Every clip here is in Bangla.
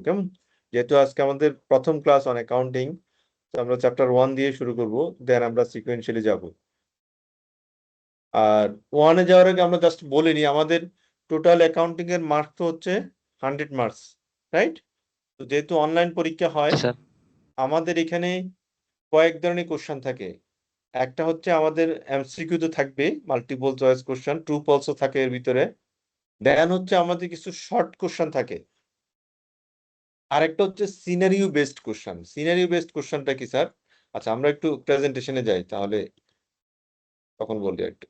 কেমন? যেহেতু আজকে আমাদের প্রথম ক্লাস অন অ্যাকাউন্টিং, তো আমরা চ্যাপ্টার 1 দিয়ে শুরু করব, দেন আমরা সিকোয়েন্সিয়ালি যাব। আর 1-এ যাওয়ার আগে আমরা জাস্ট বলে নিই, আমাদের টোটাল অ্যাকাউন্টিং এর মার্কস তো হচ্ছে 100 মার্কস, রাইট? তো যেহেতু অনলাইন পরীক্ষা হয়, আমাদের এখানে কয়েক ধরনের কোশ্চেন থাকে। একটা হচ্ছে আমাদের এমসিকিউ তো থাকবে, মাল্টিপল চয়েস কোশ্চেন, ট্রু ফলসও থাকে এর ভিতরে। দেন হচ্ছে আমাদের কিছু শর্ট কোশ্চেন থাকে। আরেকটা হচ্ছে scenario based question. Scenario based কোশ্চেনটা কি স্যার? আচ্ছা, আমরা একটু প্রেজেন্টেশনে যাই, তাহলে তখন বলি একটু।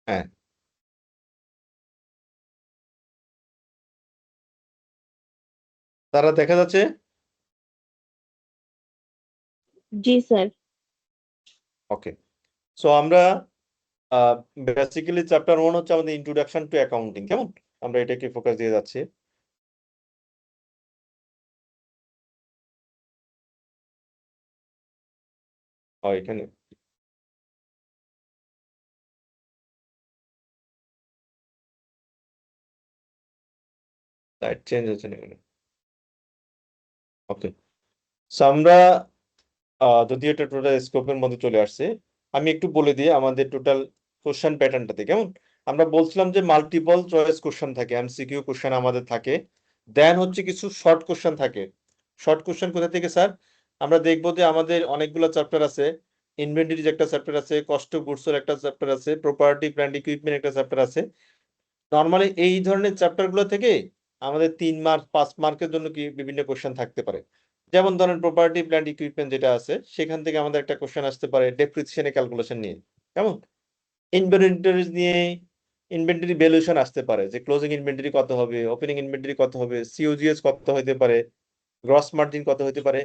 হ্যাঁ, তারা দেখা যাচ্ছে। জি স্যার। ওকে, সো আমরা বেসিক্যালি চ্যাপ্টার 1 হচ্ছে আমাদের ইন্ট্রোডাকশন টু অ্যাকাউন্টিং, কেমন? আমরা এটাকে ফোকাস দিয়ে যাচ্ছি। এখানে লাইট চেঞ্জ হচ্ছে না এখানে। ওকে, সো আমরা যদি এটা টোটাল স্কোপের মধ্যে চলে আসছে, আমি একটু বলে দিই আমাদের টোটাল কোশ্চেন প্যাটার্নটাতে, কেমন? আমরা বলছিলাম যে মাল্টিপল চয়েস কোশ্চেন থাকে, এমসিকিউ কোশ্চেন আমাদের থাকে। দেন হচ্ছে কিছু শর্ট কোশ্চেন থাকে। শর্ট কোশ্চেন কোথা থেকে স্যার? আমরা দেখবো যে আমাদের অনেকগুলো চ্যাপ্টার আছে। ইনভেন্টরিজ একটা চ্যাপ্টার আছে, কস্ট অফ গুডসের একটা চ্যাপ্টার আছে, প্রপার্টি প্ল্যান্ট ইকুইপমেন্ট একটা চ্যাপ্টার আছে। নর্মালি এই ধরনের চ্যাপ্টারগুলো থেকে আমাদের 3 মার্ক 5 মার্কের জন্য কি বিভিন্ন কোশ্চেন থাকতে পারে। যেমন ধরেন প্রপার্টি প্ল্যান্ট ইকুইপমেন্ট যেটা আছে, সেখান থেকে আমাদের একটা কোশ্চেন আসতে পারে ডেপ্রিসিয়েশনের ক্যালকুলেশন নিয়ে, কেমন? ইনভেন্টরিজ নিয়ে ইনভেন্টরি ভ্যালুয়েশন আসতে পারে, যে ক্লোজিং ইনভেন্টরি কত হবে, ওপেনিং ইনভেন্টরি কত হবে, সিওজিএস কত হতে পারে, গ্রস মার্জিন কত হতে পারে।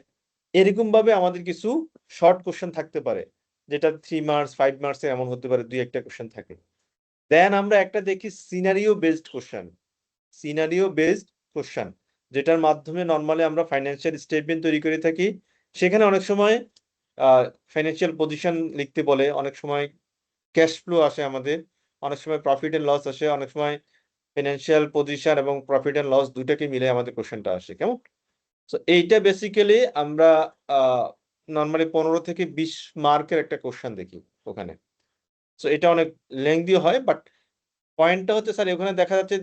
এরকম ভাবে আমাদের কিছু শর্ট কোশ্চেন থাকতে পারে, যেটা 3 মার্কস 5 মার্কস এমন হতে পারে, দুই একটা কোশ্চেন থাকে। দেন আমরা একটা দেখি scenario based question. Scenario based question, যেটার মাধ্যমে নর্মালি আমরা ফাইন্যান্সিয়াল স্টেটমেন্ট তৈরি করে থাকি। সেখানে অনেক সময় ফাইন্যান্সিয়াল পজিশন লিখতে বলে, অনেক সময় ক্যাশ ফ্লো আসে আমাদের, অনেক সময় প্রফিট এন্ড লস আসে, অনেক সময় ফিনান্সিয়াল পজিশন এবং প্রফিট এন্ড লস দুইটাকে মিলে আমাদের কোশ্চেনটা আসে, কেমন? তো এইটা বেসিক্যালি আমরা নর্মালি 15 থেকে 20 মার্কের একটা কোশ্চেন দেখি ওখানে। তো এটা অনেক লেংদি হয়, বাট পয়েন্টটা হচ্ছে স্যার ওখানে দেখা যাচ্ছে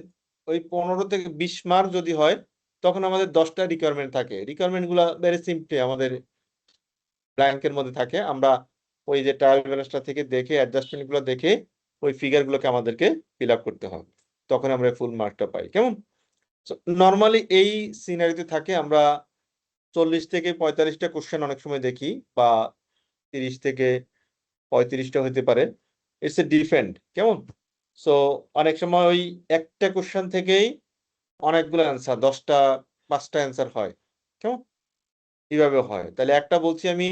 ওই 15 থেকে 20 মার্ক যদি হয়, তখন আমাদের 10টা রিকোয়ারমেন্ট থাকে। রিকোয়ারমেন্ট গুলা ভেরি সিম্পলি আমাদের ব্ল্যাঙ্কের মধ্যে থাকে। আমরা ওই যে ট্রায়াল ব্যালেন্সটা থেকে দেখে অ্যাডজাস্টমেন্ট গুলো দেখে ওই ফিগার গুলোকে আমাদেরকে ফিল আপ করতে হয়, তখন আমরা ফুল মার্কটা পাই, কেমন? নর্মালি এই সিনারিতে থাকে আমরা 40 থেকে 45টা কোশ্চেন অনেক সময় দেখি, বা 30 থেকে 35টা হতে পারে। ইটস এ ডিফেন্ড, কেমন? সো অনেক সময় ওই একটা কোশ্চেন থেকেই অনেকগুলো অ্যান্সার, 10টা 5টা অ্যান্সার হয়, কেমন? এইভাবে হয়। তাহলে একটা বলছি আমি,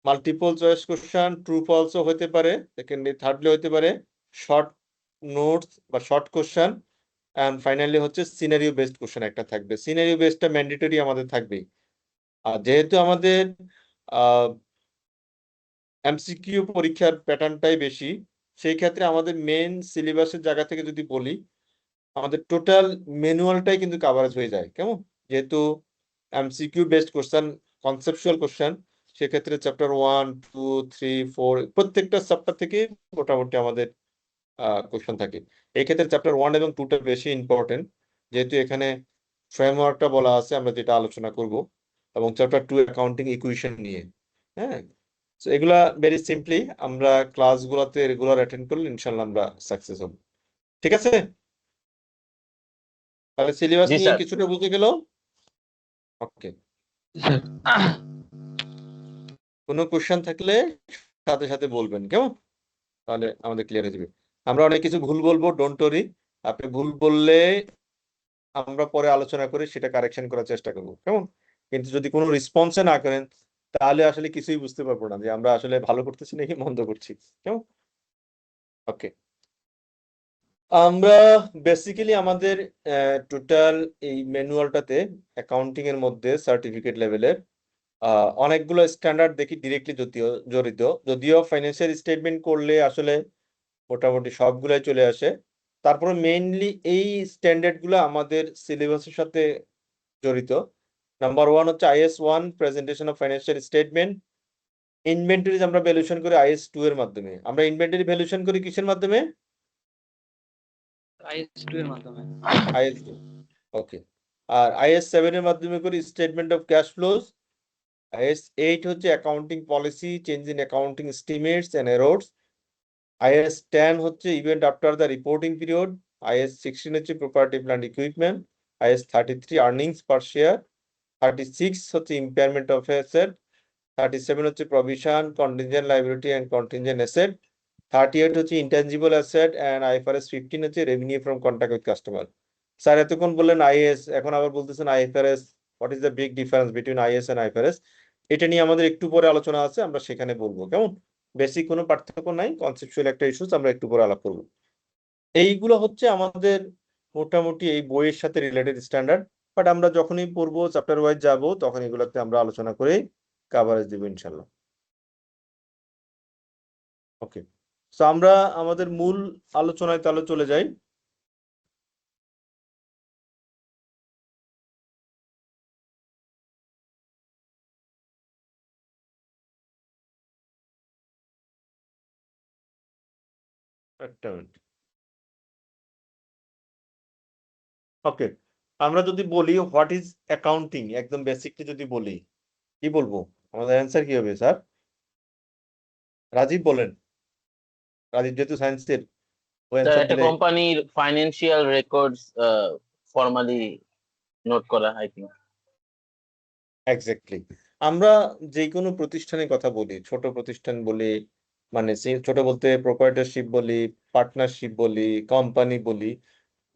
মাল্টিপল চয়েস কোশ্চেন ট্রু ফলসও হতে পারে, সেকেন্ডলি থার্ডলি হতে পারে শর্ট নোটস বা শর্ট কোশ্চেন, অ্যান্ড ফাইনালি হচ্ছে সিনারিও বেসড কোশ্চেন একটা থাকবে। সিনারিও বেসডটা ম্যান্ডেটরি আমাদের থাকবেই। আর যেহেতু আমাদের এমসিকিউ পরীক্ষার প্যাটার্নটাই বেশি, সেই ক্ষেত্রে আমাদের মেন সিলেবাসের জায়গা থেকে যদি বলি, আমাদের টোটাল ম্যানুয়ালটাই কিন্তু কাভারেজ হয়ে যায়, কেমন? যেহেতু MCQ based question, conceptual question, সেক্ষেত্রে চ্যাপ্টার 1 2 3 4 প্রত্যেকটা চ্যাপ্টার থেকে মোটামুটি আমাদের কোশ্চেন থাকে। এই ক্ষেত্রে চ্যাপ্টার 1 এবং 2টা বেশি ইম্পর্টেন্ট, যেহেতু এখানে ফ্রেমওয়ার্কটা বলা আছে আমরা যেটা আলোচনা করব, এবং চ্যাপ্টার 2 অ্যাকাউন্টিং ইকুয়েশন নিয়ে। হ্যাঁ, তো এগুলা ভেরি সিম্পলি আমরা ক্লাসগুলোতে রেগুলার অ্যাটেন্ড করলে ইনশাল্লাহ আমরা সাকসেস হব। ঠিক আছে, তাহলে সিলেবাস জি নিয়ে স্যার। কিছুটা বুঝে গেল। ওকে, কোনো কোশ্চেন থাকলে সাথে সাথে বলবেন, কেমন? তাহলে আমাদের ক্লিয়ার হয়ে যাবে। আমরা অনেক কিছু ভুল বলবো, ডোন্ট ওরি। আপনি ভুল বললে আমরা পরে আলোচনা করে সেটা কারেকশন করার চেষ্টা করবো, কেমন? কিন্তু যদি কোনো রেসপন্সে না করেন, তাহলে আসলে কিছুই বুঝতে পারবো না যে আমরা আসলে ভালো করতেছি নাকি মন্দ করছি, কেমন? ওকে, আমরা বেসিক্যালি আমাদের টোটাল এই ম্যানুয়ালটাতে অ্যাকাউন্টিং এর মধ্যে সার্টিফিকেট লেভেলের অনেকগুলো স্ট্যান্ডার্ড দেখি ডিরেক্টলি যদিও ফাইন্যান্সিয়াল স্টেটমেন্ট করলে আসলে মোটামুটি সবগুলাই চলে আসে। তারপরে মেইনলি এই স্ট্যান্ডার্ড গুলো আমাদের সিলেবাসের সাথে জড়িত। নাম্বার 1 হচ্ছে IS 1 presentation of financial statement. Inventories আমরা ভ্যালুয়েশন করি IS 2 এর মাধ্যমে। আমরা ইনভেন্টরি ভ্যালুয়েশন করি কিসের মাধ্যমে? IS 2 এর মাধ্যমে। IS 2। ওকে। আর IS 7 এর মাধ্যমে করি statement of cash flows. IS 8 হচ্ছে accounting policy, change in accounting estimates and errors. IS 10 হচ্ছে event after the reporting period. IS 16 হচ্ছে property plant equipment. IS 33 earnings per share. 36 হচ্ছে ইম্পেয়ারমেন্ট অফ অ্যাসেট। 37 হচ্ছে provision, contingent liability and contingent asset. 38 হচ্ছে ইনট্যাঞ্জিবল অ্যাসেট অ্যান্ড IFRS 15 হচ্ছে revenue from contract with customer. Sir এতক্ষণ বললেন IAS, এখন আবার বলতেছেন IFRS। What is the big difference between IAS and IFRS? এটা নিয়ে আমাদের একটু পরে আলোচনা আছে, আমরা সেখানে বলবো। কেমন? বেসিক কোনো পার্থক্য নাই, কনসেপচুয়াল একটা ইস্যুস, আমরা একটু পরে আলাপ করবো। এইগুলো হচ্ছে আমাদের মোটামুটি এই বইয়ের সাথে রিলেটেড স্ট্যান্ডার্ড। বাট আমরা যখনই পড়বো চ্যাপ্টার ওয়াইজ যাব, তখন এগুলোতে আমরা আলোচনা করে কাভারেজ দিব ইনশাল্লাহ। ওকে, তো আমরা আমাদের মূল আলোচনায় তাহলে চলে যাই। একটা মিনিট। ওকে, আমরা যদি বলি হোয়াট ইজ অ্যাকাউন্টিং, একদম বেসিকলি যদি বলি, কি বলবো? আমাদের অ্যান্সার কি হবে স্যার? রাজীব বলেন। রাজীব যেহেতু সায়েন্সের, ও অ্যান্সার একটা দিলে। কোম্পানির ফাইন্যান্সিয়াল রেকর্ডস ফর্মালি নোট করা, আই থিঙ্ক। এক্স্যাক্টলি। আমরা যে কোনো প্রতিষ্ঠানের কথা বলি, ছোট প্রতিষ্ঠান বলি, মানে ছোট বলতে প্রোপ্রাইটারশিপ বলি, পার্টনারশিপ বলি, কোম্পানি বলি,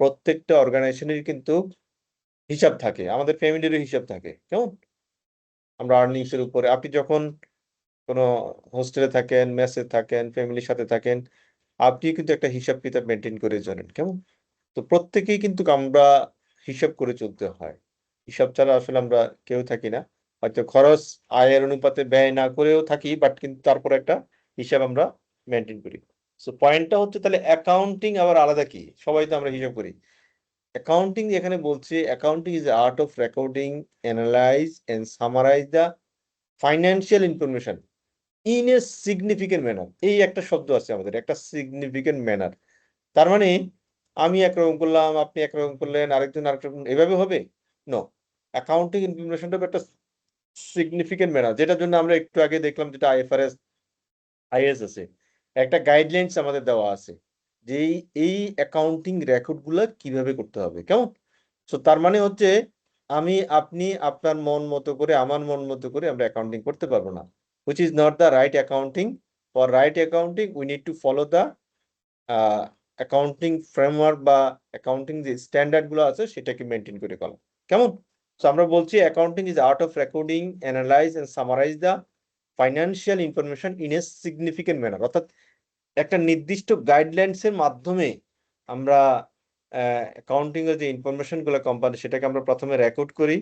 প্রত্যেকটা অর্গানাইজেশনের কিন্তু হিসাব থাকে, আমাদের ফ্যামিলিরও হিসাব থাকে। কেমন? আমরা আর্নিংস এর উপরে, আপনি যখন কোনো হোস্টেলে থাকেন, মেসে থাকেন, ফ্যামিলির সাথে থাকেন, আপনি কিন্তু একটা হিসাব কিতাব মেনটেন করে জানেন। কেমন? তো প্রত্যেকেই কিন্তু আমরা হিসাব করে চলতে হয়। হিসাব ছাড়া আসলে আমরা কেউ থাকি না। হয়তো খরচ আয়ের অনুপাতে ব্যয় না করেও থাকি, বাট কিন্তু তারপর একটা হিসাব আমরা মেনটেন করি। সো পয়েন্টটা হচ্ছে তাহলে অ্যাকাউন্টিং আবার আলাদা কি? সবাই তো আমরা হিসাব করি। অ্যাকাউন্টিং এখানে বলছে accounting is art of recording, analyse and summarise the financial information in a significant manner. এই একটা শব্দ আছে আমাদের, একটা সিগনিফিকেন্ট ম্যানার। তার মানে আমি একরকম করলাম, আপনি একরকম করলেন, আরেকজন আরেকরকম, এভাবে হবে? নো, অ্যাকাউন্টিং ইনফরমেশনটা একটা সিগনিফিকেন্ট ম্যানার, যেটার জন্য আমরা একটু আগে দেখলাম, যেটা IFRS IAS আছে, একটা গাইডলাইন্স আমাদের দেওয়া আছে যে এই অ্যাকাউন্টিং রেকর্ড গুলা কিভাবে করতে হবে। কেমন? সো তার মানে হচ্ছে আমি আপনি আপনার মন মতো করে, আমার মন মতো করে আমরা অ্যাকাউন্টিং করতে পারবো না, which is not the right accounting. For right accounting we need to follow the accounting framework বা অ্যাকাউন্টিং যে স্ট্যান্ডার্ড গুলো আছে সেটাকে মেনটেন করে করা। কেমন? সো আমরা বলছি accounting is art of recording, analyse and summarise the financial information in a significant manner. অর্থাৎ একটা নির্দিষ্ট গাইডলাইন্স এর মাধ্যমে আমরা অ্যাকাউন্টিং এর যে ইনফরমেশন গুলো কোম্পানি, সেটাকে আমরা প্রথমে রেকর্ড করি,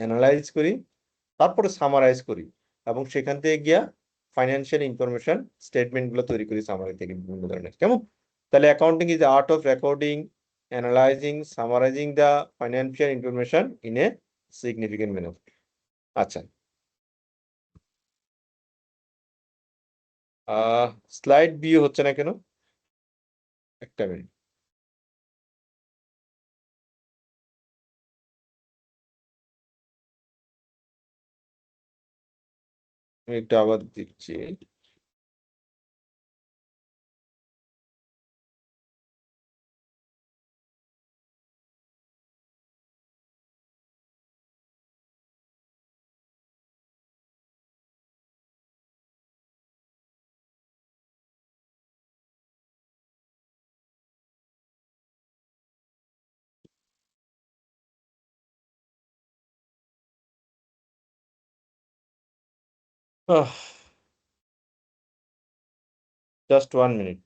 অ্যানালাইজ করি, তারপরে সামারাইজ করি, এবং সেখান থেকে গিয়া ফাইন্যান্সিয়াল ইনফরমেশন স্টেটমেন্ট গুলো তৈরি করি সামারি থেকে বিভিন্ন ধরনের। কেমন? তাহলে accounting is art of recording, analysing, summarising the financial information in a significant manner. আচ্ছা, স্লাইড ভিউ হচ্ছে না কেন? একটা মিনিট। আমি একটু আবার দিচ্ছি। Just 1 minute.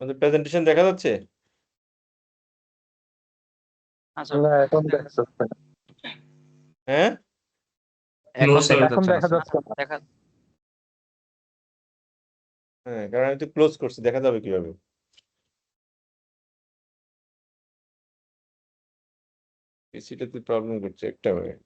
আমাদের প্রেজেন্টেশন দেখা যাচ্ছে? না এখন দেখা যাচ্ছে না। হ্যাঁ? এখন দেখা যাচ্ছে না। হ্যাঁ, কারণ আমি তো ক্লোজ করছি, দেখা যাবে কিভাবে? পিসিটাতে প্রবলেম করছে, একটা মিনিট।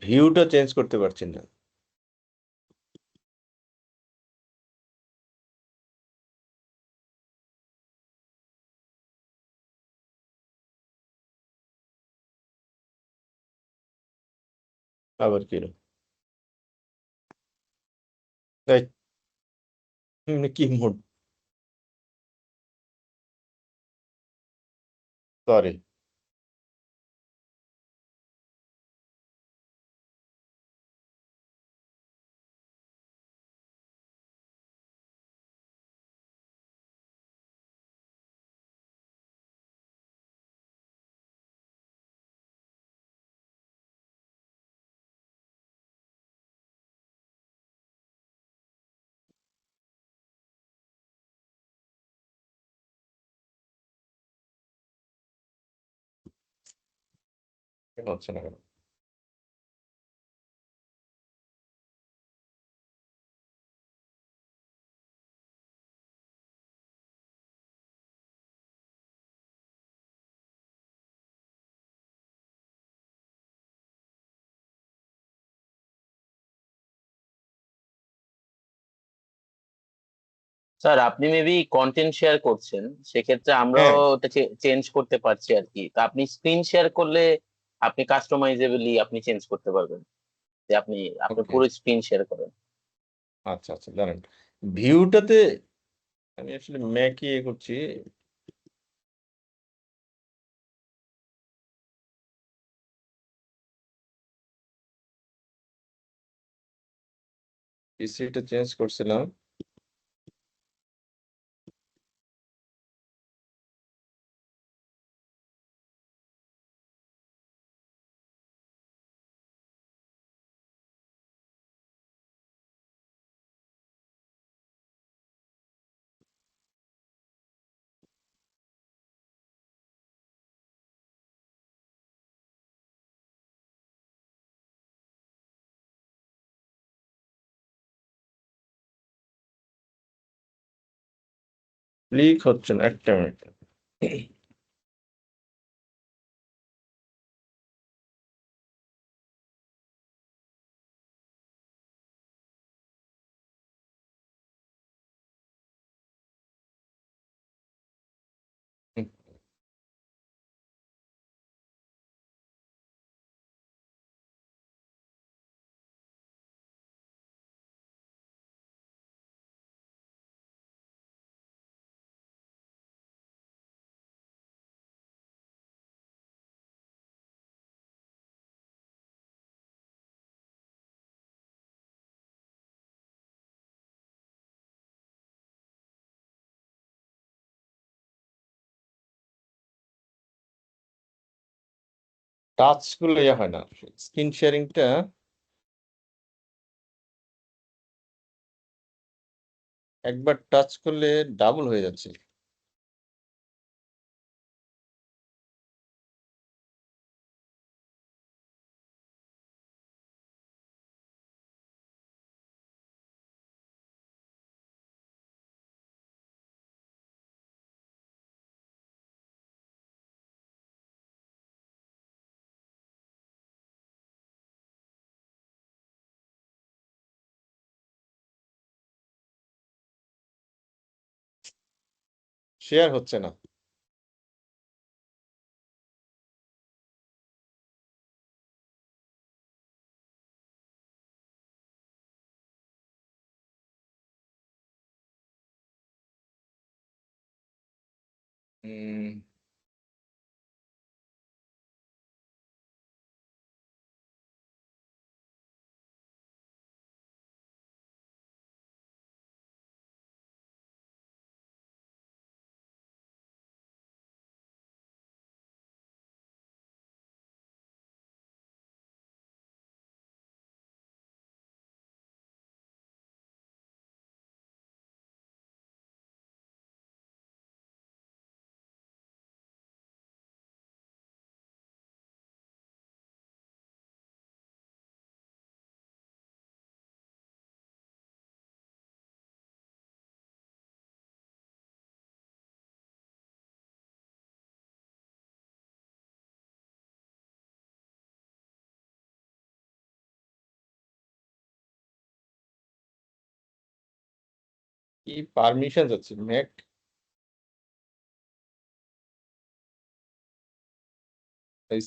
ভিউটা চেঞ্জ করতে পারছি না। আবার কি রে? এই, কি মোড? সরি। কেন হচ্ছে না কেন? স্যার আপনি মেবি কন্টেন্ট শেয়ার করছেন, সেক্ষেত্রে হ্যাঁ, আমরাও ওটা চেঞ্জ করতে পারছি আর কি। তো আপনি স্ক্রিন শেয়ার করলে আপনি কাস্টমাইজেবলি আপনি চেঞ্জ করতে পারবেন, যে আপনি আপনার ওকে। পুরো স্ক্রিন শেয়ার করেন। আচ্ছা, আচ্ছা, দাঁড়ান। ভিউটাতে আমি আসলে ম্যাকে করছি। পিসিটা চেঞ্জ করছিলাম। ক্লিক হচ্ছে না, একটা মিনিট। টাচ করলে ইয়ে হয় না, স্ক্রিন শেয়ারিংটা একবার টাচ করলে ডাবল হয়ে যাচ্ছে। শেয়ার হচ্ছে না। কি পারমিশন যাচ্ছে ম্যাক?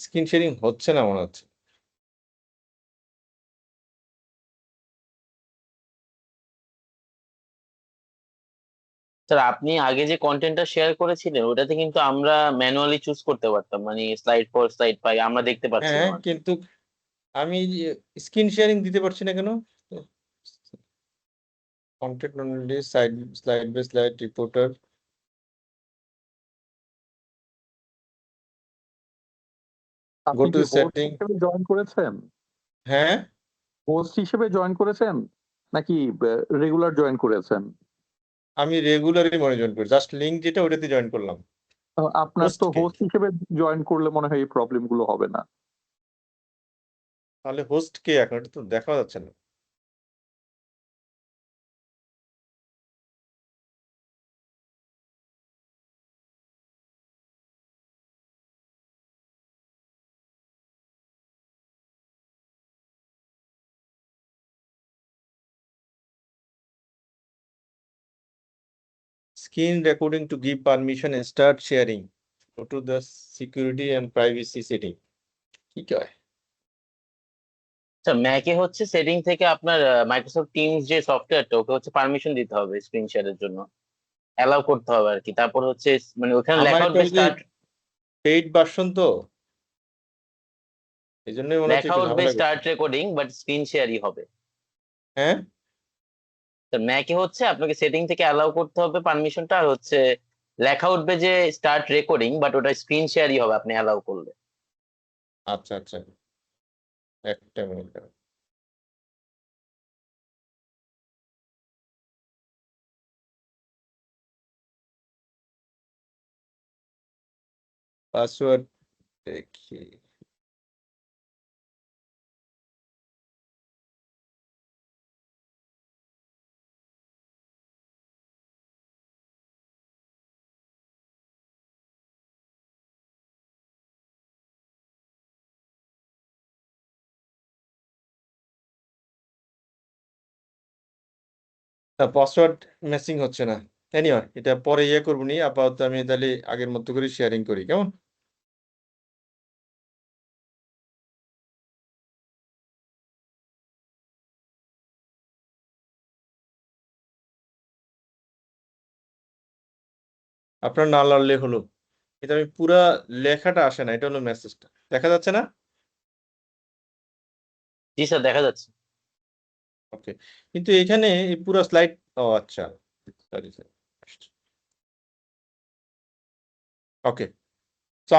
স্ক্রিন শেয়ারিং হচ্ছে না মনে হচ্ছে। স্যার আপনি আগে যে কন্টেন্টটা শেয়ার করেছিলেন ওটাতে কিন্তু আমরা ম্যানুয়ালি চুজ করতে পারতাম, মানে স্লাইড ফর স্লাইড পাই আমরা দেখতে পাচ্ছিলাম হ্যাঁ আর কি। কিন্তু আমি স্ক্রিন শেয়ারিং দিতে পারছি না কেন? Content only slide by slide reporter. আপনি to কি হোস্ট setting. হিসেবে জয়েন করেছেন? হ্যাঁ হোস্ট হিসেবে জয়েন করেছেন নাকি রেগুলার জয়েন করেছেন? আমি রেগুলারই জয়েন করি, জাস্ট লিংক যেটা ওটাতে জয়েন করলাম। আপনার তো হোস্টকে। হোস্ট হিসেবে জয়েন করলে মনে হয় এই প্রবলেম গুলো হবে না। তাহলে হোস্ট কে এখন? এটা তো দেখা যাচ্ছে না। Screen recording to give permission and start sharing. Go to the security and privacy setting. কি কয়? আচ্ছা, ম্যাকে হচ্ছে সেটিং থেকে আপনার মাইক্রোসফট টিমস যে সফটওয়্যারটা ওকে হচ্ছে পারমিশন দিতে হবে স্ক্রিন শেয়ারের জন্য, অ্যালাউ করতে হবে আর কি। তারপর হচ্ছে মানে ওখানে আমার লেখা এটা উঠবে হলো যে স্টার্ট, পেইড ভার্সন তো, এই জন্যই মনে হচ্ছে লেখা একটু উঠবে ঝামেলা করছে। স্টার্ট রেকর্ডিং বাট স্ক্রিন শেয়ারই হবে। হ্যাঁ তো ম্যাকে হচ্ছে আপনাকে সেটিং থেকে অ্যালাউ করতে হবে পারমিশনটা, আর হচ্ছে লেখা উঠবে যে স্টার্ট রেকর্ডিং বাট ওটা স্ক্রিন শেয়ারই হবে আপনি অ্যালাউ করলে। আচ্ছা আচ্ছা, একটা মিনিট। পাসওয়ার্ড দেখি। পাসওয়ার্ড ম্যাচিং হচ্ছে না। এনিওয়ে এটা পরে করবো নি, আপাতত আমি তাহলে আগের মতো করে শেয়ারিং করি, কেমন? আপনার না লড়লে হলো। এটা আমি পুরা লেখাটা আসে না, এটা হলো মেসেজটা দেখা যাচ্ছে না। জি স্যার, দেখা যাচ্ছে। ওকে, কিন্তু এখানে এই পুরো স্লাইড, ও আচ্ছা সরি স্যার। ওকে, তো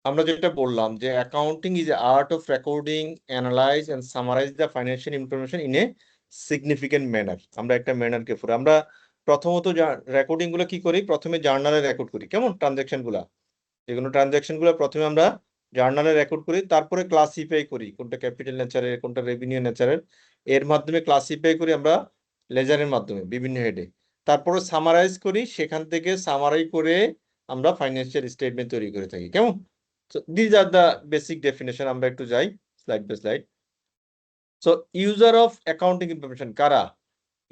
আমরা যেটা বললাম যে accounting is art of recording, analyse and summarise the financial information in a significant manner. আমরা একটা ম্যানারকে পুরো আমরা প্রথমত রেকর্ডিং গুলো কি করি, প্রথমে জার্নালে রেকর্ড করি, কেমন? ট্রানজাকশন গুলা, যেগুলো ট্রানজাকশন গুলো প্রথমে আমরা জার্নালে রেকর্ড করি, তারপরে ক্লাসিফাই করি কোনটা ক্যাপিটাল নেচারের কোনটা রেভিনিউ নেচারের, এর মাধ্যমে ক্লাসিফাই করি আমরা লেজারের মাধ্যমে বিভিন্ন হেডে, তারপরে সামারাইজ করি, সেখান থেকে সামারাই করে আমরা ফাইন্যান্সিয়াল স্টেটমেন্ট তৈরি করে থাকি, কেমন? So these are the basic definition. আমরা একটু যাই slide by slide. So user of accounting information কারা?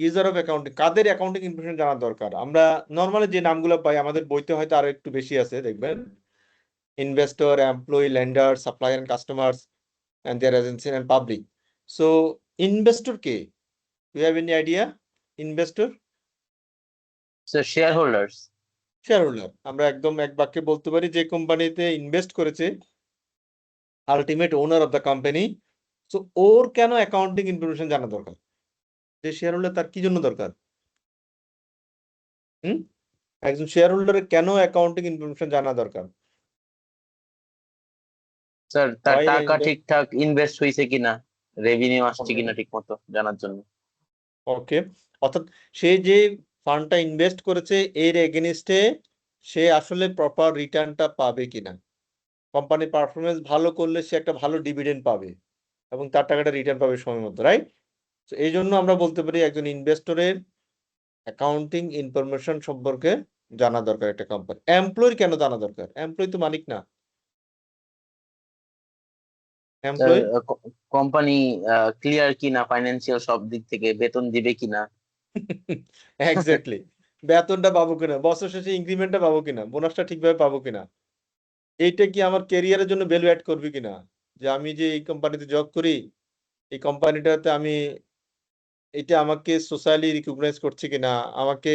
ইউজার অফ অ্যাকাউন্টিং, কাদের অ্যাকাউন্টিং ইনফরমেশন জানা দরকার? আমরা নর্মালি যে নামগুলো পাই আমাদের বইতে হয়তো আরো একটু বেশি আছে, দেখবেন investor, employee, lender, supplier and customers and their agency and public. So investor কে? Do you have any idea? Investor? So shareholders. Shareholder. আমরা একদম এক বাক্যে বলতে পারি যে কোম্পানিতে ইনভেস্ট করেছে, ultimate owner of the company. So ওর কেন অ্যাকাউন্টিং ইনফরমেশন জানা দরকার? যে শেয়ার হোল্ডার তার কি জন্য দরকার? একজন শেয়ার হোল্ডারের কেন অ্যাকাউন্টিং ইনফরমেশন জানা দরকার? স্যার তার Why টাকা invest- ঠিকঠাক ইনভেস্ট হয়েছে কিনা, রেভিনিউ আসছে কিনা ঠিক মতো জানার জন্য। ওকে, অর্থাৎ সে যে ফান্ডটা ইনভেস্ট করেছে এর এগেনিস্টে সে আসলে প্রপার রিটার্নটা পাবে কিনা। কোম্পানির পারফরমেন্স ভালো করলে সে একটা ভালো ডিভিডেন্ড পাবে এবং তার টাকাটা রিটার্ন পাবে সময় মতো, রাইট? তো এই জন্য আমরা বলতে পারি একজন ইনভেস্টরের অ্যাকাউন্টিং ইনফরমেশন সম্পর্কে জানা দরকার একটা কোম্পানি। এমপ্লয়ির কেন জানা দরকার? এমপ্লয়ি তো মালিক না। এমপ্লয়ি কোম্পানি ক্লিয়ার কিনা ফাইন্যান্সিয়াল সব দিক থেকে, বেতন দিবে কিনা। এক্স্যাক্টলি, বেতনটা পাবো কিনা, বছর শেষে ইনক্রিমেন্টটা পাবো কিনা, বোনাসটা ঠিকভাবে পাবো কিনা, এইটা কি আমার ক্যারিয়ারের জন্য ভ্যালু অ্যাড করবে কিনা, যে আমি যে এই কোম্পানিতে জব করি এই কোম্পানিটাতে আমি এটা আমাকে সোশ্যালি রিকগনাইজ করছে কিনা, আমাকে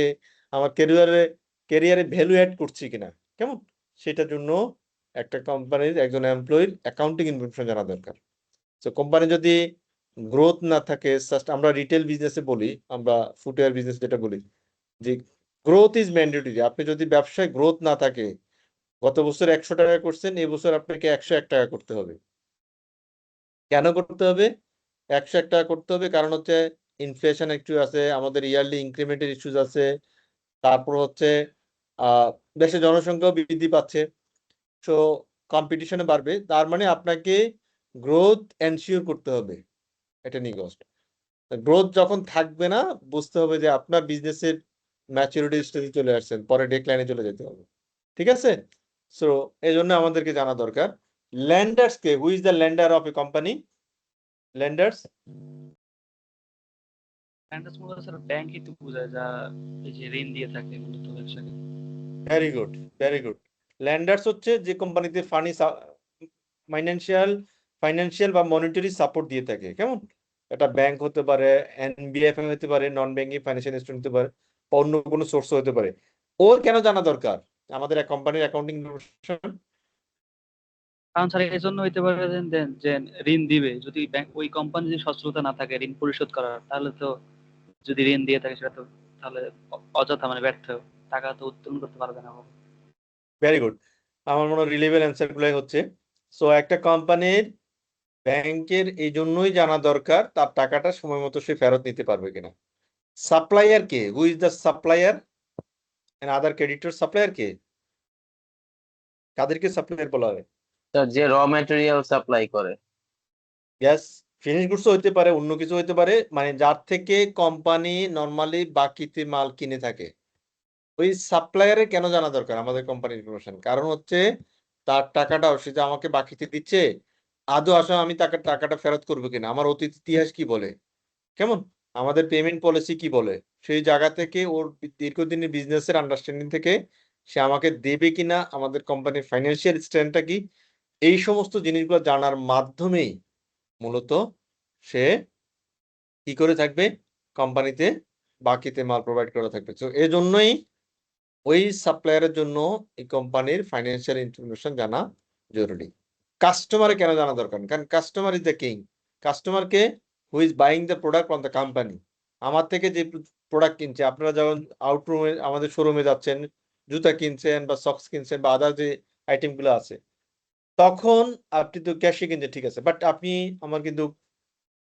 আমার ক্যারিয়ারে ভ্যালু অ্যাড করছে কিনা, কেমন, সেটার জন্য একটা কোম্পানির একজন এমপ্লয়ির অ্যাকাউন্টিং ইনফরমেশন জানা দরকার। তো কোম্পানি যদি গ্রোথ না থাকে, আমরা রিটেল বিজনেসে বলি, আমরা ফুটওয়্যার বিজনেস যেটা বলি যে গ্রোথ ইজ ম্যান্ডেটরি। আপনি যদি ব্যবসায় গ্রোথ না থাকে, গত বছর 100 টাকা করছেন, এই বছর আপনাকে 101 টাকা করতে হবে। কেন করতে হবে 101 টাকা করতে হবে? কারণ হচ্ছে ইনফ্লেশন একটু আছে, আমাদের ইয়ারলি ইনক্রিমেন্টের ইস্যুস আছে, তারপর হচ্ছে দেশের জনসংখ্যাও বৃদ্ধি পাচ্ছে, সো কম্পিটিশনে বাড়বে। তার মানে আপনাকে গ্রোথ এনশিওর করতে হবে, এটা নিয়ে কষ্ট। গ্রোথ যখন থাকবে না, বুঝতে হবে যে আপনার বিজনেসের ম্যাচুরিটি স্টেজে চলে আসছেন, পরে ডেক্লাইনে চলে যেতে হবে, ঠিক আছে? সো এই জন্য আমাদেরকে জানা দরকার ল্যান্ডার্স কে, who is the lender of a company? Lenders lenders মূলত স্যার ব্যাংকই তো বোঝায় যা এই যে ঋণ দিয়ে থাকে মূলত ব্যবসাকে। Very good, very good. Lender's হচ্ছে যে কোম্পানিতে ফাইন্যান্সিয়াল বা মনিটারি সাপোর্ট দিয়ে থাকে, কেমন? এটা ব্যাংক হতে পারে, এনবিএফএম হতে পারে, নন ব্যাংকিং ফাইন্যান্সিয়াল ইনস্টিটিউট হতে পারে, বা অন্য কোনো সোর্স হতে পারে। ওর কেন জানা দরকার আমাদের এক কোম্পানির অ্যাকাউন্টিং ইনফরমেশন? কারণ স্যার এই জন্য হইতে পারে যে ঋণ দিবে, যদি ব্যাংক ওই কোম্পানি যদি সচ্ছলতা না থাকে ঋণ পরিশোধ করার, তাহলে তো যদি ঋণ দিয়ে থাকে সেটা তো তাহলে অযথা মানে ব্যর্থ, টাকা তো উত্তোলন করতে পারবে না। ভেরি গুড, আমার মনে হয় রিলেভেল অ্যান্সার গুলাই হচ্ছে। সো একটা কোম্পানির ব্যাংকের এই জন্যই জানা দরকার তার টাকাটা সময় মতো সে ফেরত নিতে পারবে কিনা। সাপ্লায়ার কে, who is the supplier and other creditor? Supplier কে? কাদেরকে সাপ্লায়ার বলা হয়? স্যার যে র ম্যাটেরিয়াল সাপ্লাই করে। গ্যাস ফিনিশ গুডস হইতে পারে, অন্য কিছু হইতে পারে, মানে যার থেকে কোম্পানি নরমালি বাকিতে মাল কিনে থাকে। ওই সাপ্লায়ারের কেন জানা দরকার আমাদের কোম্পানির ইনফরমেশন? কারণ হচ্ছে তার টাকাটাও সে যে আমাকে বাকিতে দিচ্ছে, আদৌ আসলে আমি তাকে টাকাটা ফেরত করবো কিনা, আমার অতীত ইতিহাস কি বলে, কেমন, আমাদের পেমেন্ট পলিসি কি বলে, সেই জায়গা থেকে ওর দীর্ঘদিনের বিজনেসের আন্ডারস্ট্যান্ডিং থেকে সে আমাকে দেবে কিনা, আমাদের কোম্পানির ফাইন্যান্সিয়াল স্ট্রেন্থটা কি, এই সমস্ত জিনিসগুলো জানার মাধ্যমেই মূলত সে কি করে থাকবে, কোম্পানিতে বাকিতে মাল প্রোভাইড করা থাকবে। তো এই জন্যই ওই সাপ্লায়ারের জন্য এই কোম্পানির ফাইন্যান্সিয়াল ইনফরমেশন জানা জরুরি। কাস্টমারে কেন জানা দরকার? কারণ কাস্টমার ইজ দ্য কিং। কাস্টমারকে, who is buying the product from the company, আমার থেকে যে প্রোডাক্ট কিনছে, আপনারা যখন আউটরুমে আমাদের শোরুমে যাচ্ছেন, জুতা কিনছেন বা সক্স কিনছেন বা আদার যে আইটেমগুলো আছে, তখন আপনি তো ক্যাশে কিনছেন, ঠিক আছে, বাট আপনি আমার কিন্তু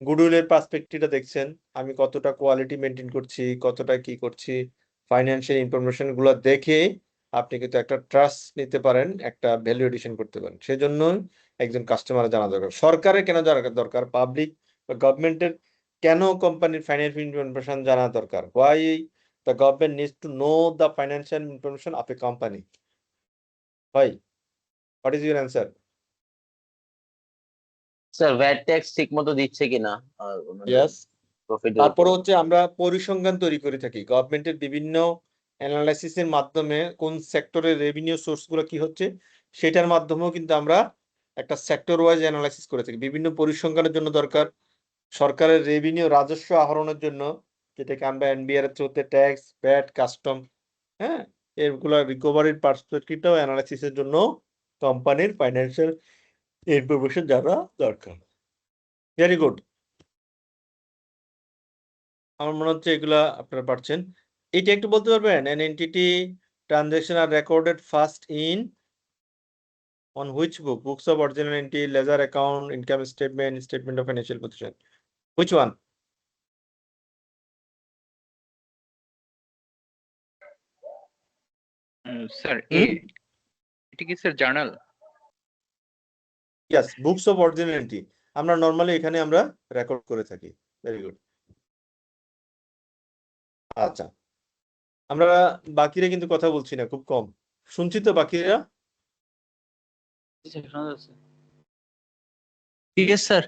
গুডউইলের পার্সপেক্টিভটা দেখছেন, আমি কতটা কোয়ালিটি মেনটেন করছি, কতটা কি করছি, ফাইন্যান্সিয়াল ইনফরমেশন গুলো দেখে আপনি কিন্তু একটা ট্রাস্ট নিতে পারেন, একটা ভ্যালু এডিশন করতে পারেন। সেজন্য একজন কাস্টমার জানা দরকার। সরকারের কেন জানা দরকার, পাবলিক বা গভর্নমেন্টের কেন কোম্পানির ফাইন্যান্সিয়াল ইনফরমেশন জানা দরকার? Why the government needs to know the financial information of a company? ভাই, what is your answer? Sir VAT tax ঠিক মতো দিচ্ছে কিনা ইয়েস, প্রফিট। তারপরে হচ্ছে আমরা পরিসংখ্যান তৈরি করে থাকি গভর্নমেন্টের বিভিন্ন অ্যানালাইসিসের মাধ্যমে কোন সেক্টরের রেভিনিউ সোর্স গুলো কি হচ্ছে সেটার মাধ্যমেও কিন্তু আমরা একটা সেক্টর ওয়াইজ অ্যানালাইসিস করে থাকি। বিভিন্ন পরিসংখ্যানের জন্য দরকার সরকারের রেভিনিউ রাজস্ব আহরণের জন্য, যেটাকে আমরা এনবিআর এর থ্রুতে ট্যাক্স, ভ্যাট, কাস্টম, হ্যাঁ, এগুলো রিকভারির পার্সপেক্টিভটাও অ্যানালাইসিসের জন্য কোম্পানির ফাইন্যান্সিয়াল ইনফরমেশন জানা দরকার। ভেরি গুড, আমার মনে হচ্ছে এগুলা আপনারা পারছেন। এটা একটু বলতে পারবেন, an entity transaction are recorded first in on which book? Books of original entity, ledger account, income statement, statement of financial position. Which one? Sir Hmm? এটা কি sir journal? Yes, books of original entity. আমরা নরমালি এখানে আমরা রেকর্ড করে থাকি। Very good. আচ্ছা, আমরা বাকিরা কিন্তু কথা বলছি না, খুব কম শুনছি তো বাকিরা। জি স্যার, শোনা যাচ্ছে। Yes sir.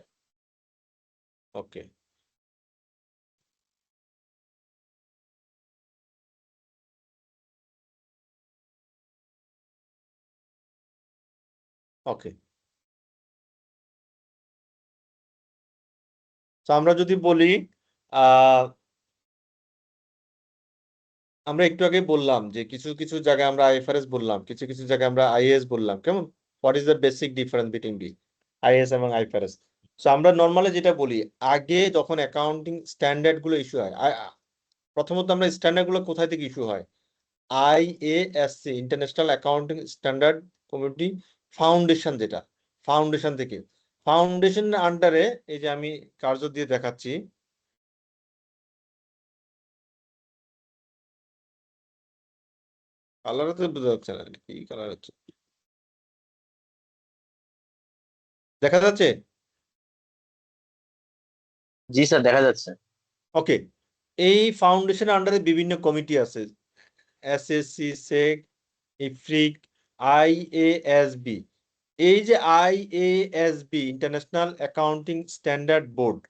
Okay, okay. তো আমরা যদি বলি আমরা একটু আগে বললাম যে কিছু কিছু জায়গায় আমরা আইএফআরএস বললাম, কিছু কিছু জায়গায় আমরা আইএএস বললাম, কেমন? What is the basic difference between the IAS এবং আইএফআরএস? সো আমরা নর্মালি যেটা বলি, আগে যখন অ্যাকাউন্টিং স্ট্যান্ডার্ড গুলো ইস্যু হয়, প্রথমত আমরা স্ট্যান্ডার্ড গুলো কোথায় থেকে ইস্যু হয়? আইএএসসি, international accounting standard committee foundation, যেটা ফাউন্ডেশন থেকে, ফাউন্ডেশনের আন্ডারে, এই যে আমি কার্য দিয়ে দেখাচ্ছি, কালার তো বোঝা যাচ্ছে না কি কালার হচ্ছে, দেখা যাচ্ছে? জি স্যার, দেখা যাচ্ছে। ওকে, এই ফাউন্ডেশনের আন্ডারে বিভিন্ন কমিটি আছে, এসএসসি, সেক, ইফরিক, আইএএসবি। এই যে IASB, international accounting standard board,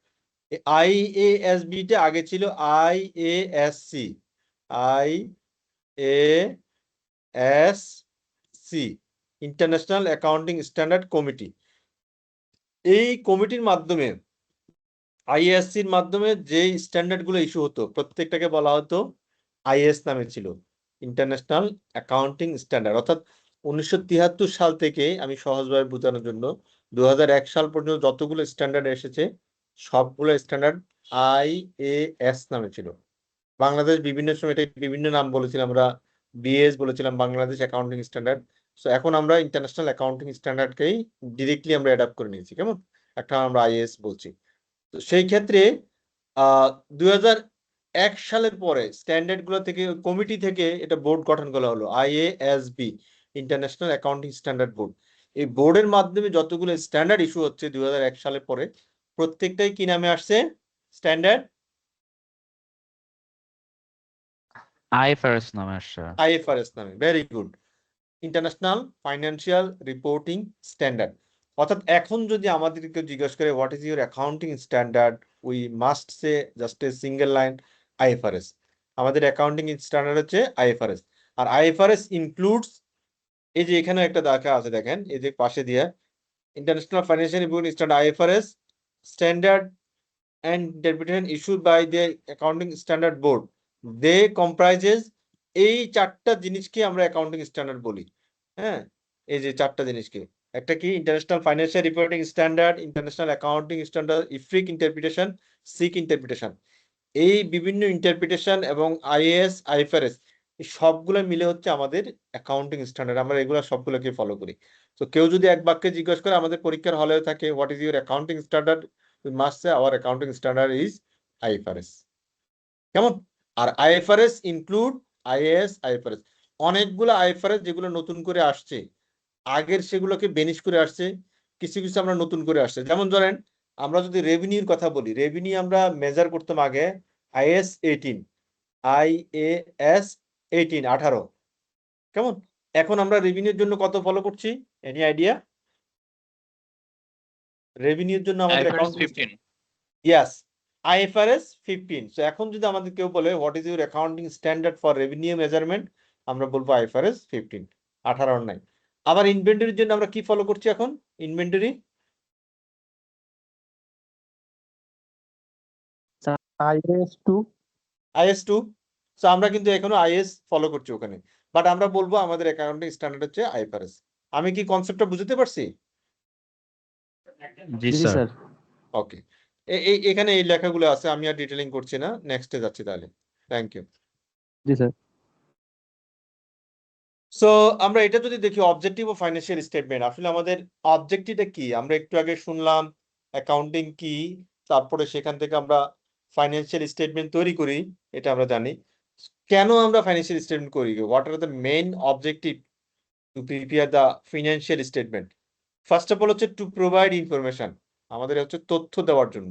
IASB টা আগে ছিল আইএএসসি, আইএএসসি, ইন্টারন্যাশনাল অ্যাকাউন্টিং স্ট্যান্ডার্ড কমিটি। এই কমিটির মাধ্যমে, আইএসসির মাধ্যমে যে স্ট্যান্ডার্ড গুলো ইস্যু হতো প্রত্যেকটাকে বলা হতো আইএস নামে ছিল, ইন্টারন্যাশনাল অ্যাকাউন্টিং স্ট্যান্ডার্ড। অর্থাৎ 1973 সাল থেকে, আমি সহজভাবে বোঝানোর জন্য, 2001 সাল পর্যন্ত যতগুলো স্ট্যান্ডার্ড এসেছে সবগুলো স্ট্যান্ডার্ড আইএএস নামে ছিল। বাংলাদেশ বিভিন্ন সময় এটা বিভিন্ন নাম বলেছিলাম, আমরা বিএস বলেছিলাম, বাংলাদেশ অ্যাকাউন্টিং স্ট্যান্ডার্ড। সো এখন আমরা ইন্টারন্যাশনাল অ্যাকাউন্টিং স্ট্যান্ডার্ডকেই ডিরেক্টলি আমরা অ্যাডাপ্ট করে নিয়েছি, কেমন? একটা আমরা আইএস বলছি। তো সেই ক্ষেত্রে 2001 সালের পরে স্ট্যান্ডার্ড গুলো থেকে, কমিটি থেকে এটা বোর্ড গঠন করা হলো, IASB, international accounting standard board. এই বোর্ডের মাধ্যমে যতগুলো স্ট্যান্ডার্ড ইস্যু হচ্ছে 2001 সালের পরে, প্রত্যেকটাই কি নামে আসছে? স্ট্যান্ডার্ড আইএফআরএস নামে আসছে। আইএফআরএস নামে। Very good, international financial reporting standard. অর্থাৎ এখন যদি আমাদেরকে জিজ্ঞেস করে what is your accounting standard, we must say just a single line IFRS. আমাদের অ্যাকাউন্টিং স্ট্যান্ডার্ড হচ্ছে আইএফআরএস। আর আইএফআরএস ইনক্লুডস, এই যে এখানে একটা দেখা আছে দেখেন, এই যে পাশে দিয়ে, international financial reporting standard IFRS standard and interpretation issued by the accounting standard board, they comprises, এই চারটা জিনিসকে আমরা অ্যাকাউন্টিং স্ট্যান্ডার্ড বলি। হ্যাঁ, এই যে চারটা জিনিসকে, একটা কি? International financial reporting standard, international accounting standard, IFRIC interpretation, SIC interpretation. এই বিভিন্ন ইন্টারপ্রিটেশন এবং আইএএস, আইএফআরএস, এই সবগুলো মিলে হচ্ছে আমাদের অ্যাকাউন্টিং স্ট্যান্ডার্ড। আমরা এগুলো সবগুলোকে ফলো করি। তো কেউ যদি এক বাক্যে জিজ্ঞেস করে আমাদের পরীক্ষার হলে থাকে what is your accounting standard, we must say our accounting standard is IFRS, কেমন? আর IFRS include IAS, IFRS, অনেকগুলো IFRS যেগুলো নতুন করে আসছে, আগের সেগুলোকে বেনিশ করে আসছে, কিছু কিছু আমরা নতুন করে আসছে। যেমন ধরেন, আমরা যদি রেভিনিউর কথা বলি, রেভিনিউ আমরা মেজার করতাম আগে IAS 18, IAS 18, কেমন? এখন আমরা রেভিনিউর জন্য কত ফলো করছি? Any idea? রেভিনিউর জন্য আমাদের আইএফআরএস অ্যাকাউন্টিং, 15। ইয়াস, IFRS 15। সো এখন যদি আমাদের কেউ বলে what is your accounting standard for revenue measurement, আমরা বলবো IFRS 15, 18 আর 9। আবার ইনভেন্টরির জন্য আমরা কি ফলো করছি এখন? Inventory IAS 2 IS2। সো আমরা কিন্তু এখনো IS ফলো করছি ওখানে, বাট আমরা বলবো আমাদের অ্যাকাউন্টিং স্ট্যান্ডার্ড হচ্ছে IFRS। আমি কি কনসেপ্টটা বুঝতে পারছি? জি জি স্যার। স্যার। ওকে, এখানে এই লেখাগুলো আছে, আমি আর ডিটেলিং করছি না, নেক্সটে যাচ্ছি তাহলে। Thank you. জি স্যার। সো আমরা এটা যদি দেখি অবজেক্টিভ ও ফাইন্যান্সিয়াল স্টেটমেন্ট, আসলে আমাদের অবজেক্টিভটা কি? আমরা একটু আগে শুনলাম অ্যাকাউন্টিং কি, তারপরে সেখান থেকে আমরা ফাইন্যান্সিয়াল স্টেটমেন্ট তৈরি করি, এটা আমরা জানি। কেন আমরা ফাইন্যান্সিয়াল স্টেটমেন্ট করি? What are the main objective to prepare the financial statement? First of all হচ্ছে টু প্রোভাইড ইনফরমেশন, আমাদের হচ্ছে তথ্য দেওয়ার জন্য।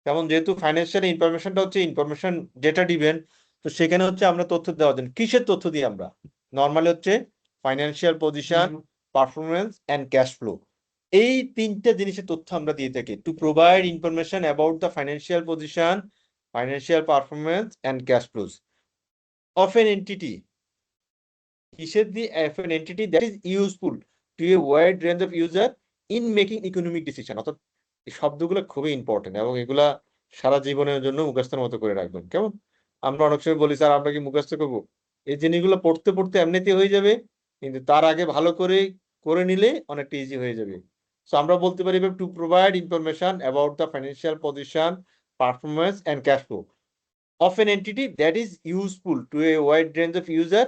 যেমন যেহেতু ফাইন্যান্সিয়াল ইনফরমেশনটা হচ্ছে ইনফরমেশন ডেটা ডিভেন, তো সেখানে হচ্ছে আমরা তথ্য দেওয়ার জন্য। কিসের তথ্য দিই আমরা? নর্মালি হচ্ছে financial position, performance and cash flow, এই তিনটা জিনিসের তথ্য আমরা দিয়ে থাকি। To provide information about the financial position, financial performance and cash flows of an entity. কিসের the of an entity that is useful to a wide range of user in making economic decision. অর্থাৎ এই শব্দগুলো খুবই ইম্পর্টেন্ট এবং এগুলা সারা জীবনের জন্য মুখস্থের মতো করে রাখবেন। কেমন? আমরা অনেক সময় বলি স্যার আমরা কি মুখস্থ করবো? এই জিনিসগুলো পড়তে পড়তে এমনিতে হয়ে যাবে, কিন্তু তার আগে ভালো করে করে নিলে অনেকটা ইজি হয়ে যাবে। সো আমরা বলতে পারি two provide information about the financial position, performance and cash flow of an entity that is useful to a wide range of user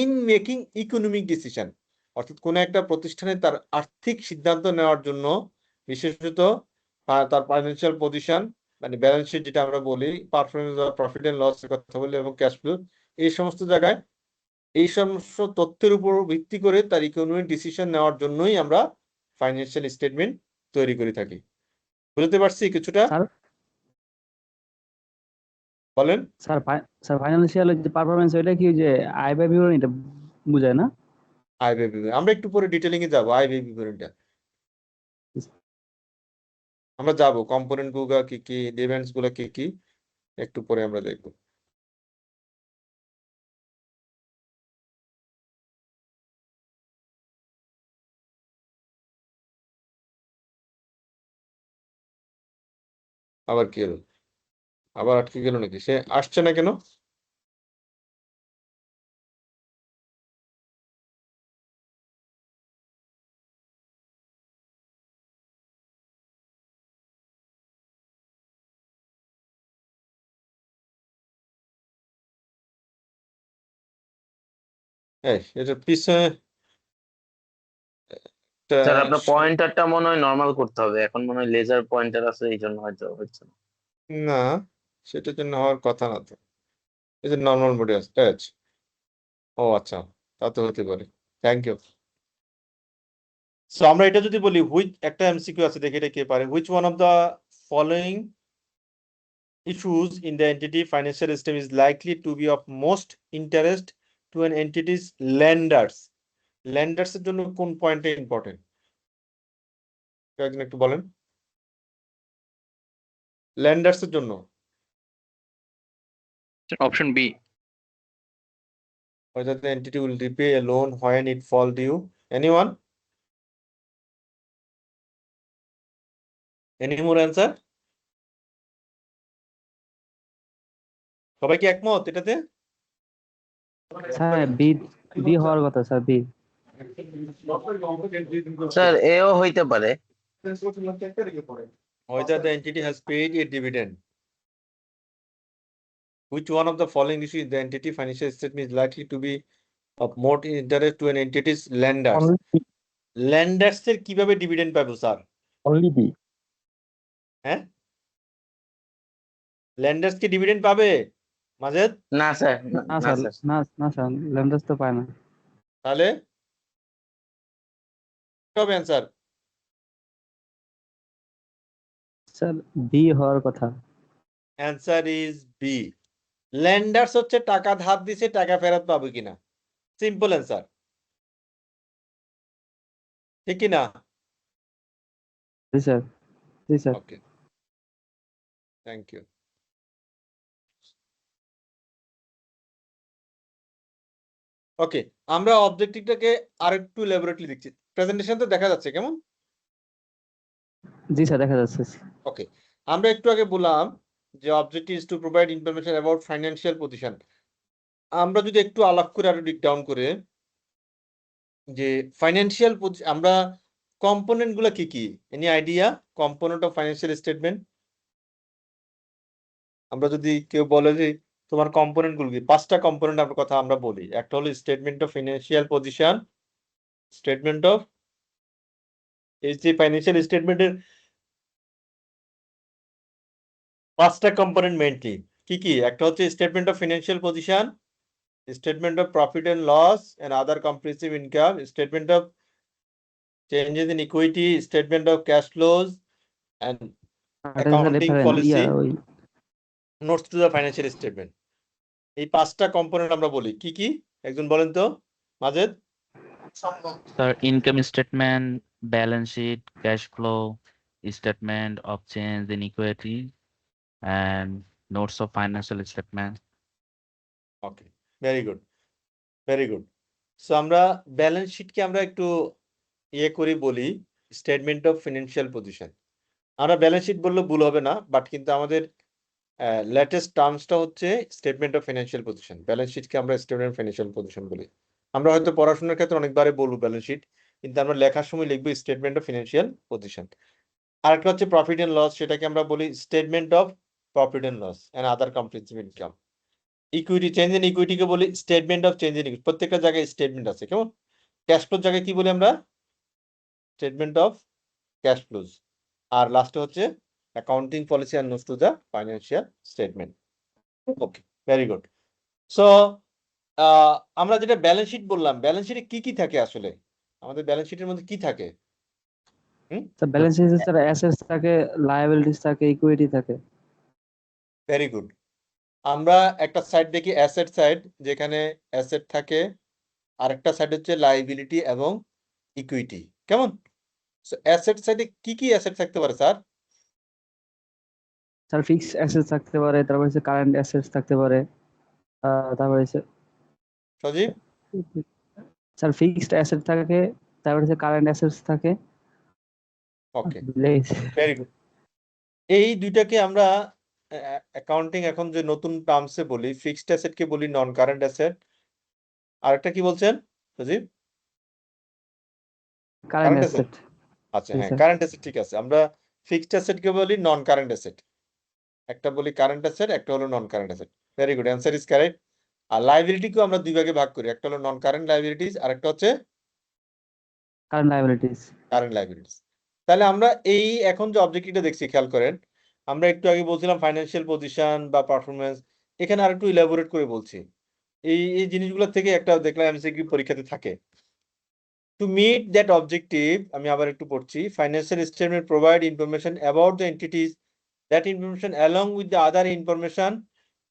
in making economic decision. অর্থাৎ কোনো একটা প্রতিষ্ঠানে তার আর্থিক সিদ্ধান্ত নেওয়ার জন্য, বিশেষত তার ফাইন্যান্সিয়াল পজিশন মানে ব্যালেন্স শিট যেটা আমরা বলি, পারফরমেন্স বা প্রফিট এন্ড লস এর কথা বলি, এবং ক্যাশ ফ্লো, এই সমস্ত জায়গায় এই সমস্ত তথ্যের উপর ভিত্তি করে তার ইকোনমিক ডিসিশন নেওয়ার জন্যই আমরা ফাইন্যান্সিয়াল স্টেটমেন্ট তৈরি করে থাকি। বুঝতে পারছি কিছুটা? স্যার বলেন। স্যার ফাইনান্সিয়াল যে পারফরমেন্স ওইটা কি যে আয় ব্যয় বিবরণীটা বুঝায় না? আয় ব্যয় বিবরণী আমরা একটু পরে ডিটেলিং এ যাবো। আয় ব্যয় বিবরণীটা আমরা যাবো, কম্পোনেন্ট গুলো কি কি, ইভেন্টস গুলো কি কি, একটু পরে আমরা দেখবো। আবার কি হলো? আবার আটকে গেল নাকি? সে আসছে না কেন? এই এটা পিছনে স্যার আপনার পয়েন্টারটা মনে হয় নর্মাল করতে হবে, এখন মনে হয় লেজার পয়েন্টার আছে, এই জন্য হয়তো হচ্ছে না। না, সেটার জন্য হওয়ার কথা না তো। এই যে নর্মাল মোডে আছে। ও আচ্ছা, তা তো হতে পারে। Thank you. সো আমরা এটা যদি বলি, হুইচ, একটা এমসিকিউ আছে, দেখি এটা কে পারে। Which one of the following issues in the entity financial system is likely to be of most interest to an entity's lenders? Lenders এর জন্য কোন পয়েন্টটা ইম্পর্টেন্ট? একজন একটু বলেন। ল্যান্ডার্স এর জন্য Option B. whether the entity will repay a loan when it fall due. Anyone? Any more answer? সবাই কি একমত এটাতে? স্যার বি হওয়ার কথা স্যার, বি। স্যার এও হইতে পারে। Whether the entity has paid a dividend. Which one of the following issues the entity financial statement is likely to be of more interest to an entity's lenders? Lenders এর কিভাবে ডিভিডেন্ড পাবো স্যার? only B. হ্যাঁ, ল্যান্ডার্স কি ডিভিডেন্ড পাবে মাজেদ? না স্যার, না না স্যার, স্যার। না স্যার, ল্যান্ডার্স তো পায় না। তাহলে হবে অ্যান্সার? স্যার বি হওয়ার কথা। Answer is B. ল্যান্ডার্স হচ্ছে টাকা ধার দিছে, টাকা ফেরত পাবে কিনা, সিম্পল অ্যান্সার, ঠিক কিনা? জি স্যার, জি sir. Okay. Thank you. Okay, আমরা অবজেক্টিভটাকে আরেকটু ল্যাবরেটরি দেখছি। প্রেজেন্টেশন তো দেখা যাচ্ছে কেমন? জি স্যার দেখা যাচ্ছে। ওকে, আমরা একটু আগে বললাম যে objective is two provide information about financial position. আমরা যদি একটু আলাপ করে আরো ডিক ডাউন করে যে ফাইন্যান্সিয়াল আমরা কম্পোনেন্ট গুলো কি কি? Any idea component of financial statement? আমরা যদি কেউ বলে যে তোমার কম্পোনেন্ট গুলো কি, 5টা কম্পোনেন্ট আমরা কথা আমরা বলি। একটা হলো statement of financial position, statement of এই যে ফাইন্যান্সিয়াল স্টেটমেন্টের 5টা কম্পোনেন্ট মেইনলি কি কি? একটা হচ্ছে statement of financial position, statement of profit and loss and other comprehensive income, statement of changes in equity, statement of cash flows and accounting policy, notes to the financial statement. এই 5টা কম্পোনেন্ট আমরা বলি কি কি? একজন বলেন তো Majed. Sir, income statement, balance sheet, cash flow, statement of change in equity, and notes of financial statement. Okay, very good, very good. So আমরা ব্যালেন্স শিটকে আমরা একটু করি বলি স্টেটমেন্ট অফ ফিনান্সিয়াল পজিশন। আমরা ব্যালেন্স শিট বললে ভুল হবে না, বাট কিন্তু আমাদের লেটেস্ট টার্মসটা হচ্ছে statement of financial position. Balance শিটকে আমরা স্টেটমেন্ট ফিনান্সিয়াল পজিশন বলি। আমরা হয়তো পড়াশোনার ক্ষেত্রে অনেকবারে বলবো ব্যালেন্স শিট, কিন্তু আমরা লেখার সময় লিখবো স্টেটমেন্ট অফ ফিনান্সিয়াল পজিশন। আরেকটা হচ্ছে প্রফিট এন্ড লস, সেটাকে আমরা বলি statement of profit and loss and other comprehensive income. Equity, change in ইকুইটিকে বলি statement of change in equity. প্রত্যেকটা জায়গায় স্টেটমেন্ট আছে কেমন? ক্যাশ ফ্লোর জায়গায় কি বলি আমরা? Statement of cash flows. আর লাস্টে হচ্ছে accounting policy and notes to the financial statement. Okay, very good. So আমরা যেটা ব্যালেন্স শিট বললাম, ব্যালেন্স শিটে কি কি থাকে আসলে? আমাদের ব্যালেন্স শিটের মধ্যে কি থাকে? ব্যালেন্স শিটে স্যার অ্যাসেটস থাকে, লায়াবিলিটিস থাকে, ইকুইটি থাকে। Very good. আমরা একটা সাইড দেখি অ্যাসেট সাইড, যেখানে অ্যাসেট থাকে, আরেকটা সাইড হচ্ছে লায়াবিলিটি এবং ইকুইটি কেমন? সো অ্যাসেট সাইডে কি কি অ্যাসেট থাকতে পারে স্যার? স্যার ফিক্সড অ্যাসেটস থাকতে পারে, তারপর হচ্ছে কারেন্ট অ্যাসেটস থাকতে পারে, তারপর হচ্ছে সজীব? স্যার ফিক্সড অ্যাসেট থাকে, তারপর হচ্ছে কারেন্ট অ্যাসেটস থাকে। ওকে, ভেরি গুড। এই দুইটাকে আমরা অ্যাকাউন্টিং এখন যে নতুন টার্মসে বলি, ফিক্সড অ্যাসেটকে বলি নন কারেন্ট অ্যাসেট। আরেকটা কি বলছেন Sajib? Current current asset. Asset. আচ্ছা, জি, হ্যাঁ, স্যার। কারেন্ট অ্যাসেট ঠিক আছে। আমরা ফিক্সড অ্যাসেটকে বলি নন কারেন্ট অ্যাসেট। একটা বলি কারেন্ট অ্যাসেট, একটা হলো non current asset. Very good, answer is correct. আর লায়াবিলিটিকেও আমরা দুই ভাগে ভাগ করি, একটা হলো নন কারেন্ট লায়াবিলিটিস, আর একটা হচ্ছে কারেন্ট লায়াবিলিটিস। Current liabilities. তাহলে আমরা এই এখন যে অবজেক্টিভটা দেখছি খেয়াল করেন, আমরা একটু আগে বলছিলাম ফাইন্যান্সিয়াল পজিশন বা পারফরমেন্স, এখানে আর একটু ইলাবোরেট করে বলছি। এই জিনিসগুলো থেকে একটা দেখলাম এমসিকিউ পরীক্ষাতে থাকে। টু মিট দ্যাট অবজেক্টিভ, আমি আবার একটু পড়ছি, financial statement provide information about the entities, that information along with the other information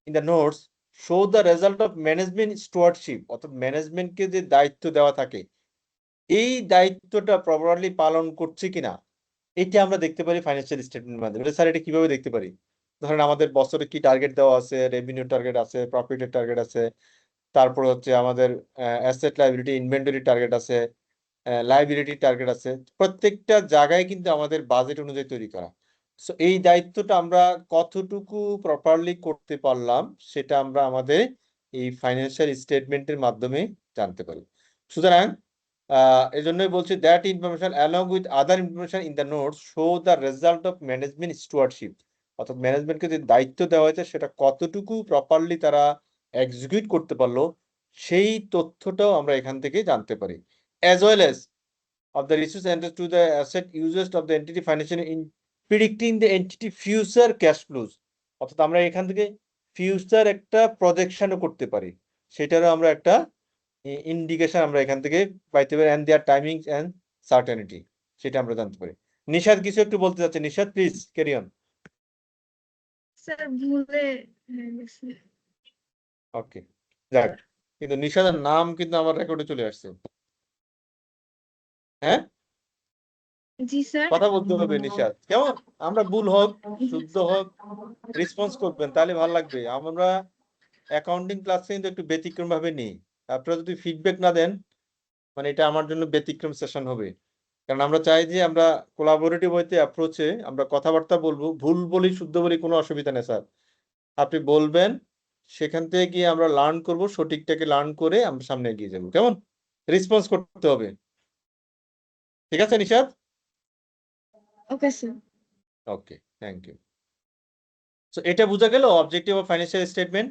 in the notes show the result of management stewardship. অর্থাৎ ম্যানেজমেন্টকে যে দায়িত্ব দেওয়া থাকে, এই দায়িত্বটা প্রপারলি পালন করছে কিনা, এটা আমরা দেখতে পারি ফাইন্যান্সিয়াল স্টেটমেন্টের মাধ্যমে। স্যার এটা কিভাবে দেখতে পারি? ধরেন আমাদের বছরে কি টার্গেট দেওয়া আছে, রেভিনিউ টার্গেট আছে, প্রফিটের টার্গেট আছে, তারপর হচ্ছে আমাদের অ্যাসেট লায়াবিলিটি ইনভেন্টরি টার্গেট আছে, লায়াবিলিটি টার্গেট আছে। প্রত্যেকটা জায়গায় কিন্তু আমাদের বাজেট অনুযায়ী তৈরি করা। সো এই দায়িত্বটা আমরা কতটুকু প্রপারলি করতে পারলাম, সেটা আমরা আমাদের এই ফাইন্যান্সিয়াল স্টেটমেন্টের মাধ্যমে জানতে পারি। সুতরাং এই জন্যই বলছি that information along with other information in the notes show the result of management stewardship. অর্থাৎ ম্যানেজমেন্টকে যে দায়িত্ব দেওয়া হয়েছে সেটা কতটুকু প্রপারলি তারা এক্সিকিউট করতে পারলো, সেই তথ্যটাও আমরা এখান থেকে জানতে পারি। as well as of the resource entered to the asset users of the entity financial in predicting the entity future cash flows। অর্থাৎ আমরা এখান থেকে ফিউচার একটা প্রজেকশনও করতে পারি, সেটারও আমরা একটা ইন্ডিকেশন আমরা এখান থেকে পাইতে পারি, and their timings and certainty, সেটা আমরা জানতে পারি। নিশাদ কিছু একটু বলতে চাচ্ছে, Nishad please carry on. Sir ভুলে হয়ে গেছে। ওকে, যাক, কিন্তু নিশাদের নাম কিন্তু আমার রেকর্ডে চলে আসছে। হ্যাঁ, জি স্যার। কথা বলতে হবে নিশাদ, কেমন? আমরা ভুল হোক শুদ্ধ হোক রেসপন্স করবেন, তাহলে ভালো লাগবে। আমরা অ্যাকাউন্টিং ক্লাসে কিন্তু একটু ব্যতিক্রম ভাবে নিই। আপনারা যদি ফিডব্যাক না দেন, মানে এটা আমার জন্য ব্যতিক্রম সেশন হবে। কারণ আমরা চাই যে আমরা কোলাবোরেটিভ হইতে অ্যাপ্রোচে আমরা কথাবার্তা বলবো, ভুল বলি শুদ্ধ বলি কোনো অসুবিধা নেই স্যার। আপনি বলবেন, সেখান থেকে গিয়ে আমরা লার্ন করব, সঠিকটাকে লার্ন করে আমরা সামনে এগিয়ে যাবো। কেমন? রেসপন্স করতে হবে, ঠিক আছে Nishad? Okay sir. Okay, thank you. So এটা বোঝা গেল অবজেক্টিভ অফ ফাইন্যান্সিয়াল স্টেটমেন্ট।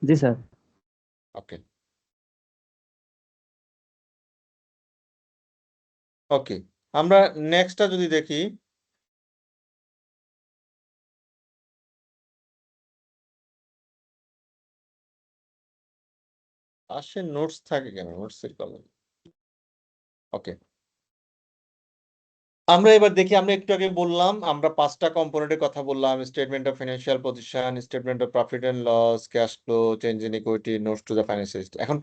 জি স্যার। ওকে ওকে, আমরা নেক্সটটা যদি দেখি, আসে নোটস থাকে কেন? নোটসের কলম। ওকে, আমরা এবার দেখি, আমরা একটু আগে বললাম আমরা 5টা কম্পোনেন্টের কথা বললাম, statement of financial position, statement of profit and loss, cash flow, change in equity, notes to the financial. এখন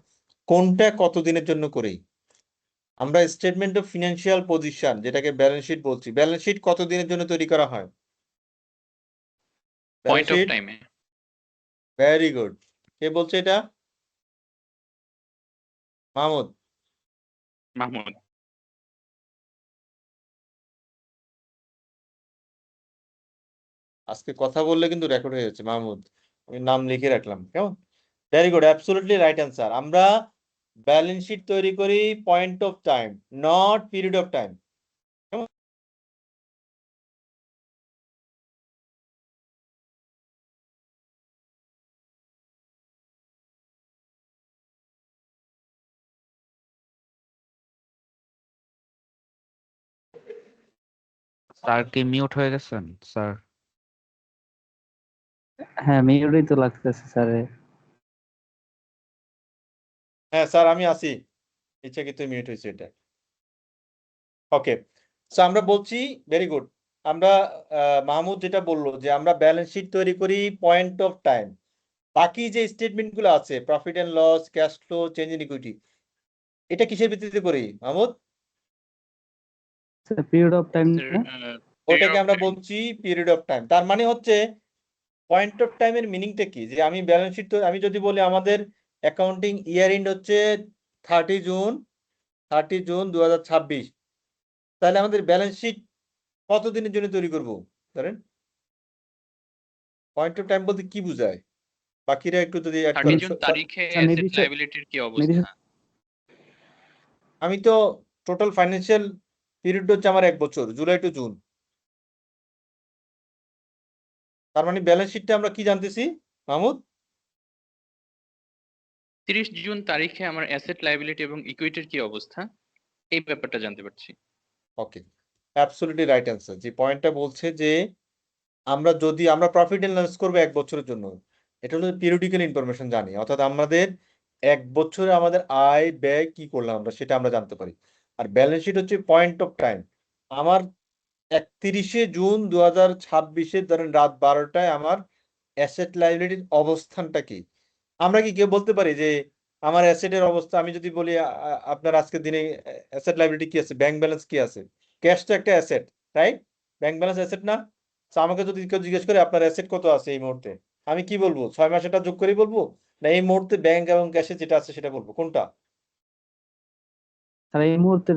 কোনটা কতদিনের জন্য করি? আমরা স্টেটমেন্ট অফ ফিনান্সিয়াল পজিশন, যেটাকে ব্যালেন্স শিট বলছি, ব্যালেন্স শিট কতদিনের জন্য তৈরি করা হয়? পয়েন্ট অফ টাইমে। Very good. কে বলছে এটা? মাহমুদ। মাহমুদ। আজকে কথা বললে কিন্তু রেকর্ড হয়ে যাচ্ছে মাহমুদ, আমি নাম লিখে রাখলাম। কেমন? Very good, absolutely right answer. আমরা ব্যালেন্স শিট তৈরি করি point of time, not period of time. Sir কি মিউট হয়ে গেছেন স্যার? হ্যাঁ, মিউটই তো লাগতেছে স্যার। হ্যাঁ স্যার, আমি আছি, ইচ্ছাকৃত মিউট হয়েছে এটা। ওকে, সো আমরা বলছি, ভেরি গুড, আমরা মাহমুদ যেটা বললো যে আমরা ব্যালেন্স শিট তৈরি করি পয়েন্ট অফ টাইম। বাকি যে স্টেটমেন্ট গুলো আছে, profit and loss, cash flow, change in equity, এটা কিসের ভিত্তিতে করি মাহমুদ? পিরিয়ড অফ টাইম ওটাকে আমরা বলছি পিরিয়ড অফ টাইম। তার মানে হচ্ছে পয়েন্ট অফ টাইমের মিনিংটা কি? যে আমি ব্যালেন্স শিট, আমি যদি বলি আমাদের অ্যাকাউন্টিং ইয়ার এন্ড হচ্ছে 30 জুন 2026, তাহলে আমাদের ব্যালেন্স শিট কতদিনের জন্য তৈরি করব? ধরেন পয়েন্ট অফ টাইম বলতে কি বোঝায়? বাকিরা একটু যদি অ্যাড 30 করেন। জুন তারিখে অ্যাসেট লায়াবিলিটির কি অবস্থা? আমি তো টোটাল ফাইন্যান্সিয়াল পিরিয়ড হচ্ছে আমার 1 বছর, জুলাই টু জুন। তার মানে ব্যালেন্স শিটটা আমরা কি জানতেছি মাহমুদ? 30 জুন তারিখে আমার অ্যাসেট লায়াবিলিটি এবং ইকুইটির কি অবস্থা, এই ব্যাপারটা জানতে পারছি। ওকে, অ্যাবসলিউটলি রাইট অ্যান্সার। যে পয়েন্টটা বলছে যে আমরা যদি আমরা প্রফিট এন্ড লস করবো 1 বছরের জন্য, এটা হলো পিরিয়ডিক্যাল ইনফরমেশন জানি, অর্থাৎ আমাদের 1 বছরে আমাদের আয় ব্যয় কি করলাম আমরা সেটা আমরা জানতে পারি। আর ব্যালেন্স শিট হচ্ছে পয়েন্ট অফ টাইম। আমার 31শে জুন 2026 ধরেন রাত 12টায় আমার অ্যাসেট লাইবিলিটির অবস্থানটা কি? আমরা কি কেউ বলতে পারি যে আমার অ্যাসেটের অবস্থা? আমি যদি বলি আপনার আজকের দিনে অ্যাসেট লাইবিলিটি কি আছে, ব্যাংক ব্যালেন্স কি আছে? ক্যাশ তো একটা asset, right? Bank balance asset না? তো আমাকে যদি কেউ জিজ্ঞেস করে আপনার অ্যাসেট কত আছে এই মুহূর্তে, আমি কি বলবো? 6 মাসেটা যোগ করে বলবো, না এই মুহূর্তে ব্যাংক এবং ক্যাশে যেটা আছে সেটা বলবো? কোনটা? স্যার এই মুহূর্তে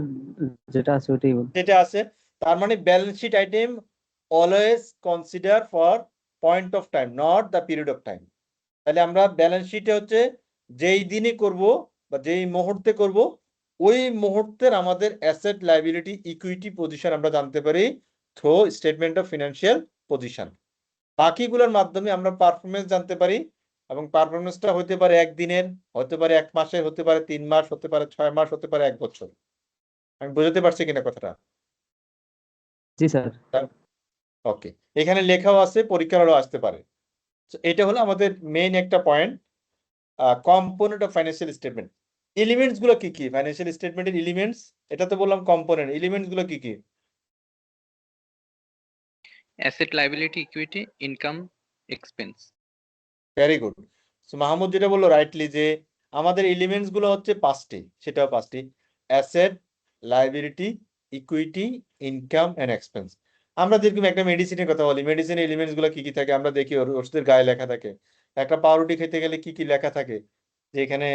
যেটা আছে ওইটাই যেটা আছে। তার মানে balance sheet item always consider for point of time, not the period of time. তাহলে আমরা ব্যালেন্স শিটে হচ্ছে যেই দিনে করব বা যেই মুহূর্তে করব, ওই মুহূর্তের আমাদের অ্যাসেট লাইবিলিটি ইকুইটি পজিশন আমরা জানতে পারি through statement of financial position. বাকিগুলোর মাধ্যমে আমরা পারফরমেন্স জানতে পারি, এবং পারফরমেন্সটা হতে পারে 1 দিনের, হতে পারে 1 মাসের, হতে পারে 3 মাস, হতে পারে 6 মাস, হতে পারে 1 বছর। আমি বুঝতে পারছি কিনা কথাটা? জি স্যার। ওকে, এখানে লেখাও আছে, পরীক্ষার হলেও আসতে পারে। এটা হলো আমাদের মেইন একটা point, component of financial statement. Elements গুলো কি কি ফাইন্যান্সিয়াল স্টেটমেন্টের এলিমেন্টস? এটা তো বললাম কম্পোনেন্ট, এলিমেন্টস গুলো কি কি? Asset liability, equity, income, expense. Very good. So Mahmud যেটা বললো রাইটলি, যে আমাদের এলিমেন্টস গুলো হচ্ছে 5টি, সেটাও 5টি: asset, liability, equity, income and expense. আমরা যেরকম একটা মেডিসিনের কথা বলি, মেডিসিনের এলিমেন্টস গুলো কি কি থাকে আমরা দেখি, ওষুধের গায়ে লেখা থাকে। একটা পাউরুটি খেতে গেলে কি কি লেখা থাকে, যে এখানে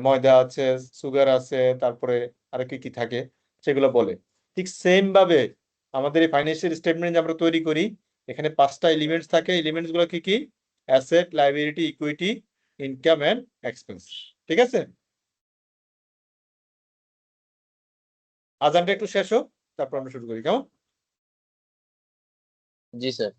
ময়দা আছে, সুগার আছে, তারপরে আর কি কি থাকে সেগুলো বলে। ঠিক সেম ভাবে আমাদের এই ফাইন্যান্সিয়াল স্টেটমেন্ট আমরা তৈরি করি, এখানে 5টা এলিমেন্টস থাকে। এলিমেন্টস গুলো কি কি? Asset, liability, equity, income and expense. ঠিক আছে, আজানটা একটু শেষ হোক, তারপর আমরা শুরু করি, কেমন? জি স্যার।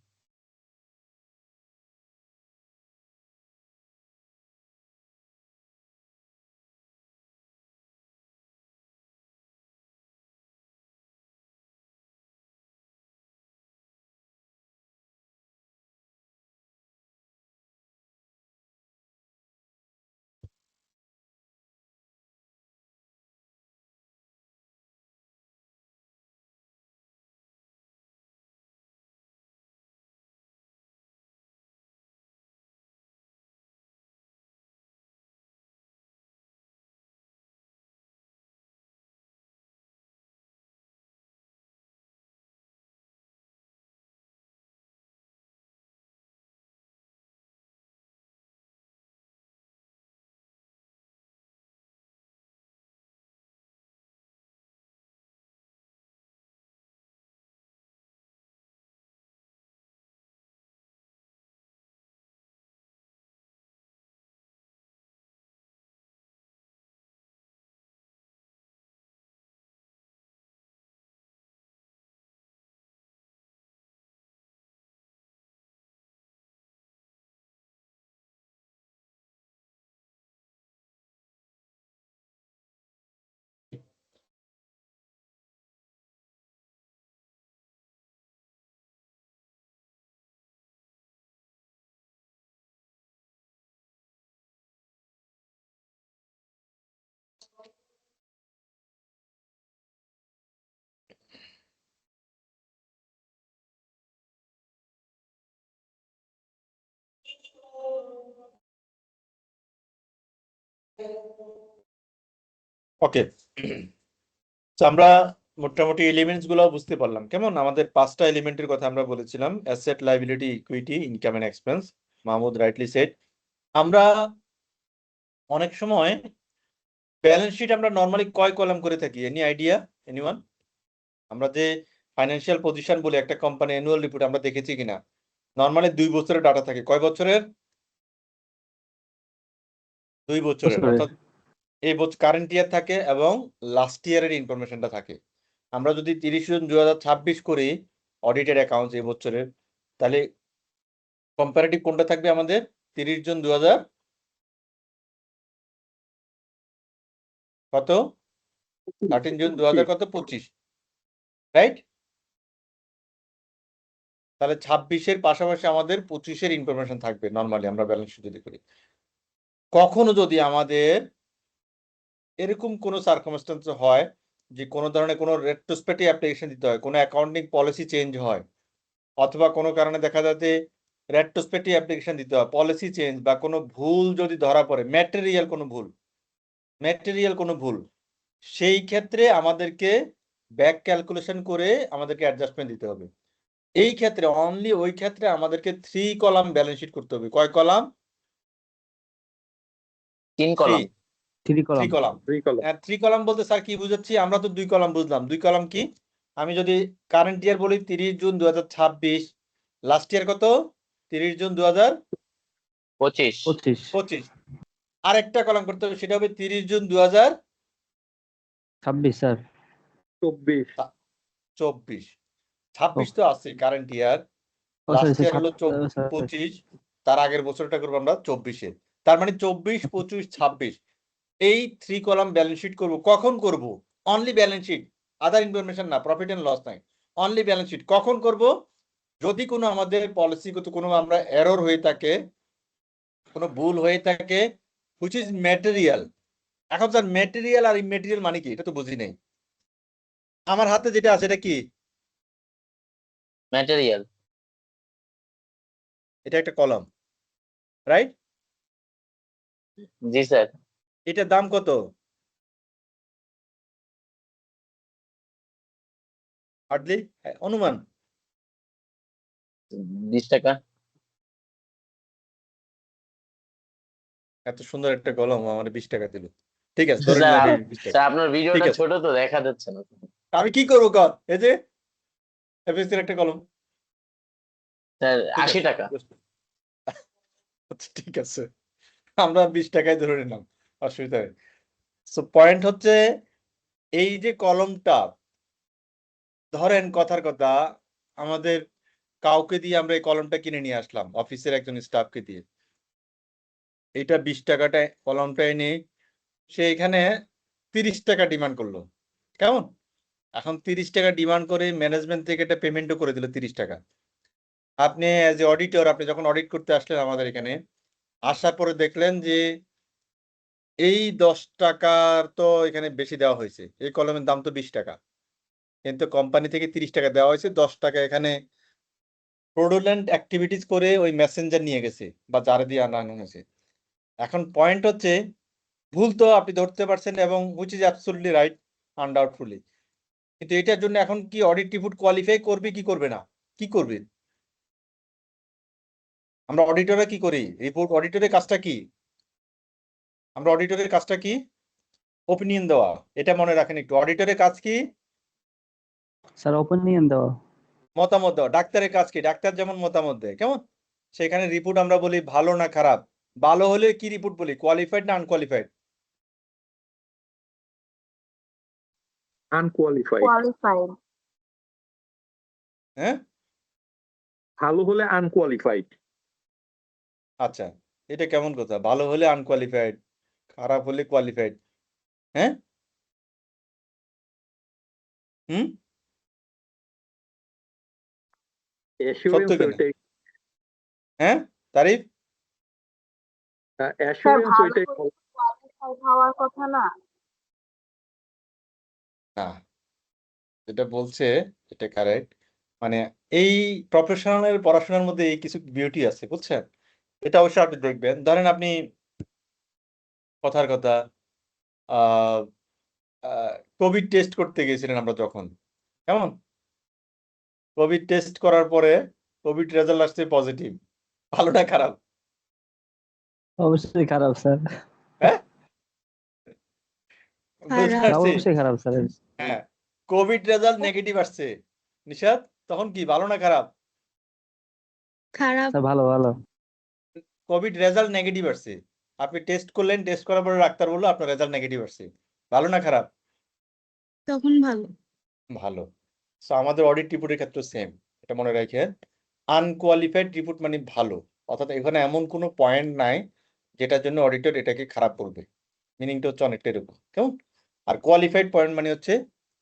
ওকে, আমরা মোটামুটি এলিমেন্টস গুলো বুঝতে পারলাম। কেমন? আমাদের 5টা এলিমেন্টের কথা আমরা বলেছিলাম, asset, liability, equity, income and expense. Mahmud rightly said. আমরা অনেক সময় ব্যালেন্স শিট আমরা নরমালি কয় কলাম করে থাকি? Any idea, anyone? আমরা যে ফাইন্যান্সিয়াল পজিশন বলে একটা কোম্পানি অ্যানুয়াল রিপোর্ট আমরা দেখেছি কিনা, নরমালি 2 বছরের ডাটা থাকে। কয় বছরের? 2 বছরের। বছরের। অর্থাৎ এই বছর কারেন্ট ইয়ার থাকে এবং লাস্ট ইয়ারের ইনফরমেশনটা থাকে। আমরা যদি 30 জুন 2026 করি অডিটেড অ্যাকাউন্টস এই বছরের, তাহলে কম্পারেটিভ কোনটা থাকবে আমাদের? 30 জুন 2000 কত? 13 জুন 2000 কত? 25, রাইট? তাহলে 26-এর পাশাপাশি আমাদের 25-এর ইনফরমেশন থাকবে নরমালি আমরা ব্যালেন্স শিট যদি করি। কখনো যদি আমাদের এরকম কোনো সার্কামস্টেন্স হয় যে কোনো ধরনের কোনো রেট্রোস্পেক্টিভ অ্যাপ্লিকেশন দিতে হয়, কোনো অ্যাকাউন্টিং পলিসি চেঞ্জ হয়, অথবা কোনো কারণে দেখা যাচ্ছে রেট্রোস্পেক্টিভ অ্যাপ্লিকেশন দিতে হয়, পলিসি চেঞ্জ বা কোনো ভুল যদি ধরা পড়ে, ম্যাটেরিয়াল কোনো ভুল, সেই ক্ষেত্রে আমাদেরকে ব্যাক ক্যালকুলেশন করে আমাদেরকে অ্যাডজাস্টমেন্ট দিতে হবে। এই ক্ষেত্রে অনলি ওই ক্ষেত্রে আমাদেরকে 3 কলাম ব্যালেন্স শিট করতে হবে। কয় কলাম? 3 কলাম। 3 3 কলাম। 3 কলাম বলতে স্যার কি বুঝাচ্ছি? আমরা তো 2 কলাম বুঝলাম। 2 কলাম কি? আমি যদি কারেন্ট ইয়ার বলি 30 জুন 2026, লাস্ট ইয়ার কত? 30 জুন 25। 2025। আরেকটা কলাম করতে হবে, সেটা হবে 30 জুন 2026 স্যার। 26 তো আছে কারেন্ট ইয়ার, লাস্ট ইয়ার হলো 25, তার আগের বছরটা করবো আমরা 24-এ। তার মানে 24, 25, 26 এই 3 কলাম ব্যালেন্স শিট করব। কখন করব? Only balance sheet, other information না, প্রফিট এন্ড লস নাই, অনলি ব্যালেন্স শিট। কখন করব? যদি কোনো আমাদের পলিসিগত কোনো আমরা এরর হয়ে থাকে, কোনো ভুল হয়ে থাকে, হুইচ ইজ ম্যাটেরিয়াল। এখন স্যার ম্যাটেরিয়াল আর ইম্যাটেরিয়াল মানে কি? এটা তো বুঝি নাই। আমার হাতে যেটা আছে এটা কি? ম্যাটেরিয়াল। এটা একটা কলাম, রাইট? জি স্যার। এটার দাম কত? হার্ডলি অনুমান 20 টাকা। এত সুন্দর একটা কলম আমার 20 টাকা দিল। ঠিক আছে, ধরে স্যার নিলাম এই 20 টাকা। স্যার আপনার ঠিক ভিডিওটা আছে, ছোট তো দেখা যাচ্ছে না। আমি কি করবো কর, এই যে এফএসসির একটা কলম। স্যার ঠিক 80 আছে, টাকা। আচ্ছা ঠিক আছে, আমরা 20 টাকায় ধরে নিলাম, অসুবিধা নেই। সো পয়েন্ট হচ্ছে এই যে কলমটা, ধরেন কথার কথা আমাদের কাউকে দিয়ে আমরা এই কলমটা কিনে নিয়ে আসলাম, অফিসের একজন স্টাফকে দিয়ে। এটা 20 টাকাটা কলমটা এনে সে এখানে 30 টাকা ডিমান্ড করলো, কেমন? এখন 30 টাকা ডিমান্ড করে ম্যানেজমেন্ট থেকে এটা পেমেন্টও করে দিল 30 টাকা। আপনি অ্যাজ এ অডিটর, আপনি যখন অডিট করতে আসলেন আমাদের এখানে, আসার পরে দেখলেন যে এই 10 টাকার তো এখানে বেশি দেওয়া হয়েছে, এই কলমের দাম তো 20 টাকা, কিন্তু কোম্পানি থেকে 30 টাকা দেওয়া হয়েছে, 10 টাকা এখানে ফ্রডুলেন্ট অ্যাক্টিভিটিস করে ওই মেসেঞ্জার নিয়ে গেছে বা যারা দিয়ে আনানো হয়েছে। এখন পয়েন্ট হচ্ছে ভুল তো আপনি ধরতে পারছেন এবং হুইচ ইজ অ্যাবসলিউটলি রাইট, আনডাউটফুলি, কিন্তু এটার জন্য এখন কি অডিট রিপোর্ট কোয়ালিফাই করবে কি করবে না, কি করবে? আমরা অডিটররা কি করি? রিপোর্ট অডিটরের কাজটা কি? আমরা অডিটরের কাজটা কি? ওপিনিয়ন দেওয়া। এটা মনে রাখেন একটু, অডিটরের কাজ কি? স্যার ওপিনিয়ন দেওয়া। মতামত দেওয়া। ডাক্তারের কাজ কি? ডাক্তার যেমন মতামত দেয়, কেমন? সেখানে রিপোর্ট আমরা বলি ভালো না খারাপ। ভালো হলে কি রিপোর্ট বলি, কোয়ালিফাইড না আনকোয়ালিফাইড? আনকোয়ালিফাইড। কোয়ালিফাইড। হ্যাঁ, ভালো হলে আনকোয়ালিফাইড। আচ্ছা, এটা কেমন কথা? ভালো হলে আনকোয়ালিফাইড, খারাপ হলে কোয়ালিফাইড। হ্যাঁ, হুম, অ্যাসুরেন্স কিনা? ওইটাই, হ্যাঁ তারিফ, স্যার অ্যাসুরেন্স ভালো ওইটাই। হলে কোয়ালিফাইড হওয়ার কথা না। না যেটা বলছে এটা কারেক্ট, মানে এই প্রফেশনালের পড়াশোনার মধ্যে এই কিছু বিউটি আছে, বুঝছেন? এটা অবশ্যই আপনি দেখবেন। ধরেন আপনি কথার কথা আহ কোভিড টেস্ট করতে গেছিলেন আমরা যখন, কেমন? কোভিড টেস্ট করার পরে কোভিড রেজাল্ট আসছে পজিটিভ, ভালো না খারাপ? অবশ্যই খারাপ স্যার। হ্যাঁ, বুঝতে খারাপ। পারছি। অবশ্যই খারাপ স্যার। হ্যাঁ, কোভিড রেজাল্ট নেগেটিভ আসছে, নিশাত, তখন কি ভালো না খারাপ? খারাপ। স্যার ভালো ভালো। কোভিড রেজাল্ট নেগেটিভ আসছে, আপনি টেস্ট করলেন, টেস্ট করার পরে ডাক্তার বললো আপনার রেজাল্ট নেগেটিভ আসছে, ভালো না খারাপ? তখন ভালো। ভালো। সো আমাদের অডিট রিপোর্টের ক্ষেত্রে সেম, এটা মনে রাখেন। আনকোয়ালিফাইড রিপোর্ট মানে ভালো, অর্থাৎ এখানে এমন কোনো পয়েন্ট নাই যেটার জন্য অডিটর এটাকে খারাপ বলবে, মিনিংটা হচ্ছে অনেকটা এরকম, কেমন? আর কোয়ালিফাইড পয়েন্ট মানে হচ্ছে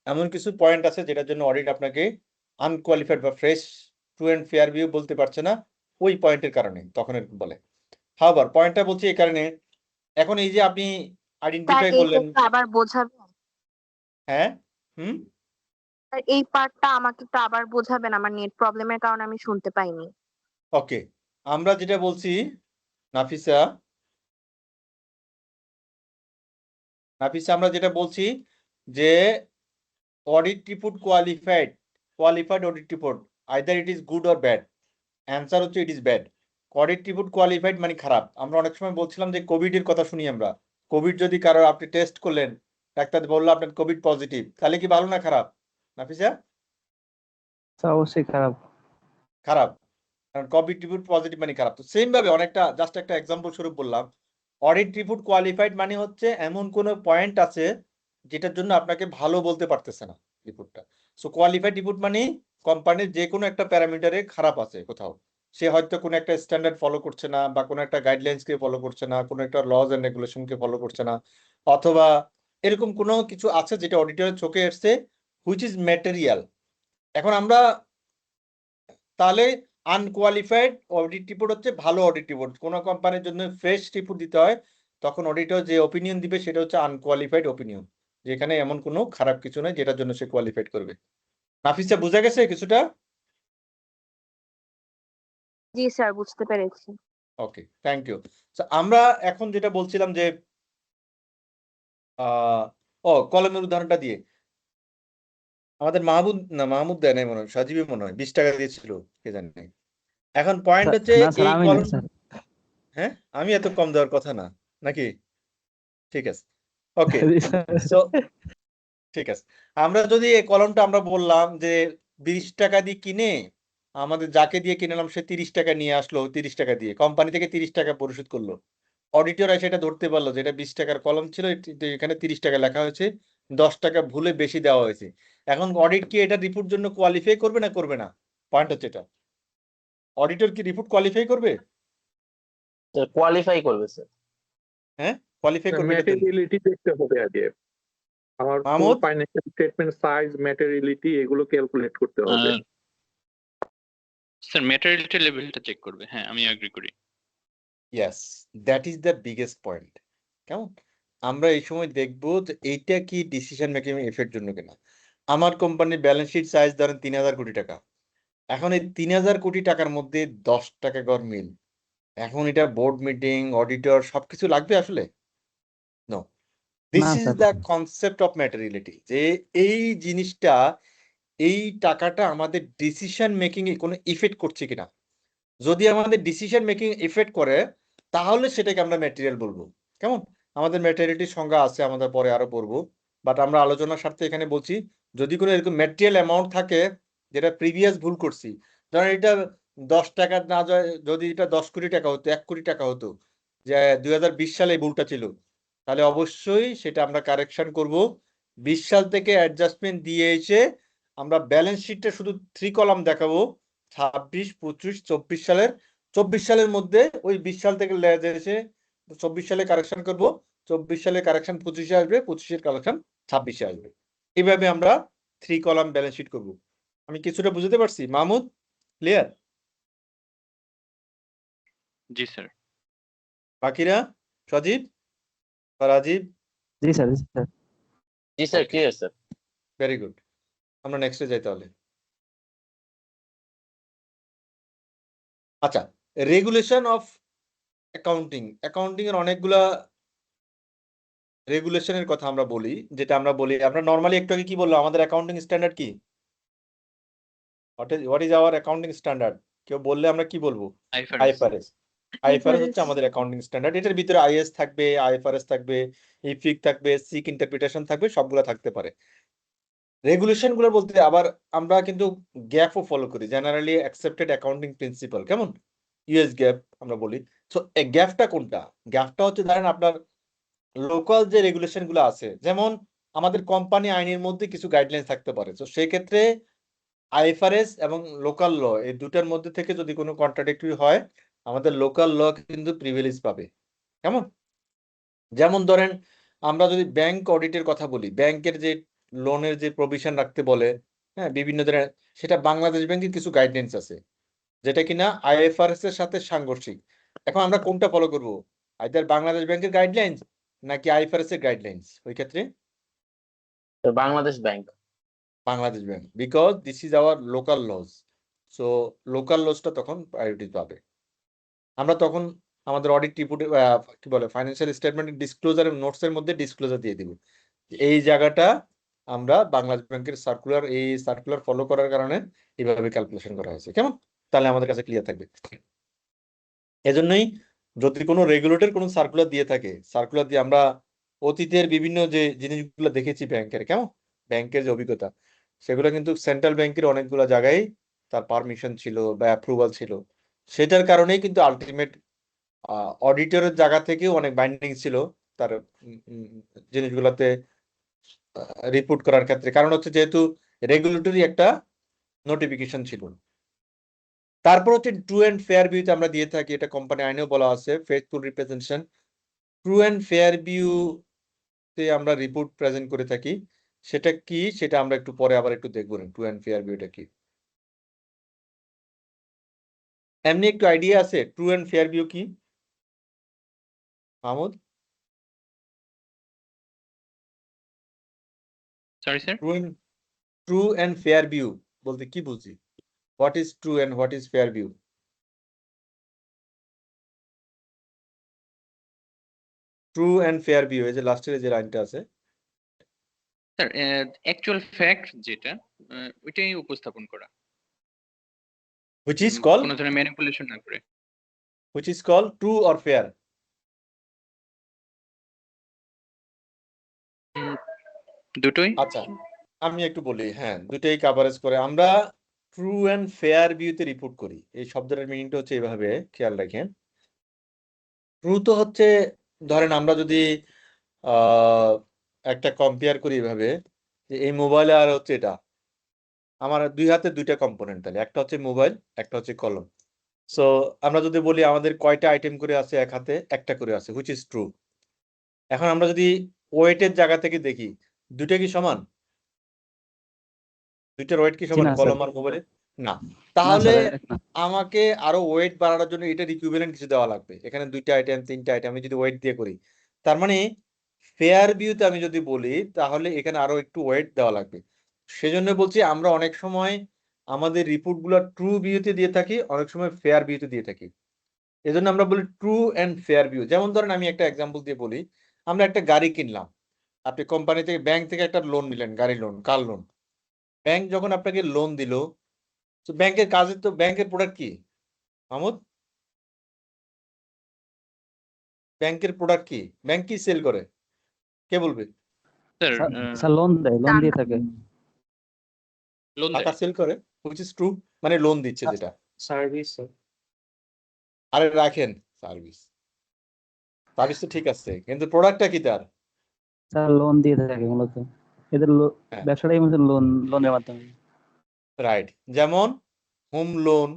এমন কিছু পয়েন্ট আছে যেটার জন্য অডিট আপনাকে আনকোয়ালিফাইড বা fresh true and fair view বলতে পারছে না, ওই পয়েন্টের কারণে তখন এরকম বলে। হাওয়ার পয়েন্টটা বলছি এই কারণে, এখন এই যে আপনি স্যার আইডেন্টিফাই এই করলেন, পার্টটা আবার বোঝাবেন? হ্যাঁ, হুম, স্যার এই পার্টটা আমাকে একটু আবার বোঝাবেন, আমার নেট প্রবলেমের কারণে আমি শুনতে পাইনি। ওকে। আমরা যেটা বলছি, নাফিসা, নাফিসা আমরা যেটা বলছি যে audit report qualified audit report, either it is good or bad. Answer হচ্ছে it is bad. Audit report qualified মানে খারাপ। আমরা অনেক সময় বলছিলাম যে কোভিড এর কথা শুনি আমরা, কোভিড যদি কারো আপনি টেস্ট করলেন, ডাক্তার বললো আপনার কোভিড পজিটিভ, তাহলে কি ভালো না খারাপ নাফিসা? স্যার অবশ্যই খারাপ। খারাপ, কারণ কোভিড রিপোর্ট পজিটিভ মানে খারাপ। তো সেম ভাবে অনেকটা, জাস্ট একটা এক্সাম্পল স্বরূপ বললাম, অডিট রিপোর্ট কোয়ালিফাইড মানে হচ্ছে এমন কোনো পয়েন্ট আছে যেটার জন্য আপনাকে ভালো বলতে পারতেছে না রিপোর্টটা। সো কোয়ালিফাইড রিপোর্ট মানে কোম্পানির যে কোনো একটা প্যারামিটারে খারাপ আছে কোথাও, সে হয়তো কোনো একটা স্ট্যান্ডার্ড ফলো করছে না, বা কোনো একটা গাইডলাইন্সকে ফলো করছে না, কোনো একটা লজ এন্ড রেগুলেশনকে ফলো করছে না, অথবা এরকম কোনো কিছু আছে যেটা অডিটরের চোখে এসছে হুইচ ইজ ম্যাটেরিয়াল। এখন আমরা তাহলে আনকোয়ালিফাইড অডিট রিপোর্ট হচ্ছে ভালো অডিট রিপোর্ট। কোনো কোম্পানির জন্য ফ্রেশ রিপোর্ট দিতে হয়, তখন অডিটর যে ওপিনিয়ন দিবে সেটা হচ্ছে আনকোয়ালিফাইড ওপিনিয়ন, যেখানে এমন কোনো খারাপ কিছু নাই যেটার জন্য সে কোয়ালিফাইড করবে। নাফিসা বুঝা গেছে কিছুটা? জি স্যার, বুঝতে পেরেছি। ওকে, থ্যাংক ইউ। আমরা এখন যেটা বলছিলাম যে কলমের উদাহরণটা দিয়ে, আমাদের মাহমুদ দেয় নাই মনে হয়, সজীবী মনে হয় 20 টাকা দিয়েছিল, কে জানি। এখন পয়েন্ট হচ্ছে না স্যার এই আমি না কলম, স্যার। হ্যাঁ আমি এত কম দেওয়ার কথা না নাকি? ঠিক আছে, ওকে। জি, স্যার। সো ঠিক আছে, আমরা যদি এই কলমটা আমরা বললাম যে 20 টাকা দিয়ে কিনে, আমাদের যাকে দিয়ে কিনলাম সে 30 টাকা নিয়ে আসলো, 30 টাকা দিয়ে কোম্পানি থেকে 30 টাকা পরিশোধ করলো। অডিটর এসে এটা ধরতে পারলো যে এটা 20 টাকার কলম ছিল, এখানে 30 টাকা লেখা হয়েছে, 10 টাকা ভুলে বেশি দেওয়া হয়েছে। এখন অডিট কি এটা রিপোর্ট জন্য কোয়ালিফাই করবে না করবে না? পয়েন্ট হচ্ছে এটা, অডিটর কি রিপোর্ট কোয়ালিফাই করবে? কোয়ালিফাই করবে স্যার। হ্যাঁ কোয়ালিফাই করবে এটার জন্য। ম্যাটেরিয়ালিটি দেখতে হবে আগে, আমার মাহমুদ, ফাইন্যান্সিয়াল স্টেটমেন্ট সাইজ, ম্যাটেরিয়ালিটি এগুলো ক্যালকুলেট করতে হবে। স্যার ম্যাটেরিয়ালিটি লেভেলটা চেক করবে, হ্যাঁ আমি এগ্রি করি। Yes, that is the biggest point. কেমন? আমরা এই সময় দেখবো যে এইটা কি ডিসিশন মেকিং এফেক্ট জন্য কিনা। আমার কোম্পানির ব্যালেন্স শিট সাইজ ধরেন 3000 কোটি টাকা। এখন এই 3000 কোটি টাকার মধ্যে 10 টাকা গড় মিল, এখন এটা বোর্ড মিটিং, অডিটর সবকিছু লাগবে আসলে? নো, দিস না is sir. The concept of ম্যাটেরিয়ালিটি, যে এই জিনিসটা, এই টাকাটা আমাদের ডিসিশন মেকিং এ কোনো ইফেক্ট করছে কিনা। যদি আমাদের ডিসিশন মেকিং ইফেক্ট করে, তাহলে সেটাকে আমরা ম্যাটেরিয়াল বলবো। কেমন? আমাদের ম্যাটেরিয়ালিটির সংজ্ঞা আছে, আমাদের পরে আরো পড়বো, বাট আমরা আলোচনার স্বার্থে এখানে বলছি, যদি কোনো এরকম ম্যাটেরিয়াল অ্যামাউন্ট থাকে যেটা প্রিভিয়াস ভুল করছি, ধরেন এটা 10 টাকা না যায়, যদি এটা 10 কোটি টাকা হতো, 1 কোটি টাকা হতো, যে 2020 সালে এই ভুলটা ছিল, তাহলে অবশ্যই সেটা আমরা কারেকশন করব। 20 সাল থেকে অ্যাডজাস্টমেন্ট দিয়ে এসে আমরা ব্যালেন্স শিটটা শুধু 3 কলাম দেখাবো, 26, 25, 24 সালের। 24 সালের মধ্যে ওই 20 সাল থেকে এসে 24 সালে কারেকশন করব, 24 সালে কারেকশন 25-এ আসবে, 25-এর কারেকশন 26-এ আসবে। এইভাবে আমরা 3 কলাম ব্যালেন্স শিট করব। আমি কিছুটা বুঝতে পারছি মাহমুদ? ক্লিয়ার? জি স্যার। বাকিরা? সজীব বা রাজীব? জি স্যার, জি স্যার। জি স্যার, ওকে, ক্লিয়ার স্যার। Very good. আমরা নেক্সটে যাই তাহলে। আচ্ছা, রেগুলেশন অফ অ্যাকাউন্টিং। অ্যাকাউন্টিং এর অনেকগুলা রেগুলেশনের কথা আমরা বলি, যেটা আমরা বলি, আমরা নরমালি একটু আগে কি বললাম, আমাদের অ্যাকাউন্টিং স্ট্যান্ডার্ড কি? What is our accounting standard? কেউ বললে আমরা কি বলবো? আইফারএস। আইএফআরএস। আইএফআরএস হচ্ছে আমাদের অ্যাকাউন্টিং স্ট্যান্ডার্ড। এটার ভিতরে আইএস থাকবে, আইএফআরএস থাকবে, ইফিক থাকবে, সিক ইন্টারপ্রিটেশন থাকবে, সবগুলো থাকতে পারে। রেগুলেশন গুলো বলতে আবার আমরা কিন্তু গ্যাপও ফলো করি, জেনারেলি অ্যাকসেপ্টেড অ্যাকাউন্টিং প্রিন্সিপাল, কেমন? ইউএস গ্যাপ আমরা বলি। সো গ্যাপটা কোনটা? গ্যাপটা হচ্ছে ধরেন আপনার লোকাল যে রেগুলেশন গুলো আছে, যেমন আমাদের কোম্পানি আইনের মধ্যে কিছু গাইডলাইন থাকতে পারে। তো সেই ক্ষেত্রে আইএফআরএস এবং লোকাল ল এই দুটার মধ্যে থেকে যদি কোনো কন্ট্রাডিক্টরি হয়, আমাদের লোকাল ল কিন্তু প্রিভিলেজ পাবে। কেমন? যেমন ধরেন আমরা যদি ব্যাংক অডিটের কথা বলি, ব্যাংকের যে লোনের যে প্রভিশন রাখতে বলে, হ্যাঁ বিভিন্ন ধরনের, সেটা বাংলাদেশ ব্যাংকের কিছু গাইডলাইন্স আছে যেটা কিনা আইএফআরএস এর সাথে সাংঘর্ষিক। এখন আমরা কোনটা ফলো করব? আইদার বাংলাদেশ ব্যাংকের গাইডলাইন্স নাকি আইএফআরএস এর গাইডলাইন্স? ওই ক্ষেত্রে Bangladesh bank. Bangladesh bank, because this is our local loss. So local লসটা তখন প্রায়োরিটি পাবে। আমরা তখন আমাদের অডিট রিপোর্টে কি বলে ফাইন্যান্সিয়াল স্টেটমেন্ট ডিসক্লোজার নোটস এর মধ্যে ডিসক্লোজার দিয়ে দিব, এই জায়গাটা আমরা বাংলাদেশ ব্যাংকের সার্কুলার, এই সার্কুলার ফলো করার কারণে এইভাবে ক্যালকুলেশন করা হয়েছে। কেমন? তাহলে আমাদের কাছে ক্লিয়ার থাকবে। এজন্যই যদি কোনো রেগুলেটর কোনো সার্কুলার দিয়ে থাকে, সার্কুলার দিয়ে আমরা অতীতের বিভিন্ন যে জিনিসগুলো দেখেছি ব্যাংকের, কেমন ব্যাংকের যে অভিজ্ঞতা, সেগুলো কিন্তু সেন্ট্রাল ব্যাংকের অনেকগুলো জায়গায় তার পারমিশন ছিল বা অ্যাপ্রুভাল ছিল। সেটার কারণেই কিন্তু আলটিমেট অডিটরের জায়গা থেকেও অনেক বাইন্ডিং ছিল তার জিনিসগুলোতে রিপোর্ট করার ক্ষেত্রে, কারণ হচ্ছে যেহেতু রেগুলেটরি একটা নোটিফিকেশন ছিল। তারপর হচ্ছে ট্রু অ্যান্ড ফেয়ার ভিউতে আমরা দিয়ে থাকি, এটা কোম্পানি আইনেও বলা আছে, faithful representation. True and fair view তে আমরা রিপোর্ট প্রেজেন্ট করে থাকি, সেটা কি সেটা আমরা একটু পরে আবার একটু দেখবো। ট্রু অ্যান্ড ফেয়ার ভিউটা কি? এমনি একটু আইডিয়া আছে ট্রু অ্যান্ড ফেয়ার ভিউ কি Mahmud? Sorry sir. True and fair view বলতে কি বুঝি? What is true and what is fair view? True and fair view, এই যে লাস্টের যে লাইনটা আছে, স্যার অ্যাকচুয়াল ফ্যাক্ট যেটা ওইটাই উপস্থাপন করা, which is called কোনো ধরনের ম্যানিপুলেশন না করে। true or fair? দুটোই। আচ্ছা, আমি একটু বলি, হ্যাঁ দুটোই কাভারেজ করে। আমরা ট্রু অ্যান্ড ফেয়ার ভিউতে রিপোর্ট করি। এই শব্দটার মিনিংটা হচ্ছে এইভাবে, খেয়াল রাখেন। ট্রু তো হচ্ছে, ধরেন আমরা যদি একটা কম্পেয়ার করি এভাবে, যে এই মোবাইল আর হচ্ছে এটা, আমার দুই হাতে দুইটা কম্পোনেন্ট, তাহলে একটা হচ্ছে মোবাইল, একটা হচ্ছে কলম। সো আমরা যদি বলি আমাদের কয়টা আইটেম করে আছে, এক হাতে একটা করে আছে, হুইচ ইজ ট্রু। এখন আমরা যদি ওয়েটের জায়গা থেকে দেখি, দুইটা কি সমান? দুইটার ওয়েট কি জি সমান না, কলম স্যার। আর মোবাইলে? না। না, তাহলে স্যার, এক না। আমাকে আরো ওয়েট বাড়ানোর জন্য এটার ইকুইভ্যালেন্ট কিছু দেওয়া লাগবে। এখানে দুইটা আইটেম, তিনটা আইটেম, আমি যদি ওয়েট দিয়ে করি, তার মানে ফেয়ার ভিউতে আমি যদি বলি, তাহলে এখানে আরো একটু ওয়েট দেওয়া লাগবে। সেজন্য বলছি আমরা অনেক সময় আমাদের রিপোর্ট গুলো ট্রু ভিউতে দিয়ে থাকি, অনেক সময় ফেয়ার ভিউতে দিয়ে থাকি। এজন্য আমরা বলি ট্রু অ্যান্ড ফেয়ার ভিউ। যেমন ধরেন আমি একটা এক্সাম্পল দিয়ে বলি, আমরা একটা গাড়ি কিনলাম, আপনি কোম্পানি থেকে, ব্যাংক থেকে একটা লোন নিলেন, গাড়ি লোন, কার লোন। ব্যাংক যখন আপনাকে লোন দিল, তো ব্যাংকের কাজে, তো ব্যাংকের প্রোডাক্ট কি মাহমুদ? ব্যাংকের প্রোডাক্ট কি? ব্যাংক কি সেল করে? কে বলবে? স্যার স্যার লোন দেয়, লোন দিয়ে থাকে। লোন টাকা দেয়। সেল করে, হুইচ ইজ ট্রু, মানে লোন দিচ্ছে যেটা। সার্ভিস। আরে রাখেন, সার্ভিস, সার্ভিস তো ঠিক আছে, কিন্তু প্রোডাক্টটা কি তার? স্যার লোন দিয়ে থাকে মূলত। এদের হ্যাঁ, ব্যবসাটাই মূলত লোনের মাধ্যমে। রাইট। যেমন home loan,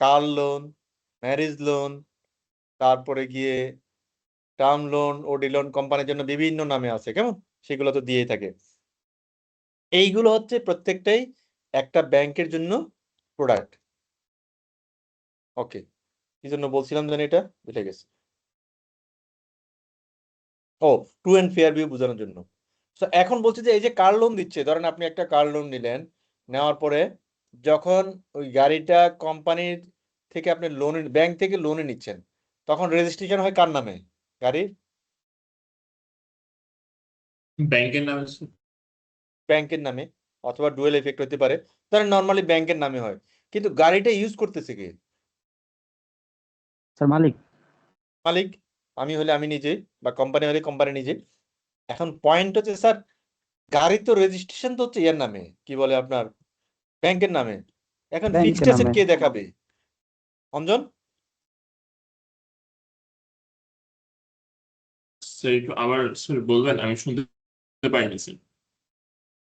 car loan, marriage loan, তারপরে গিয়ে টার্ম লোন, ওডি লোন, কোম্পানির জন্য বিভিন্ন নামে আছে, কেমন? সেগুলো তো দিয়েই থাকে। এইগুলো হচ্ছে প্রত্যেকটাই একটা ব্যাংকের জন্য প্রোডাক্ট। ওকে, কি জন্য বলছিলাম জানি, এটা বুঝে গেছে। ও, ট্রু অ্যান্ড ফেয়ার ভিউ বোঝানোর জন্য। তো এখন বলছি যে এই যে কার লোন দিচ্ছে, ধরেন আপনি একটা কার লোন নিলেন, নেওয়ার পরে যখন ওই গাড়িটা কোম্পানির থেকে আপনি লোন, ব্যাংক থেকে লোনে নিচ্ছেন, তখন রেজিস্ট্রেশন হয় কার নামে? গাড়ির ব্যাংকের নামে। ব্যাংকের নামে, অথবা ডুয়েল এফেক্ট হতে পারে। ধরেন নর্মালি ব্যাংকের নামে হয়, কিন্তু গাড়িটা ইউজ করতেছে কে? স্যার মালিক। মালিক। আমি হলে আমি নিজে, বা কোম্পানি হলে কোম্পানি নিজে। এখন পয়েন্ট হচ্ছে স্যার, গাড়ির তো রেজিস্ট্রেশন তো হচ্ছে এর নামে, কি বলে আপনার, ব্যাংকের নামে। এখন ব্যাংকের ফিক্সড অ্যাসেট নামে। কে দেখাবে? অঞ্জন, স্যার একটু আবার বলবেন, আমি শুনতে পাইনি স্যার।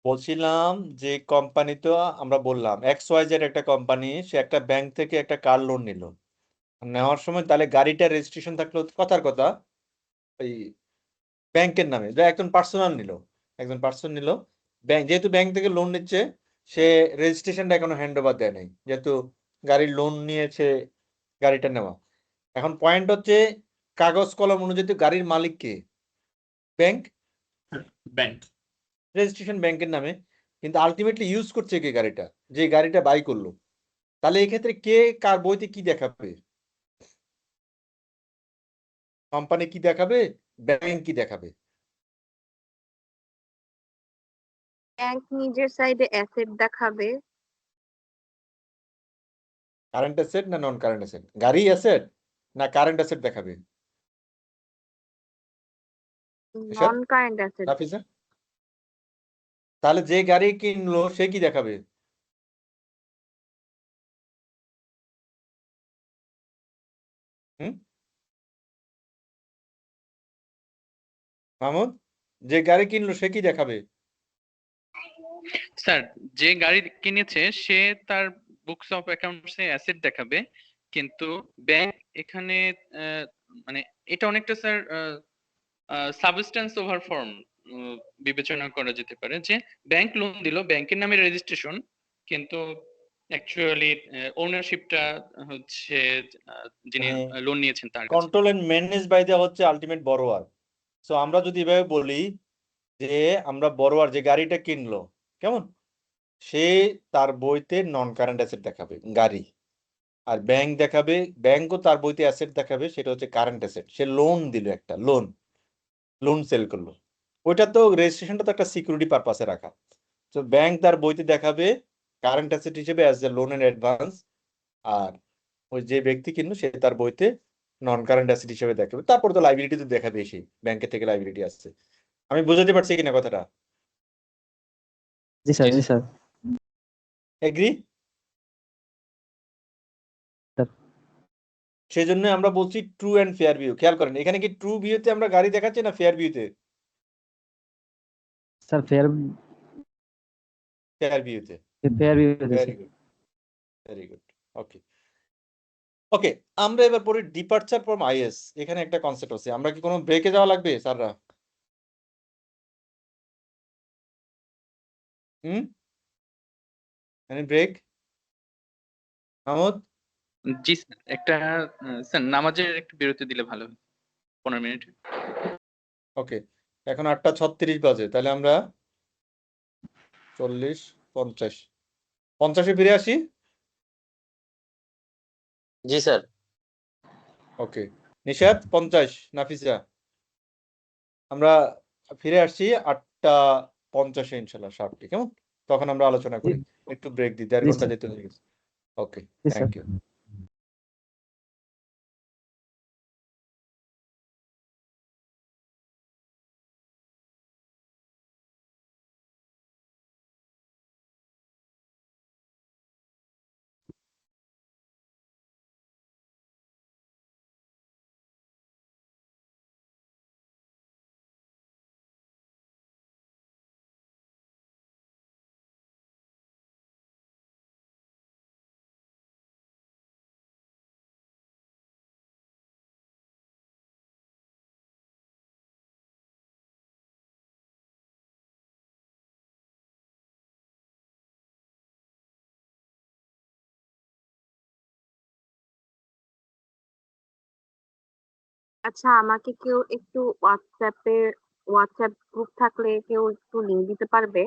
বলছিলাম যে কোম্পানি তো, আমরা বললাম XYZ একটা কোম্পানি, সে একটা ব্যাংক থেকে একটা কার লোন নিল, নেওয়ার সময় তাহলে গাড়িটা রেজিস্ট্রেশন থাকলো কথার কথা ওই ব্যাংকের নামে। একজন পার্সোনাল নিল, একজন পার্সন নিল, ব্যাংক যেহেতু ব্যাংক থেকে লোন নিচ্ছে, সে রেজিস্ট্রেশনটা এখনো হ্যান্ড ওভার দেয় নাই, যেহেতু গাড়ির লোন নিয়েছে, গাড়িটা নেওয়া। এখন পয়েন্ট হচ্ছে, কাগজ কলম অনুযায়ী তো গাড়ির মালিক কে? ব্যাংক। ব্যাংক। রেজিস্ট্রেশন ব্যাংকের নামে, কিন্তু আলটিমেটলি ইউজ করছে কে গাড়িটা? যে গাড়িটা বাই করলো। তাহলে এই ক্ষেত্রে কে কার বইতে কি দেখাবে? কোম্পানি কি দেখাবে, ব্যাংক কি দেখাবে? ব্যাংক নিজের সাইডে অ্যাসেট দেখাবে। কারেন্ট অ্যাসেট না নন কারেন্ট অ্যাসেট? গাড়ি অ্যাসেট না কারেন্ট অ্যাসেট দেখাবে? নন কারেন্ট অ্যাসেট। নাফিসা, তাহলে যে গাড়ি কিনলো সে কি দেখাবে? হুম, মাহমুদ, যে গাড়ি কিনলো সে কি দেখাবে? স্যার যে গাড়ি কিনেছে সে তার বুকস অফ অ্যাকাউন্টসে অ্যাসেট দেখাবে, কিন্তু ব্যাংক এখানে মানে এটা অনেকটা স্যার সাবস্টেন্স ওভার ফর্ম বিবেচনা করা যেতে পারে, যে ব্যাংক লোন দিল, ব্যাংকের নামে রেজিস্ট্রেশন, কিন্তু অ্যাকচুয়ালি ওনারশিপটা হচ্ছে যিনি লোন নিয়েছেন তার কাছে। Control and manage by the হচ্ছে আলটিমেট বড়োয়ার। সো আমরা যদি এভাবে বলি যে আমরা বড়োয়ার যে গাড়িটা কিনলো, কেমন, সে তার বইতে নন কারেন্ট অ্যাসেট দেখাবে গাড়ি, আর ব্যাংক দেখাবে, ব্যাংকও তার বইতে অ্যাসেট দেখাবে, সেটা হচ্ছে কারেন্ট অ্যাসেট। সে লোন দিল, একটা লোন, লোন সেল করলো। ওইটা তো রেজিস্ট্রেশনটা তো একটা সিকিউরিটি পারপাসে রাখা। তো ব্যাংক তার বইতে দেখাবে কারেন্ট অ্যাসেট হিসেবে as a loan and advance, আর ওই যে ব্যক্তি কিনলো সে তার বইতে নন কারেন্ট অ্যাসেট হিসেবে দেখাবে। তারপর তো লাইবিলিটি তো দেখাবে সেই ব্যাংকের থেকে লাইবিলিটি আসছে। আমি বুঝাতে পারছি কিনা কথাটা? জি স্যার, জি জি স্যার। এগ্রি? স্যার। সেই জন্য আমরা বলছি ট্রু অ্যান্ড ফেয়ার ভিউ। খেয়াল করেন এখানে কি ট্রু ভিউতে আমরা গাড়ি দেখাচ্ছি না ফেয়ার ভিউতে? স্যার ফেয়ার ফেয়ার ভিউতে। Fair view very good, very good. Okay, okay. আমরা এবার পড়ি ডিপার্চার ফ্রম আইএস। এখানে একটা কনসেপ্ট আছে, আমরা কি কোনো ব্রেকে যাওয়া লাগবে স্যাররা? হুম, এনি ব্রেক? মাহমুদ? জি স্যার, একটা স্যার নামাজের একটু বিরতি দিলে ভালো হয়, 15 মিনিট। ওকে, এখন 8:36 বাজে, তাহলে আমরা 40, 50, 50-এ ফিরে আসি। জি স্যার। ওকে, নিশাত 50, নাফিসা। আমরা ফিরে আসছি 8:50-এ ইনশাল্লাহ শার্পলি, কেমন? তখন আমরা আলোচনা করি। একটু ব্রেক দিই, 1.5 জি ঘন্টা স্যার। যেতে হয়ে গেছে। ওকে, জি থ্যাংক স্যার। ইউ। আচ্ছা, আমাকে কেউ একটু হোয়াটসঅ্যাপ গ্রুপ থাকলে কেউ একটু লিংক দিতে পারবে?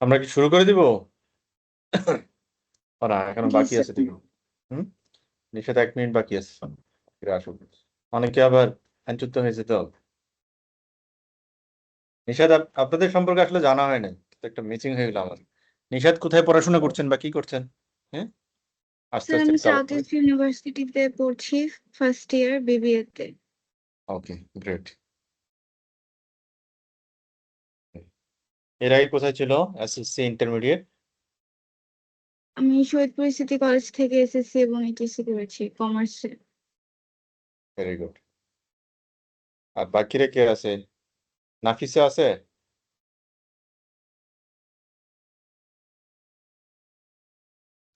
আমরা কি শুরু করে দিব? না, এখনো জি বাকি স্যার। আছে ঠিক। নিশাদ 1 মিনিট বাকি আছে। ফিরে আসুন। অনেকে আবার আনচুত্ত হয়েছে তো। নিশাদ আপনাদের সম্পর্কে আসলে জানা হয় নাই, তো একটা মিসিং হয়ে গেল আমার। নিশাদ কোথায় পড়াশোনা করছেন বা কি করছেন? হ্যাঁ, আস্তে স্যার আস্তে আমি চালু সাউথ করে। ইস্ট ইউনিভার্সিটিতে পড়ছি, ফার্স্ট ইয়ার বিবিএ তে। ওকে, গ্রেট। এর আগে কোথায় ছিল? SSC, intermediate? আমি শহীদপুর সিটি কলেজ থেকে এসএসসি এবং এইচএসসি করেছি কমার্সে। Very good. আর বাকিরা কে আছে? নাফিসা আছে?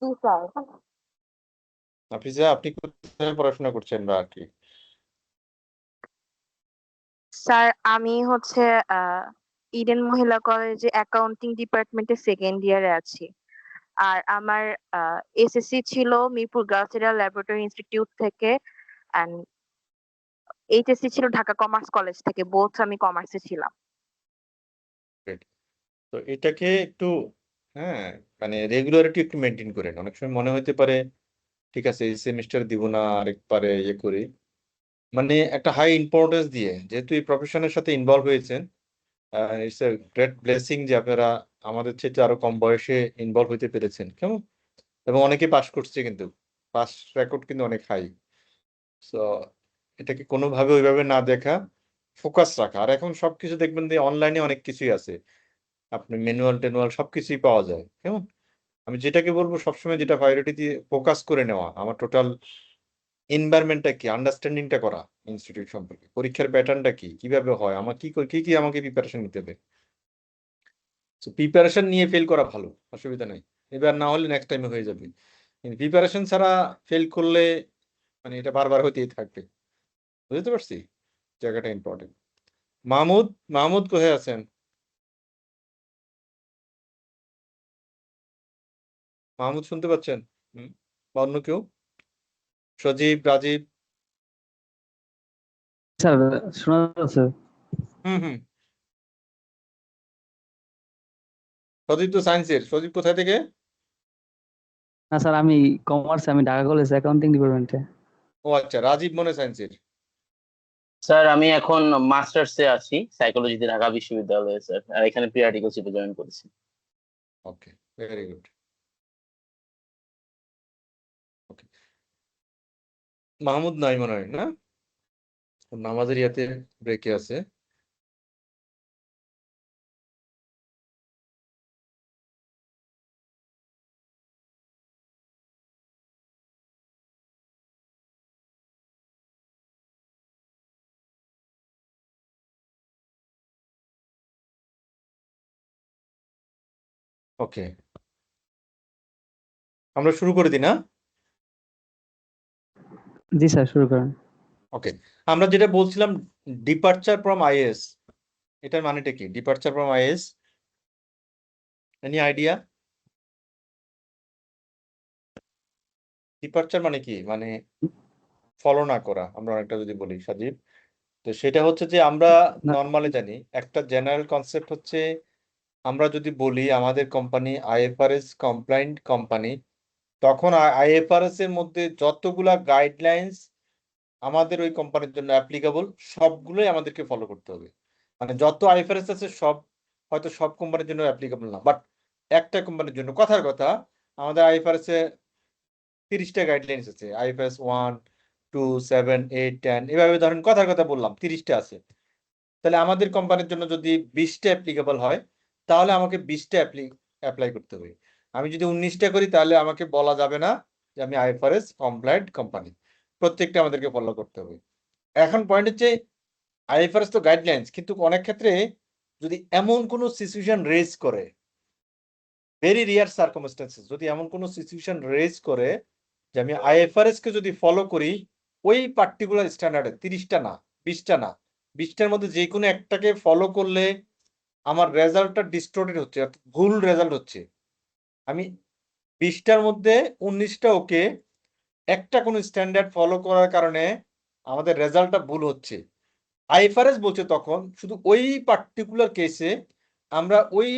জি স্যার। নাফিসা, আপনি কোথায় পড়াশোনা করছেন বা কি? স্যার আমি হচ্ছে ইডেন মহিলা কলেজে অ্যাকাউন্টিং ডিপার্টমেন্টে সেকেন্ড ইয়ারে আছি। আর আমার এসএসসি ছিল মিরপুর গার্লস ল্যাবরেটরি ইনস্টিটিউট থেকে, অ্যান্ড এইচএসসি ছিল ঢাকা কমার্স কলেজ থেকে। বোথ আমি কমার্সে ছিলাম। Great. তো এটাকে একটু, হ্যাঁ, মানে রেগুলারিটি একটু মেনটেন করেন। অনেক সময় মনে হতে পারে ঠিক আছে এই সেমিস্টার দিব না, আরেকবারে ইয়ে করি। মানে একটা হাই ইম্পর্টেন্স দিয়ে, যেহেতু এই প্রফেশনের সাথে ইনভলভ হয়েছেন, ইটস এ গ্রেট ব্লেসিং যে আপনারা আমাদের চেয়ে আরো কম বয়সে ইনভলভ হইতে পেরেছেন, কেমন? এবং অনেকে পাস করছে, কিন্তু পাস রেকর্ড কিন্তু অনেক হাই। সো এটাকে কোনোভাবে ওইভাবে না দেখা, ফোকাস রাখা। আর এখন সবকিছু দেখবেন যে অনলাইনে অনেক কিছুই আছে, আপনি ম্যানুয়াল টেনুয়াল সবকিছুই পাওয়া যায়, কেমন? আমি যেটাকে বলবো সবসময়, যেটা প্রায়োরিটি দিয়ে ফোকাস করে নেওয়া, আমার টোটাল এনভায়রনমেন্টটা কি, আন্ডারস্ট্যান্ডিংটা করা ইনস্টিটিউট সম্পর্কে, পরীক্ষার প্যাটার্নটা কি, কিভাবে হয়, আমার কি আমাকে প্রিপারেশন নিতে হবে। প্রিপারেশন নিয়ে ফেল করা ভালো, অসুবিধা নেই। এবার না হলে নেক্সট টাইমে হয়ে যাবে, কিন্তু প্রিপারেশন ছাড়া ফেল করলে মানে এটা বারবার হতেই থাকবে। বুঝতে পারছি, জায়গাটা ইম্পর্টেন্ট। মাহমুদ, মাহমুদ কোথায় আছেন? মাহমুদ শুনতে পাচ্ছেন? বা অন্য কেউ? সজীব, রাজীব? স্যার শোনা যাচ্ছে? হুম। সজীব তো সায়েন্সের। সজীব কোথায় থেকে? না স্যার, আমি কমার্স, আমি ঢাকা কলেজ অ্যাকাউন্টিং ডিপার্টমেন্টে। ও আচ্ছা, রাজীব মনে সায়েন্সের। স্যার আমি এখন মাস্টার্সে আছি সাইকোলজিতে ঢাকা বিশ্ববিদ্যালয়ে স্যার, আর এখানে প্রি আর্টিকেলশিপে জয়েন করেছি। ওকে, ভেরি গুড। ওকে, মাহমুদ নাই মনে হয়, না? ওর নামাজের ইয়াতে ব্রেকে আছে। ওকে, আমরা শুরু করে দিই না? জি স্যার, শুরু করেন। ওকে, আমরা যেটা বলছিলাম ডিপারচার ফ্রম আইএস, এটার মানেটা কি? Departure from is, any idea? Departure মানে কি? মানে ফলো না করা, আমরা অনেকটা যদি বলি সাজিব। তো সেটা হচ্ছে যে আমরা না নর্মালি জানি একটা জেনারেল কনসেপ্ট হচ্ছে, আমরা যদি বলি আমাদের কোম্পানি আইএফআরএস কমপ্লায়েন্ট কোম্পানি, তখন আইএফআরএস এর মধ্যে যতগুলা গাইডলাইন্স আমাদের ওই কোম্পানির জন্য অ্যাপ্লিকেবল, সবগুলোই আমাদেরকে ফলো করতে হবে। মানে যত আইএফআরএস আছে সব হয়তো সব কোম্পানির জন্য অ্যাপ্লিকেবল না, বাট একটা কোম্পানির জন্য, কথার কথা, আমাদের আইএফআরএস এ 30টা গাইডলাইন্স আছে। আইএফআরএস 1, 2, 7, 8, 10, এভাবে ধরেন, কথার কথা বললাম 30টা আছে। তাহলে আমাদের কোম্পানির জন্য যদি 20টা অ্যাপ্লিকেবল হয়, তাহলে আমাকে 20টা অ্যাপ্লাই করতে হবে। আমি যদি 19টা করি, তাহলে আমাকে বলা যাবে না যে আমি আইএফআরএস কমপ্লায়েন্ট কোম্পানি। প্রত্যেকটা আমাদেরকে ফলো করতে হবে। এখন পয়েন্ট হচ্ছে, আইএফআরএস তো গাইডলাইন্স, কিন্তু অনেক ক্ষেত্রে যদি এমন কোনো সিচুয়েশন রেজ করে, ভেরি রিয়ার সার্কামস্টেন্সেস, যদি এমন কোনো সিচুয়েশন রেজ করে যে আমি আইএফআরএস কে যদি ফলো করি ওই পার্টিকুলার স্ট্যান্ডার্ডে, 30টা না, 20টা না, 20টার মধ্যে যে কোনো একটাকে ফলো করলে আমার রেজাল্টটা ডিস্টোর্টেড হচ্ছে, অর্থাৎ ভুল রেজাল্ট হচ্ছে। আমি 20টার মধ্যে 19টা ওকে, একটা কোনো স্ট্যান্ডার্ড ফলো করার কারণে আমাদের রেজাল্টটা ভুল হচ্ছে। আইএফআরএস বলছে তখন শুধু ওই পার্টিকুলার কেসে আমরা ওই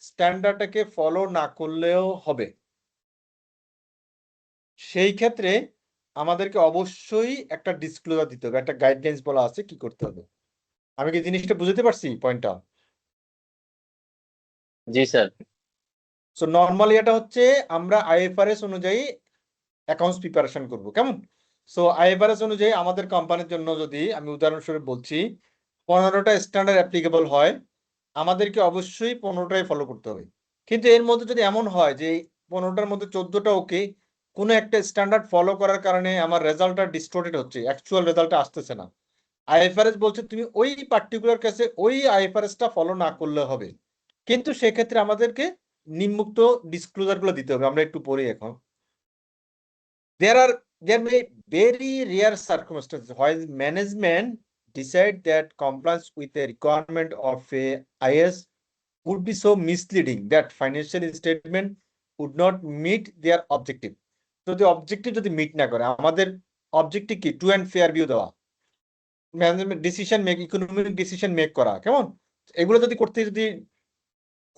স্ট্যান্ডার্ডটাকে ফলো না করলেও হবে। সেই ক্ষেত্রে আমাদেরকে অবশ্যই একটা ডিসক্লোজার দিতে হবে, একটা গাইডলাইন্স বলা আছে কি করতে হবে। আমি কি জিনিসটা বুঝতে পারছি পয়েন্টটা? জি স্যার। সো নর্মালি এটা হচ্ছে আমরা আইএফআরএস অনুযায়ী অ্যাকাউন্টস প্রিপারেশন করব, কেমন? সো আইএফআরএস অনুযায়ী আমাদের কোম্পানির জন্য যদি আমি উদাহরণস্বরূপ বলছি 15টা স্ট্যান্ডার্ড অ্যাপ্লিকেবল হয়, আমাদেরকে অবশ্যই 15টাই ফলো করতে হবে। কিন্তু এর মধ্যে যদি এমন হয় যে 15টার মধ্যে 14টা ওকে, কোনো একটা স্ট্যান্ডার্ড ফলো করার কারণে আমার রেজাল্টটা ডিস্টোর্টেড হচ্ছে, অ্যাকচুয়াল রেজাল্টটা আসতেছে না, আইএফআরএস বলছে তুমি ওই পার্টিকুলার কেসে ওই আইএফআরএসটা ফলো না করলে হবে। কিন্তু সেক্ষেত্রে আমাদেরকে নিম্মুক্ত ডিসক্লোজার গুলো দিতে হবে। আমরা একটু পড়ি এখন। There may very rare circumstances while management decide that compliance with a requirement of a IS would be so misleading that financial statement would not meet their objective. যদি অবজেক্টিভ যদি মিট না করে, আমাদের অবজেক্টিভ কি? ট্রু অ্যান্ড ফেয়ার ভিউ দেওয়া, management decision make, economic decision make করা, কেমন? এগুলো যদি করতে যদি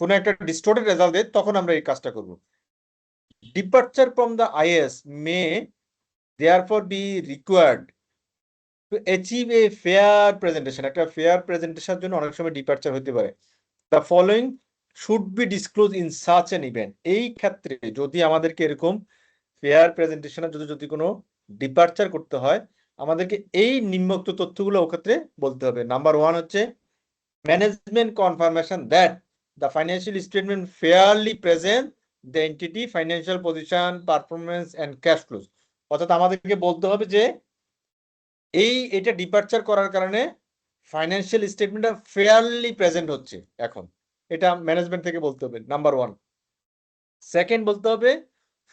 কোনো একটা ডিস্টোর্টেড রেজাল্ট দেয়, তখন আমরা এই কাজটা করব। Departure from the IS May therefore be required to achieve a fair presentation. একটা ফেয়ার প্রেজেন্টেশনের জন্য অনেক সময় ডিপার্চার হতে পারে। The following should be disclosed in such an event. এই ক্ষেত্রে যদি আমাদেরকে এরকম ফেয়ার প্রেজেন্টেশনের যদি কোনো ডিপার্চার করতে হয়, আমাদেরকে এই নিম্নোক্ত তথ্যগুলো ওক্ষেত্রে বলতে হবে। নাম্বার 1 হচ্ছে management confirmation that the financial statement fairly present the entity financial position, performance and cash flows. অর্থাৎ আমাদেরকে বলতে হবে যে এটা ডিপার্চার করার কারণে ফাইন্যান্সিয়াল স্টেটমেন্টটা ফেয়ারলি প্রেজেন্ট হচ্ছে। এখন এটা ম্যানেজমেন্ট থেকে বলতে হবে, নাম্বার 1। সেকেন্ড বলতে হবে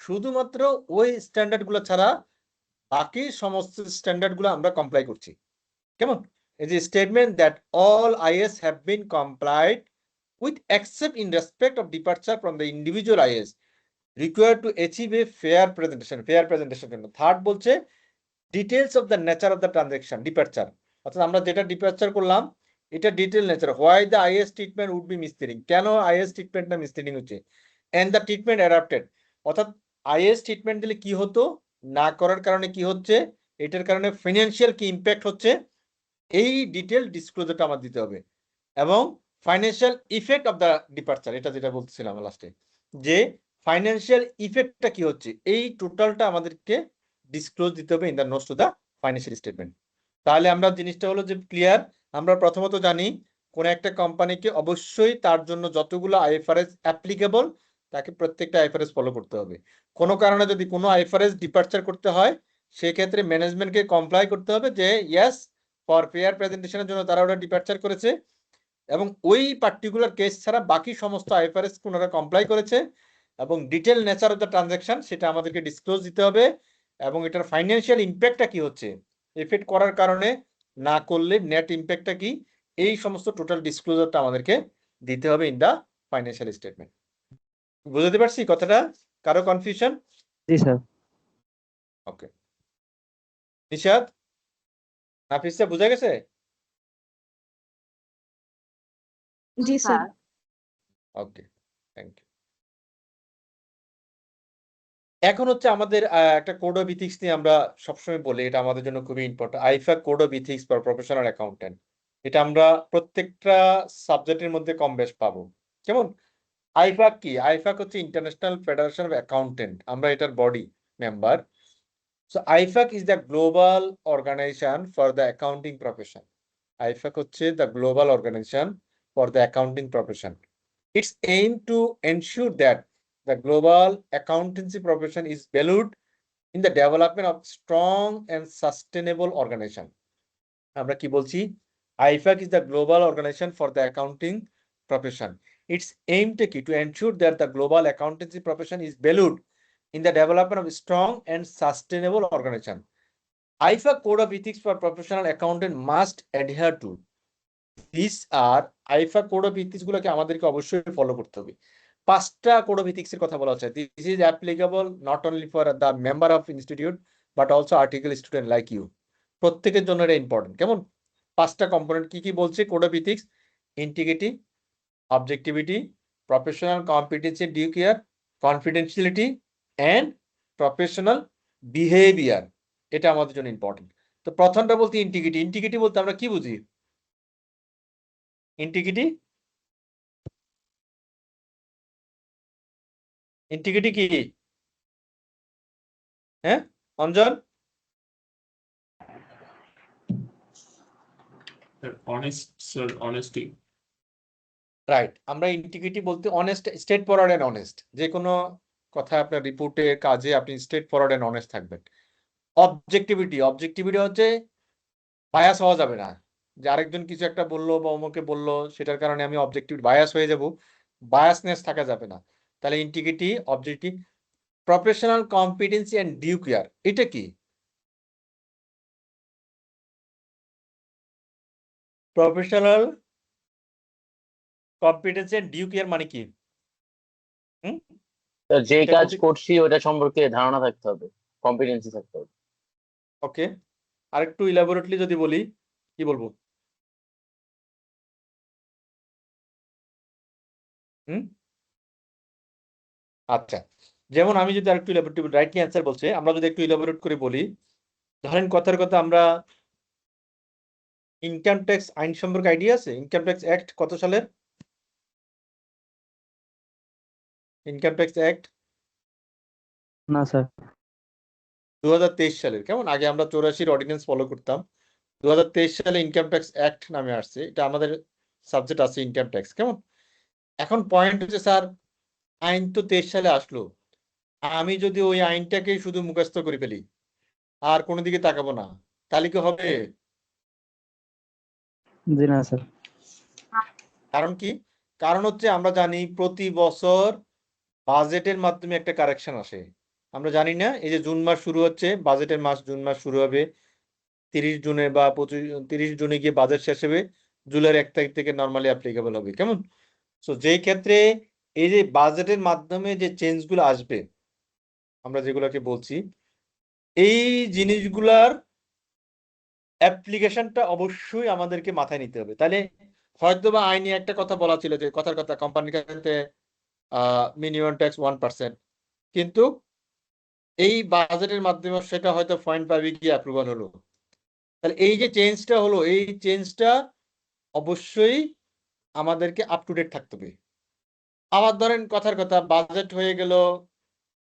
শুধুমাত্র ওই স্ট্যান্ডার্ড গুলো ছাড়া বাকি সমস্ত স্ট্যান্ডার্ড গুলো আমরা কমপ্লাই করছি, কেমন? এই যে statement that all IS have been complied with except in respect of departure from the individual IS required to achieve a fair presentation. Fair presentation জন্য থার্ড বলছে details of the nature of the transaction, departure, অর্থাৎ আমরা যেটা ডিপার্চার করলাম এটা detail nature, why the IS treatment would be misleading, কেন IS ট্রিটমেন্টটা মিসলিডিং হচ্ছে, এন্ড দ্য ট্রিটমেন্ট অ্যাডাপ্টেড, অর্থাৎ IS ট্রিটমেন্ট দিলে কি হতো, না করার কারণে কি হচ্ছে, এটার কারণে ফিনান্সিয়াল কি ইম্প্যাক্ট হচ্ছে, এই ডিটেল ডিসক্লোজারটা আমার দিতে হবে। এবং financial effect of the departure, এটা যেটা বলছিলাম লাস্টে, যে ফাইন্যান্সিয়াল ইফেক্টটা কি হচ্ছে, এই টোটালটা আমাদেরকে ডিসক্লোজ দিতে হবে in the notes to the financial statement. তাহলে আমরা জিনিসটা হলো যে ক্লিয়ার। আমরা প্রথমত জানি কোন একটা কোম্পানিকে অবশ্যই তার জন্য যতগুলো আইএফআরএস অ্যাপ্লিকেবল তাকে প্রত্যেকটা আইএফআরএস ফলো করতে হবে। কোনো কারণে যদি কোনো আইএফআরএস ডিপার্চার করতে হয়, সেক্ষেত্রে ম্যানেজমেন্টকে কমপ্লাই করতে হবে যে ইয়েস ফর ফেয়ার প্রেজেন্টেশনের জন্য তারা ওটা ডিপার্চার করেছে, এবং ওই পার্টিকুলার কেস ছাড়া বাকি সমস্ত আইএফআরএস ওনারা কমপ্লাই করেছে, এবং detail nature of the transaction সেটা আমাদেরকে ডিসক্লোজ দিতে হবে, এবং এটার ফাইন্যান্সিয়াল ইম্প্যাক্টটা কি হচ্ছে, এফেক্ট করার কারণে না করলে নেট ইম্প্যাক্টটা কি, এই সমস্ত টোটাল ডিসক্লোজারটা আমাদেরকে দিতে হবে ইন দা ফাইন্যান্সিয়াল স্টেটমেন্ট। বুঝতে পারছি কথাটা? কারো কনফিউশন? জি স্যার। ওকে, নিশাদ, নাফিসা, বুঝা গেছে? জি স্যার। Okay, thank you. এখন হচ্ছে আমাদের একটা কোড অফ ইথিক্স নিয়ে আমরা সবসময় বলি, এটা আমাদের জন্য খুবই important. IFAC code of ethics for professional accountant, এটা আমরা প্রত্যেকটা সাবজেক্টের মধ্যে কম বেশ পাবো, কেমন? আইফাক কি? আইফাক হচ্ছে ইন্টারন্যাশনাল ফেডারেশন অফ অ্যাকাউন্টেন্ট, আমরা এটার body member. So IFAC is the global organization for the accounting profession. IFAC হচ্ছে the global organization for the accounting profession. Its aim to ensure that the global accountancy profession is valued in the development of strong and sustainable organization. আমরা কি বলছি? IFAC is the global organization for the accounting profession. Its aim to ensure that the global accountancy profession is valued in the development of strong and sustainable organization. IFAC Code of Ethics for Professional Accountant must adhere to. These are IFAC Code of Ethics গুলোকে আমাদেরকে অবশ্যই ফলো করতে হবে। 5টা কোড অফ ইথিক্স এর কথা বলা হচ্ছে। This is applicable not only for the member of institute but also article student like you. প্রত্যেকের জন্য এটা ইম্পর্টেন্ট, কেমন? 5টা কম্পোনেন্ট কি কি বলছে code of ethics? Integrity, objectivity, professional competency, due care, confidentiality and professional behaviour, এটা আমাদের জন্য ইম্পর্টেন্ট। তো প্রথমটা বলতে ইন্টিগ্রিটি। ইন্টিগ্রিটি বলতে আমরা কি বুঝি? ইন্টিগ্রিটি ইন্টিগ্রিটি কি? হ্যাঁ অঞ্জন? Sir, honesty. রাইট, আমরা ইন্টিগ্রিটি বলতে honest, straight forward and honest. যে কোনো কথা আপনার রিপোর্টে কাজে আপনি স্ট্রেট ফরওয়ার্ড অ্যান্ড অনেস্ট থাকবেন। অবজেক্টিভিটি, অবজেক্টিভিটি হচ্ছে বায়াস হওয়া যাবে না, যে আরেকজন কিছু একটা বললো বা অমুকে বললো সেটার কারণে আমি অবজেক্টিভ বায়াস হয়ে যাব, বায়াসনেস থাকা যাবে না। তাহলে integrity, objective, professional competency and due care, এটা কি? Professional competency and due care মানে কি? হুম, তো যে এটা কাজ বলতে করছি ওটা সম্পর্কে ধারণা থাকতে হবে, কম্পিটেন্সি থাকতে হবে। ওকে, আরেকটু ইলাবোরেটলি যদি বলি কি বলবো? হুম, আচ্ছা, যেমন আমি যদি আরেকটু ইলাবোরেট, রাইটলি অ্যান্সার বলছে, আমরা যদি একটু ইলাবোরেট করে বলি, ধরেন কথার কথা আমরা ইনকাম ট্যাক্স আইন সম্পর্কে আইডিয়া আছে? ইনকাম ট্যাক্স অ্যাক্ট কত সালের? ইনকাম ট্যাক্স অ্যাক্ট না স্যার। 2023 সালের। কেমন? আগে আমরা 84 অর্ডিন্যান্স ফলো করতাম, 2023 সালে ইনকাম ট্যাক্স অ্যাক্ট নামে আসছে। এটা আমাদের সাবজেক্ট আছে ইনকাম ট্যাক্স। কেমন? এখন পয়েন্ট হচ্ছে স্যার, আইন তো 23 সালে আসলো, আমি যদি ওই আইনটাকেই শুধু মুখস্থ করে ফেলি আর কোনো দিকে তাকাবো না, তাহলে কি হবে? জি না স্যার। কারণ কি? কারণ হচ্ছে আমরা জানি প্রতি বছর বাজেটের মাধ্যমে একটা কারেকশন আসে। আমরা জানি না, এই যে জুন মাস শুরু হচ্ছে, বাজেটের মাস জুন মাস শুরু হবে 30 জুনে বা 30 জুনে গিয়ে বাজেট শেষ হবে, জুলাইয়ের 1 তারিখ থেকে নর্মালি অ্যাপ্লিকেবল হবে। কেমন? সো যেই ক্ষেত্রে এই যে বাজেটের মাধ্যমে যে চেঞ্জগুলো আসবে, আমরা যেগুলোকে বলছি, এই জিনিসগুলার অ্যাপ্লিকেশনটা অবশ্যই আমাদেরকে মাথায় নিতে হবে। তাহলে হয়তো বা আইনে একটা কথা বলা ছিল যে কথার কথা কোম্পানির কাছে মিনিমাম ট্যাক্স 1%, কিন্তু এই বাজেটের মাধ্যমে সেটা হয়তো 0.5 গিয়ে অ্যাপ্রুভাল হলো। তাহলে এই যে চেঞ্জটা হলো, এই চেঞ্জটা অবশ্যই আমাদেরকে আপ টু ডেট থাকতে হবে। আবার ধরেন কথার কথা বাজেট হয়ে গেল,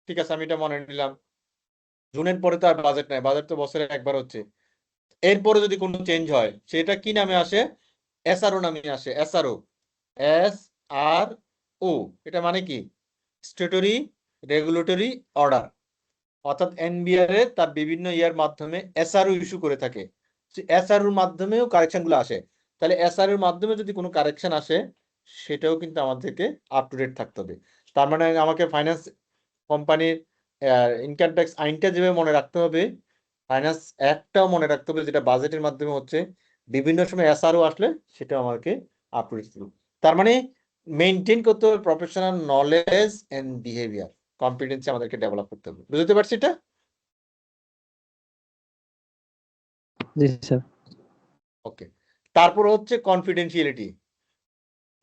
ঠিক আছে আমি এটা মনে নিলাম, জুনের পরে তো আর বাজেট নাই, বাজেট তো বছরে একবার হচ্ছে। এরপরে যদি কোনো চেঞ্জ হয় সেটা কি নামে আসে? এসআরও নামে আসে। এসআরও, SRO, এটা মানে কি? Statutory regulatory order. অর্থাৎ এনবিআর এর তার বিভিন্ন ইয়ার মাধ্যমে এসআরও ইস্যু করে থাকে, এসআরওর মাধ্যমেও কারেকশন গুলো আসে। তাহলে এসআরওর মাধ্যমে যদি কোনো কারেকশন আসে সেটাও কিন্তু আমাদেরকে আপ টু ডেট থাকতে হবে। তার মানে আমাকে ফাইন্যান্স কোম্পানির ইনকাম ট্যাক্স আইনটা যেভাবে মনে রাখতে হবে, ফাইন্যান্স অ্যাক্টটাও মনে রাখতে হবে, যেটা বাজেটের মাধ্যমে হচ্ছে। বিভিন্ন সময় এসআরও আসলে সেটা আমাকে আপ টু ডেট করতে হবে। তার মানে মেনটেন করতে হবে professional knowledge and behaviour, competency আমাদেরকে ডেভেলপ করতে হবে। বুঝতে পারছি এটা? জি স্যার। ওকে, তারপর হচ্ছে কনফিডেন্সিয়ালিটি।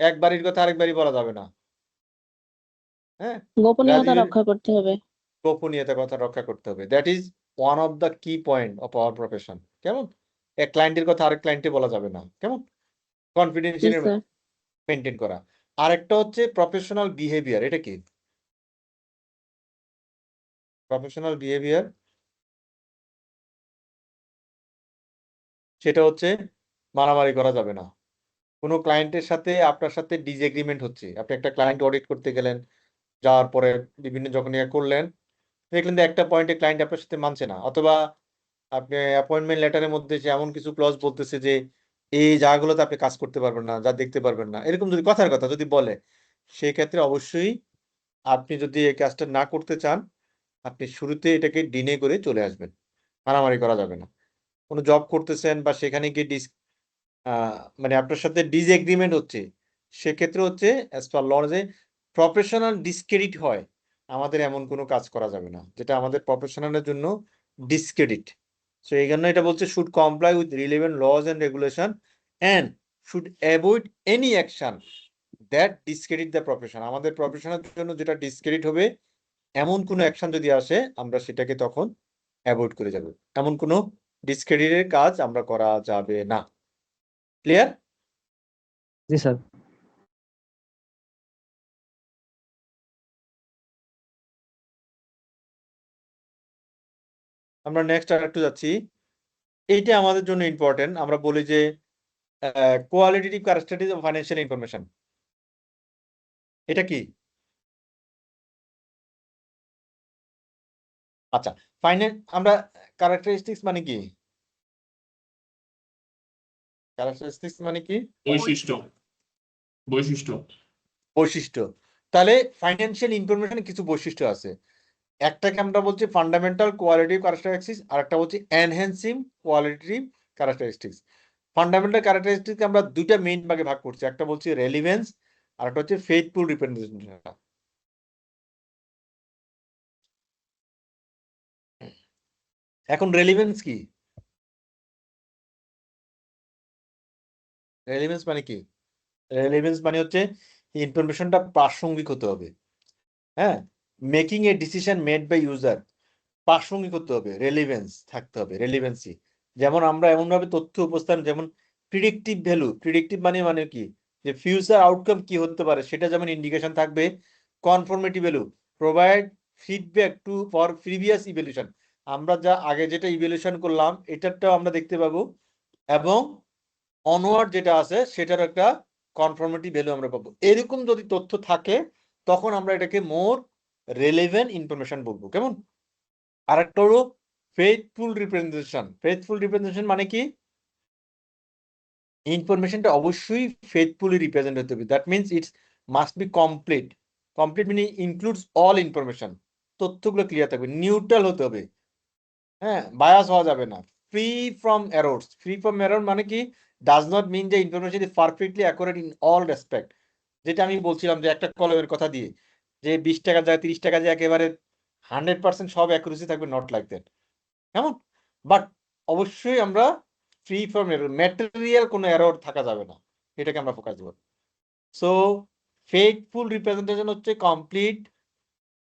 একবারের কথা আরেকবারই বলা যাবে না। হ্যাঁ, গোপনীয়তা রক্ষা করতে হবে। গোপনীয়তার কথা রক্ষা করতে হবে। That is one of the কি পয়েন্ট অফ আওয়ার প্রফেশন। কেমন? এক ক্লায়েন্টের কথা আরেক ক্লায়েন্টে বলা যাবে না। কেমন? জি কনফিডেন্সিয়াল স্যার। মেনটেন করা। আরেকটা হচ্ছে প্রফেশনাল বিহেভিয়ার। এটা কি? প্রফেশনাল বিহেভিয়ার সেটা হচ্ছে মারামারি করা যাবে না। কোনো ক্লায়েন্টের সাথে আপনার সাথে ডিসএগ্রিমেন্ট হচ্ছে, আপনি একটা ক্লায়েন্ট অডিট করতে গেলেন, যাওয়ার পরে বিভিন্ন যখন ইয়ে করলেন, দেখলেন যে একটা পয়েন্টে ক্লায়েন্ট আপনার সাথে মানছে না, অথবা আপনি অ্যাপয়েন্টমেন্ট লেটারের মধ্যে সে এমন কিছু ক্লজ বলতেছে যে এই জায়গাগুলোতে আপনি কাজ করতে পারবেন না, যা দেখতে পারবেন না, এরকম যদি কথার কথা যদি বলে, সেই ক্ষেত্রে অবশ্যই আপনি যদি এই কাজটা না করতে চান, আপনি শুরুতে এটাকে ডিনে করে চলে আসবেন। মারামারি করা যাবে না। কোনো জব করতেছেন বা সেখানে গিয়ে মানে আপনার সাথে ডিসএগ্রিমেন্ট হচ্ছে, সেক্ষেত্রে হচ্ছে অ্যাজ পার ল যে প্রফেশনাল ডিসক্রেডিট হয়, আমাদের এমন কোনো কাজ করা যাবে না যেটা আমাদের প্রফেশনালের জন্য ডিসক্রেডিট। সো এই জন্য এটা বলছে should comply with relevant laws and regulation and should avoid any action that discredit the profession, আমাদের প্রফেশনের জন্য যেটা ডিসক্রেডিট হবে এমন কোনো অ্যাকশন যদি আসে আমরা সেটাকে তখন অ্যাভয়েড করে যাব। এমন কোনো ডিসক্রেডিটের কাজ আমরা করা যাবে না। ক্লিয়ার? জি স্যার। আমরা নেক্সট আর একটু যাচ্ছি। এইটা আমাদের জন্য ইম্পর্টেন্ট। আমরা বলি যে qualitative characteristic of financial information, এটা কি? আচ্ছা, আমরা ক্যারেক্টারিস্টিক্স মানে কি? ক্যারেক্টারিস্টিক্স মানে কি? বৈশিষ্ট্য বৈশিষ্ট্য বৈশিষ্ট্য। তাহলে ফাইন্যান্সিয়াল ইনফরমেশনে কিছু বৈশিষ্ট্য আছে। একটাকে আমরা বলছি ফান্ডামেন্টাল কোয়ালিটিভ ক্যারেক্টারিস্টিক্স, আর একটা বলছি enhancing qualitative characteristics. Fundamental characteristics আমরা দুইটা মেইন ভাগে ভাগ করছি, একটা বলছি রেলিভেন্স আর একটা হচ্ছে ফেইথফুল রিপ্রেজেন্টেশন। এখন রেলিভেন্স কি? রেলিভেন্স মানে কি? রেলিভেন্স মানে হচ্ছে ইনফরমেশনটা প্রাসঙ্গিক হতে হবে। হ্যাঁ, making a decision made by user, প্রাসঙ্গিক হতে হবে, রেলিভেন্স থাকতে হবে, রেলিভেন্সি। যেমন আমরা এমন ভাবে তথ্য উপস্থান, যেমন প্রিডিক্টিভ ভ্যালু, প্রিডিক্টিভ মানে কি, যে ফিউচার আউটকাম কি হতে পারে সেটা যেমন ইন্ডিকেশন থাকবে। Conformity value, provide feedback to for previous evaluation, আমরা যা আগে যেটা ইভ্যালুয়েশন করলাম এটারটাও আমরা দেখতে পাবো, এবং অনওয়ার্ড যেটা আছে সেটার একটা কনফর্মিটি ভ্যালু আমরা পাবো। এরকম যদি তথ্য থাকে তখন আমরা এটাকে মোর রেলেভেন্ট ইনফরমেশন বলবো। কেমন? আর একটা হলো ফেইথফুল রিপ্রেজেন্টেশন। ফেইথফুল রিপ্রেজেন্টেশন মানে কি? ইনফরমেশনটা অবশ্যই ফেইথফুলি রিপ্রেজেন্ট হতে হবে। That means it's must be complete. Complete meaning includes all information. তথ্যগুলো ক্লিয়ার থাকবে, নিউট্রাল হতে হবে, হ্যাঁ, বায়াস হওয়া যাবে না, free from errors. Free from error মানে কি? ডাজ নট মিন যে information is perfectly accurate in all respect. যেটা আমি বলছিলাম যে একটা কলমের কথা দিয়ে, যে 20 টাকার জায়গায় 30 টাকা যে একেবারে 100% সব অ্যাকুরেসি থাকবে, নট লাইক দ্যাট। কেমন? বাট অবশ্যই আমরা ফ্রি ফ্রম এরর, ম্যাটেরিয়াল কোনো এরর থাকা যাবে না, এটাকে আমরা ফোকাস দেব। সো ফেইথফুল রিপ্রেজেন্টেশন হচ্ছে কমপ্লিট,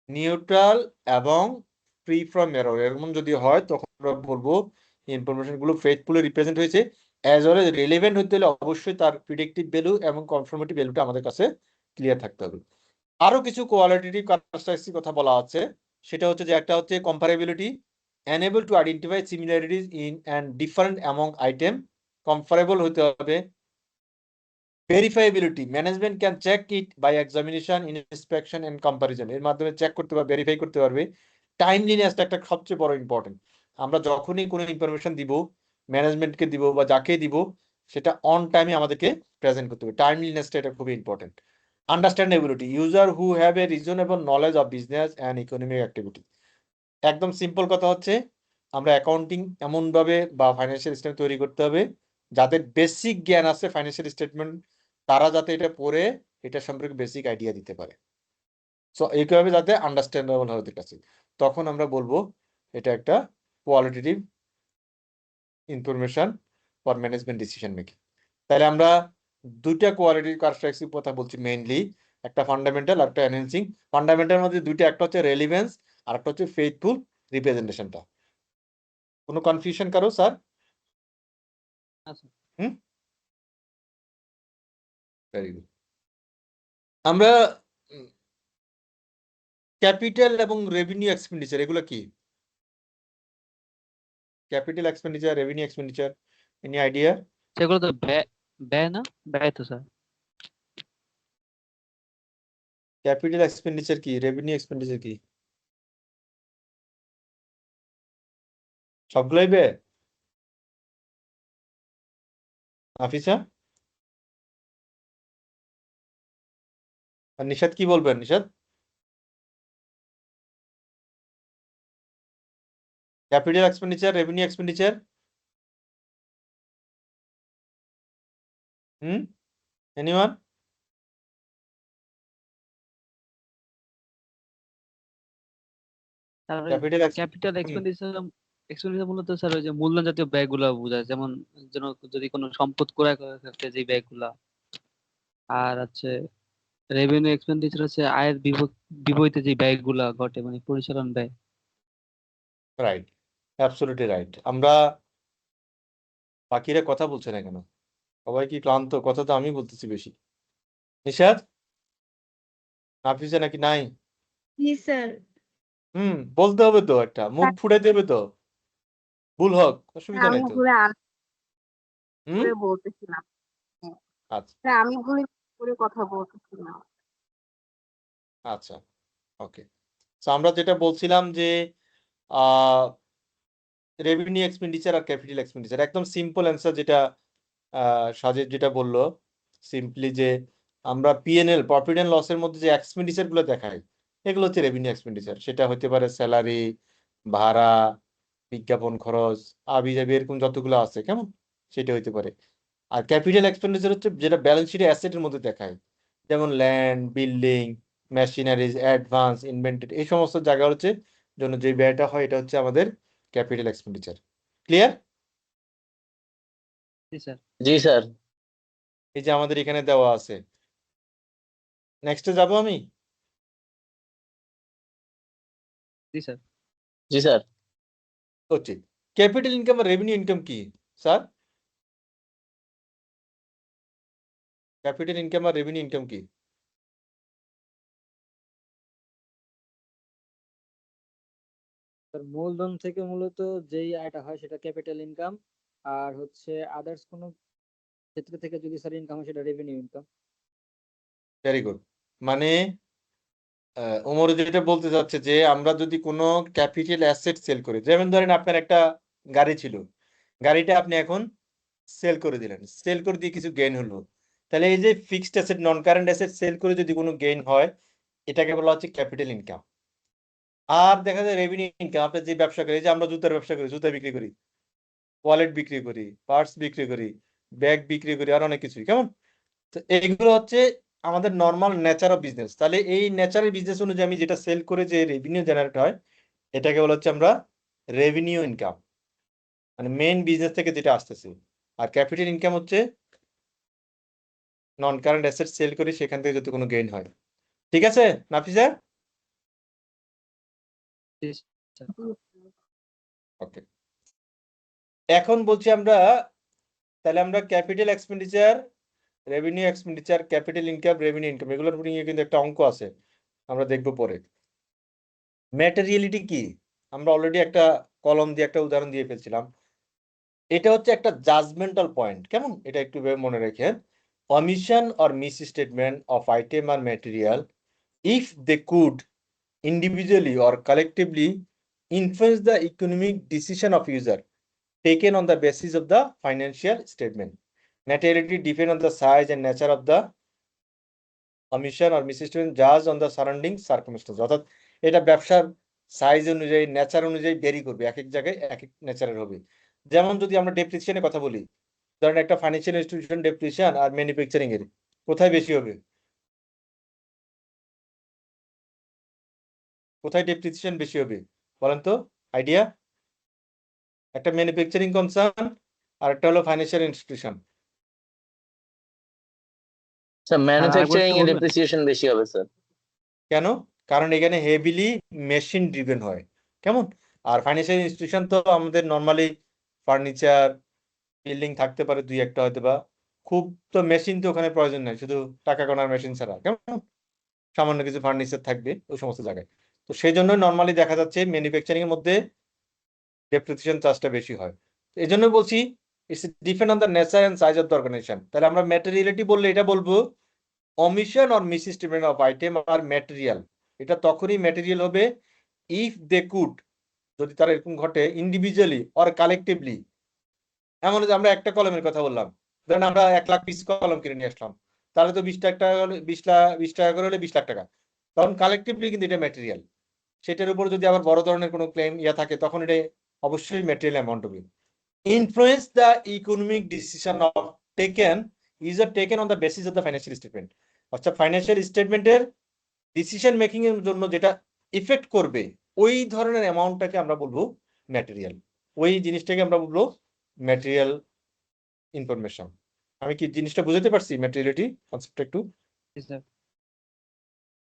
নিউট্রাল এবং ফ্রি ফ্রম এরর। এরকম যদি হয় তখন আমরা বলবো ইনফরমেশন গুলো ফেইথফুলি রিপ্রেজেন্ট হয়েছে। অ্যাজ ওয়েল এজ রিলেভেন্ট হতে হলে অবশ্যই তার প্রিডিক্টিভ ভ্যালু এবং কনফর্মিটি ভ্যালুটা আমাদের কাছে ক্লিয়ার থাকতে হবে। আরো কিছু কোয়ালিটেটিভ ক্যারেক্টারিস্টিক্স কথা বলা আছে, সেটা হচ্ছে যে একটা হচ্ছে comparability, unable to identify similarities in and different among item, comparable হতে হবে। Verifiability, management can check it by examination, inspection and comparison, এর মাধ্যমে চেক করতে পারবে, ভেরিফাই করতে পারবে। টাইমলিনেসটা একটা সবচেয়ে বড় ইম্পর্টেন্ট। আমরা যখনই কোনো ইনফরমেশন দিব, ম্যানেজমেন্টকে দিব বা যাকে দিব, সেটা অন টাইমে আমাদেরকে প্রেজেন্ট করতে হবে। টাইমলিনেসটা এটা খুবই important. Understandability, user who have a reasonable knowledge of business and economic activity. একদম সিম্পল কথা হচ্ছে আমরা অ্যাকাউন্টিং এমনভাবে বা ফাইন্যান্সিয়াল স্টেটমেন্ট তৈরি করতে হবে যাদের বেসিক জ্ঞান আছে ফাইন্যান্সিয়াল স্টেটমেন্ট, তারা যাতে এটা পড়ে এটা সম্পর্কে বেসিক আইডিয়া দিতে পারে। সো এইভাবে যাতে আন্ডারস্ট্যান্ডেবল হয় ওদের কাছে, তখন আমরা বলবো এটা একটা qualitative information for management decision making. তাহলে আমরা দুইটা কোয়ালিটির ক্যারেক্টারিস্টিক কথা বলছি মেইনলি, একটা ফান্ডামেন্টাল আর একটা এনহ্যান্সিং। ফান্ডামেন্টাল মধ্যে দুইটা, একটা হচ্ছে রেলিভেন্স আর একটা হচ্ছে ফেইথফুল রিপ্রেজেন্টেশনটা। কোনো কনফিউশন কারো স্যার? Hmm, very good. আমরা ক্যাপিটাল এবং রেভিনিউ এক্সপেন্ডিচার, এগুলো কি? Capital expenditure, revenue expenditure, any idea? সেগুলো তো ব্যয় না? ব্যয় তো স্যার। ক্যাপিটাল এক্সপেন্ডিচার কি, রেভিনিউ এক্সপেন্ডিচার কি? সবগুলোই ব্যয়? আফিসা আর নিশাদ কি বলবেন? Nishad, capital expenditure, revenue expenditure? Hmm, anyone? তারপরে ক্যাপিটাল ক্যাপিটাল এক্সপেন্ডিচার মূলত স্যার ওই যে মূলধন জাতীয় ব্যয়গুলো বোঝায়, যেমন যেন যদি কোনো সম্পদ ক্রয় করার ক্ষেত্রে যে ব্যয়গুলা, আর হচ্ছে রেভিনিউ এক্সপেন্ডিচার হচ্ছে আয়ের বিপরীতে যে ব্যয়গুলা ঘটে মানে পরিচালন ব্যয়। Right, absolutely right. আমরা বাকিরা কথা বলছে না কেন? সবাই কি ক্লান্ত? কথা তো আমি বলতেছি বেশি। নিশাদ, নাফিসা নাকি নাই? জি স্যার। বলতে হবে তো, একটা মুখ ফুটে দেবে তো, ভুল হোক অসুবিধা আমি নাই তো। ভুলে হুম করে বলতেছিলাম। হ্যাঁ, আচ্ছা স্যার, আমি ভুলে করে কথা বলতেছিলাম। আচ্ছা, ওকে। আমরা যেটা বলছিলাম যে আহ রেভিনিউ এক্সপেন্ডিচার আর ক্যাপিটাল এক্সপেন্ডিচার, একদম সিম্পল অ্যান্সার যেটা সাজেদ যেটা বললো সিম্পলি, যে আমরা পিএনএল প্রফিট এন্ড লসের মধ্যে যে এক্সপেন্ডিচার গুলো দেখাই, এগুলো হচ্ছে রেভিনিউ এক্সপেন্ডিচার। সেটা হতে পারে স্যালারি, ভাড়া, বিজ্ঞাপন খরচ, আবি যাবি এরকম যতগুলো আছে, কেমন, সেটা হইতে পারে। আর ক্যাপিটাল এক্সপেন্ডিচার হচ্ছে যেটা ব্যালেন্স শিটে অ্যাসেটের মধ্যে দেখায়, যেমন land, building, machineries, advance, inventory, এই সমস্ত জায়গা হচ্ছে জন্য যে ব্যয়টা হয়, এটা হচ্ছে আমাদের ক্যাপিটাল এক্সপেন্ডিচার। ক্লিয়ার? জি স্যার। জি স্যার। এই যে আমাদের এখানে দেওয়া আছে। নেক্সটে যাব আমি। জি স্যার। জি স্যার। হচ্ছে ক্যাপিটাল ইনকাম আর রেভিনিউ ইনকাম কি স্যার? ক্যাপিটাল ইনকাম আর রেভিনিউ ইনকাম কি? তার মূলধন থেকে মূলত যেই আয়টা হয় সেটা ক্যাপিটাল ইনকাম, আর হচ্ছে আদার্স কোনো ক্ষেত্র থেকে যদি স্যার ইনকাম হয় সেটা রেভিনিউ ইনকাম। Very good. মানে ওমর যেটা বলতে চাচ্ছে যে আমরা যদি কোনো ক্যাপিটাল অ্যাসেট সেল করি, যেমন ধরেন আপনার একটা গাড়ি ছিল, গাড়িটা আপনি এখন সেল করে দিলেন, সেল করে দিয়ে কিছু গেইন হলো, তাহলে এই যে fixed asset, non current asset sell করে যদি কোনো গেইন হয়, এটাকে বলা হচ্ছে ক্যাপিটাল ইনকাম। আর দেখা যায় রেভিনিউ ইনকাম, আপনার যে ব্যবসা করি, এই যে আমরা জুতার ব্যবসা করি, জুতা বিক্রি করি, ওয়ালেট বিক্রি করি, পার্টস বিক্রি করি, ব্যাগ বিক্রি করি, আর অনেক কিছুই, কেমন। তো এইগুলো হচ্ছে আমাদের নর্মাল নেচার অফ বিজনেস। তাহলে এই ন্যাচারাল বিজনেস অনুযায়ী আমি যেটা সেল করে যে রেভিনিউ জেনারেট হয়, এটাকে বলা হচ্ছে আমরা রেভিনিউ ইনকাম, মানে মেইন বিজনেস থেকে যেটা আসতেছে। আর ক্যাপিটাল ইনকাম হচ্ছে নন কারেন্ট অ্যাসেট সেল করি, সেখান থেকে যদি কোনো গেইন হয়। ঠিক আছে নাফিসা? জি স্যার। ওকে, এখন বলছি আমরা, তাহলে আমরা capital expenditure, revenue expenditure, capital income, revenue income, এগুলোর উপর নিয়ে কিন্তু একটা অঙ্ক আছে, আমরা দেখবো পরে। ম্যাটেরিয়ালিটি কি? আমরা অলরেডি একটা কলম দিয়ে একটা উদাহরণ দিয়ে ফেলছিলাম। এটা হচ্ছে একটা জাজমেন্টাল পয়েন্ট, কেমন, এটা একটু মনে রেখেন। omission or misstatement of item or material if they could individually or collectively influence the economic decision of user taken on the basis of the financial statement. Materiality depend on the size and nature of the omission or misstatement judged on the surrounding circumstances. অর্থাৎ এটা ব্যবসার সাইজ অনুযায়ী, নেচার অনুযায়ী ভেরি করবে, এক এক জায়গায় এক এক নেচারের হবে। যেমন যদি আমরা ডেপ্রিসিয়েশনের কথা বলি, ধরেন একটা ফাইন্যান্সিয়াল ইনস্টিটিউশন ডেপ্রিসিয়েশন আর ম্যানুফ্যাকচারিং এর কোথায় বেশি হবে? কোথায় ডেপ্রিসিয়েশন বেশি হবে বলেন তো, আইডিয়া? একটা ম্যানুফ্যাকচারিং কনসার্ন আর একটা হলো ফাইন্যান্সিয়াল ইনস্টিটিউশন। স্যার আরেকবার ম্যানুফ্যাকচারিং একটু এর বলবেন? ডেপ্রিসিয়েশন বেশি হবে স্যার। কেন? কারণ এখানে হেভিলি মেশিন ড্রিভেন হয়, কেমন। আর ফাইন্যান্সিয়াল ইনস্টিটিউশন তো আমাদের নর্মালি ফার্নিচার, বিল্ডিং থাকতে পারে দুই একটা হয়তো, বা খুব তো মেশিন তো ওখানে প্রয়োজন নাই, শুধু টাকা গোনার মেশিন ছাড়া, কেমন, সামান্য কিছু ফার্নিচার থাকবে ওই সমস্ত জায়গায়। তো সেই জন্য নর্মালি দেখা যাচ্ছে ম্যানুফ্যাকচারিং এর মধ্যে ডেপ্রিসিয়েশন চার্জটা বেশি হয়। এই জন্য বলছি it's depend on the nature and size of the organisation. তাহলে আমরা ম্যাটেরিয়ালিটি বললে এটা বলবো omission or misstatement of item or material, এটা তখনই ম্যাটেরিয়াল হবে ইফ দে কুড, যদি তারা এরকম ঘটে, ইন্ডিভিজুয়ালি অর কালেকটিভলি। এমন যে আমরা একটা কলমের কথা বললাম, ধরেন আমরা 1 লাখ পিস কলম কিনে নিয়ে আসলাম, তাহলে তো 20 টাকা হলে 20 টাকা করে হলে 20 লাখ টাকা, তখন কালেকটিভলি কিন্তু এটা ম্যাটেরিয়াল। সেটার উপর যদি আবার বড় ধরনের কোনো ক্লেম থাকে, তখন এটা অবশ্যই ম্যাটেরিয়াল অ্যামাউন্ট হবে। Influence the economic decision of taken is taken on the basis of the financial statement. অর্থাৎ ফাইন্যান্সিয়াল স্টেটমেন্টের ডিসিশন মেকিং এর জন্য যেটা ইফেক্ট করবে, ওই ধরনের অ্যামাউন্টটাকে আমরা বলবো ম্যাটেরিয়াল, ওই জিনিসটাকে আমরা বলবো ম্যাটেরিয়াল ইনফরমেশন। আমি কি জিনিসটা বুঝতে পারছি? ম্যাটেরিয়ালিটি কনসেপ্টটা একটু জি স্যার।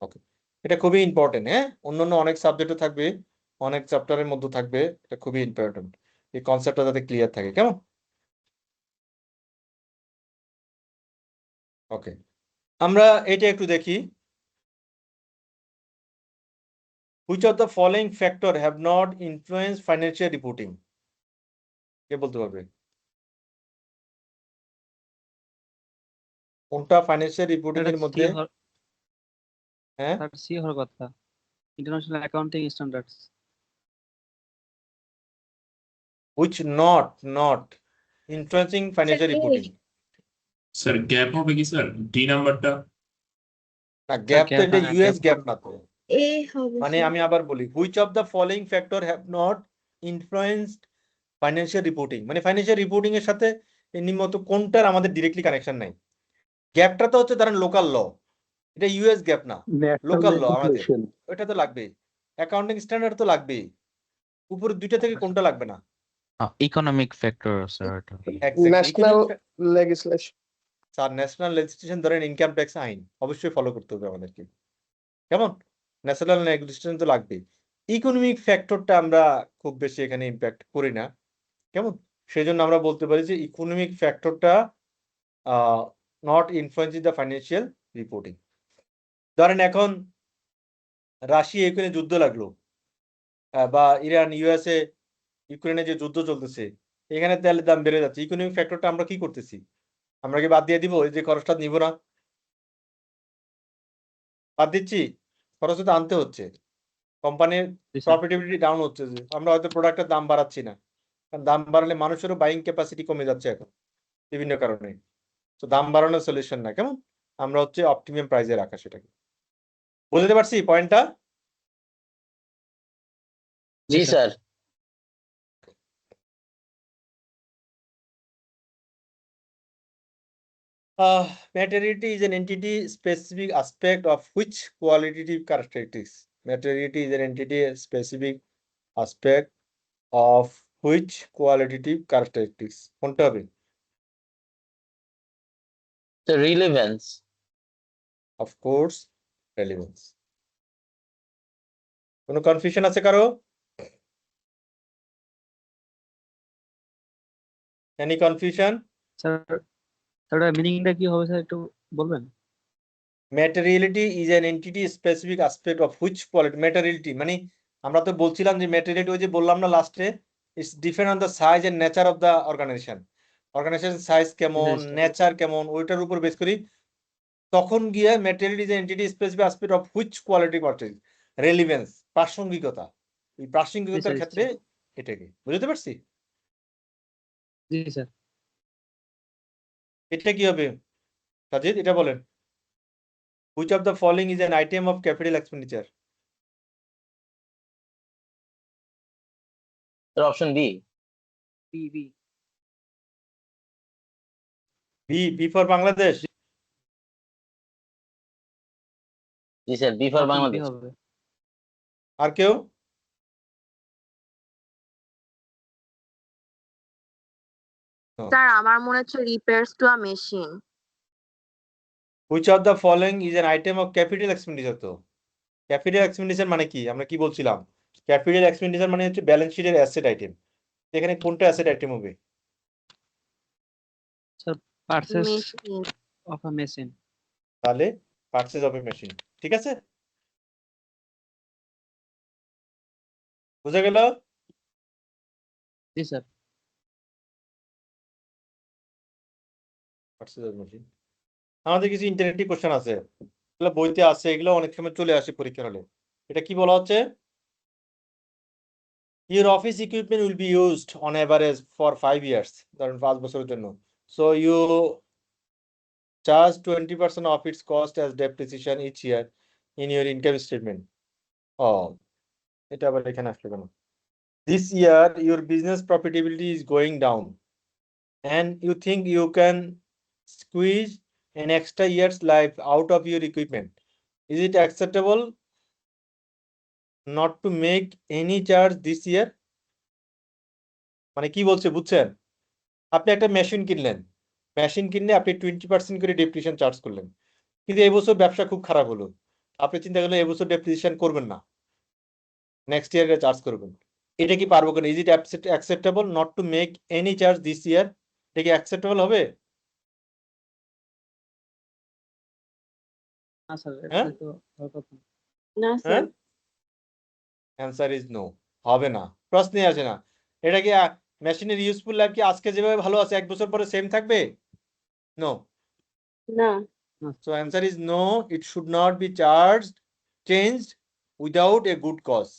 ওকে, এটা খুবই ইম্পর্টেন্ট। হ্যাঁ, অন্যান্য অনেক সাবজেক্টে থাকবে, অনেক চ্যাপ্টারের মধ্যে থাকবে, এটা খুবই ইম্পর্টেন্ট এই কনসেপ্টটা যাতে ক্লিয়ার থাকে। কেমন? ওকে, আমরা এটা একটু দেখি। Which of the following factor have not influenced financial reporting? কে বলতে পারবে? কোনটা ফাইন্যান্সিয়াল রিপোর্টিং এর মধ্যে? হ্যাঁ, সি হওয়ার কথা, international accounting standards. which not influencing financial reporting? Sir gap হবে কি স্যার? ডি নাম্বারটা না, গ্যাপ তো এটা ইউএস গ্যাপ না তো। এ হবে মানে আমি আবার বলি, which of the following factor have not influenced financial reporting? মানে ফাইন্যান্সিয়াল রিপোর্টিং এর সাথে নিম্নত কোনটার আমাদের ডিরেক্টলি কানেকশন নাই। গ্যাপটা তো হচ্ছে ধরেন লোকাল ল, এটা ইউএস গ্যাপ না, লোকাল ল আমাদের, ওইটা তো লাগবে। অ্যাকাউন্টিং স্ট্যান্ডার্ড তো লাগবেই। উপরে দুইটা থেকে কোনটা লাগবে না? Economic factor, sir. National legislation. Sir national legislation ধরেন ইনকাম ট্যাক্স আইন অবশ্যই ফলো করতে হবে আমাদেরকে। কেমন? ন্যাশনাল লেজিসলেশন তো লাগবে। ইকোনমিক ফ্যাক্টরটা আমরা খুব বেশি এখানে ইম্প্যাক্ট করি না। কেমন? সেজন্য আমরা বলতে পারি যে ইকোনমিক ফ্যাক্টরটা not influencing the financial reporting. ধরেন এখন রাশিয়া ইউক্রেনে যুদ্ধ লাগলো, বা ইরান ইউএসএ ইউক্রেনে যে যুদ্ধ চলতেছে, এখানে তেলের দাম বেড়ে যাচ্ছে, ইকোনমিক ফ্যাক্টরটা আমরা কি করতেছি? আমরা কি বাদ দিয়ে দিব? এই যে খরচটা নিব না, বাদ দিচ্ছি? খরচ তো আনতে হচ্ছে, কোম্পানির প্রফিটেবিলিটি ডাউন হচ্ছে, যে আমরা হয়তো প্রোডাক্টের দাম বাড়াচ্ছি না, কারণ দাম বাড়ালে মানুষেরও বাইং ক্যাপাসিটি কমে যাচ্ছে এখন বিভিন্ন কারণে। তো দাম বাড়ানোর সলিউশন না। কেমন? আমরা হচ্ছে অপটিমাম প্রাইসে রাখা, সেটাকে বুঝতে পারছি পয়েন্টটা? জি sir. Materiality is an entity specific aspect of which qualitative characteristics? Materiality is an entity specific aspect of which qualitative characteristics? কোনটা হবে? The relevance. Of course, relevance. কোনো কনফিউশন আছে কারো? Any confusion? স্যার মিনিংটা কি হবে স্যার একটু বলবেন? Materiality is an entity specific aspect of which quality? Materiality মানে আমরা তো বলছিলাম যে materiality, ওই যে বললাম না লাস্টে, it's depend on the size and nature of the organization. Organization size কেমন, নেচার কেমন, ওইটার উপর বেস করি তখন গিয়ে materiality is an entity specific aspect of which quality purchase? Relevance, প্রাসঙ্গিকতা। এই প্রাসঙ্গিকতার ক্ষেত্রে এটাকে বুঝতে পারছি? জি স্যার। এটা কি হবে সাজিদ? এটা বলেন। Which of the following is an item of capital expenditure? Option B. B for Bangladesh. জি স্যার, B for বাংলাদেশ। আর কেউ? স্যার আমার মনে হচ্ছে repairs to a machine. Which of the following is an item of capital expenditure? তো ক্যাপিটাল এক্সপেন্ডিচার মানে কি? আমরা কি বলছিলাম? ক্যাপিটাল এক্সপেন্ডিচার মানে হচ্ছে ব্যালেন্স শিটের অ্যাসেট আইটেম। এখানে কোনটা অ্যাসেট আইটেম হবে? Sir purchase machine. Of a machine. তাহলে পারচেজ অফ এ মেশিন। ঠিক আছে, বুঝা গেল? জি স্যার। Purchase of machine. আমাদের কিছু ইন্টারেক্টিভ কোশ্চেন আছে, এগুলো বইতে আছে, এগুলো অনেক সময় চলে আসে পরীক্ষার হলে। এটা কি বলা হচ্ছে? Your office equipment will be used on average for 5 years, ধরেন 5 বছরের জন্য। So you charge 20% of its cost as depreciation each year in your income statement. Oh, এটা আবার এখানে আসলে কেন? This year your business profitability is going down and you think you can squeeze an extra year's life out of your equipment. Is it acceptable not to make any charge this year? মানে কি বলছে বুঝছেন? আপনি একটা মেশিন কিনলেন, মেশিন কিনলে আপনি 20% করে ডেপ্রিসিয়েশন চার্জ করলেন, কিন্তু এই বছর ব্যবসা খুব খারাপ হলো, আপনি চিন্তা করলে এবছর ডেপ্রিসিয়েশন করবেন না, নেক্সট ইয়ারে চার্জ করবেন। এটা কি পারবো কিনা? Is it acceptable not to make any charge this ইয়ার? এটা কি অ্যাকসেপ্টেবল হবে? না স্যার, হ্যাঁ এটা তো হওয়ার কথা না। না হ্যাঁ স্যার। অ্যান্সার ইজ নো, হবে না, প্রশ্নই আসে না। এটা কি মেশিনের ইউজফুল লাইফ কি আজকে যেভাবে ভালো আছে 1 বছর পরে সেম থাকবে? নো। না। So answer is no, it should not be changed without a good cause.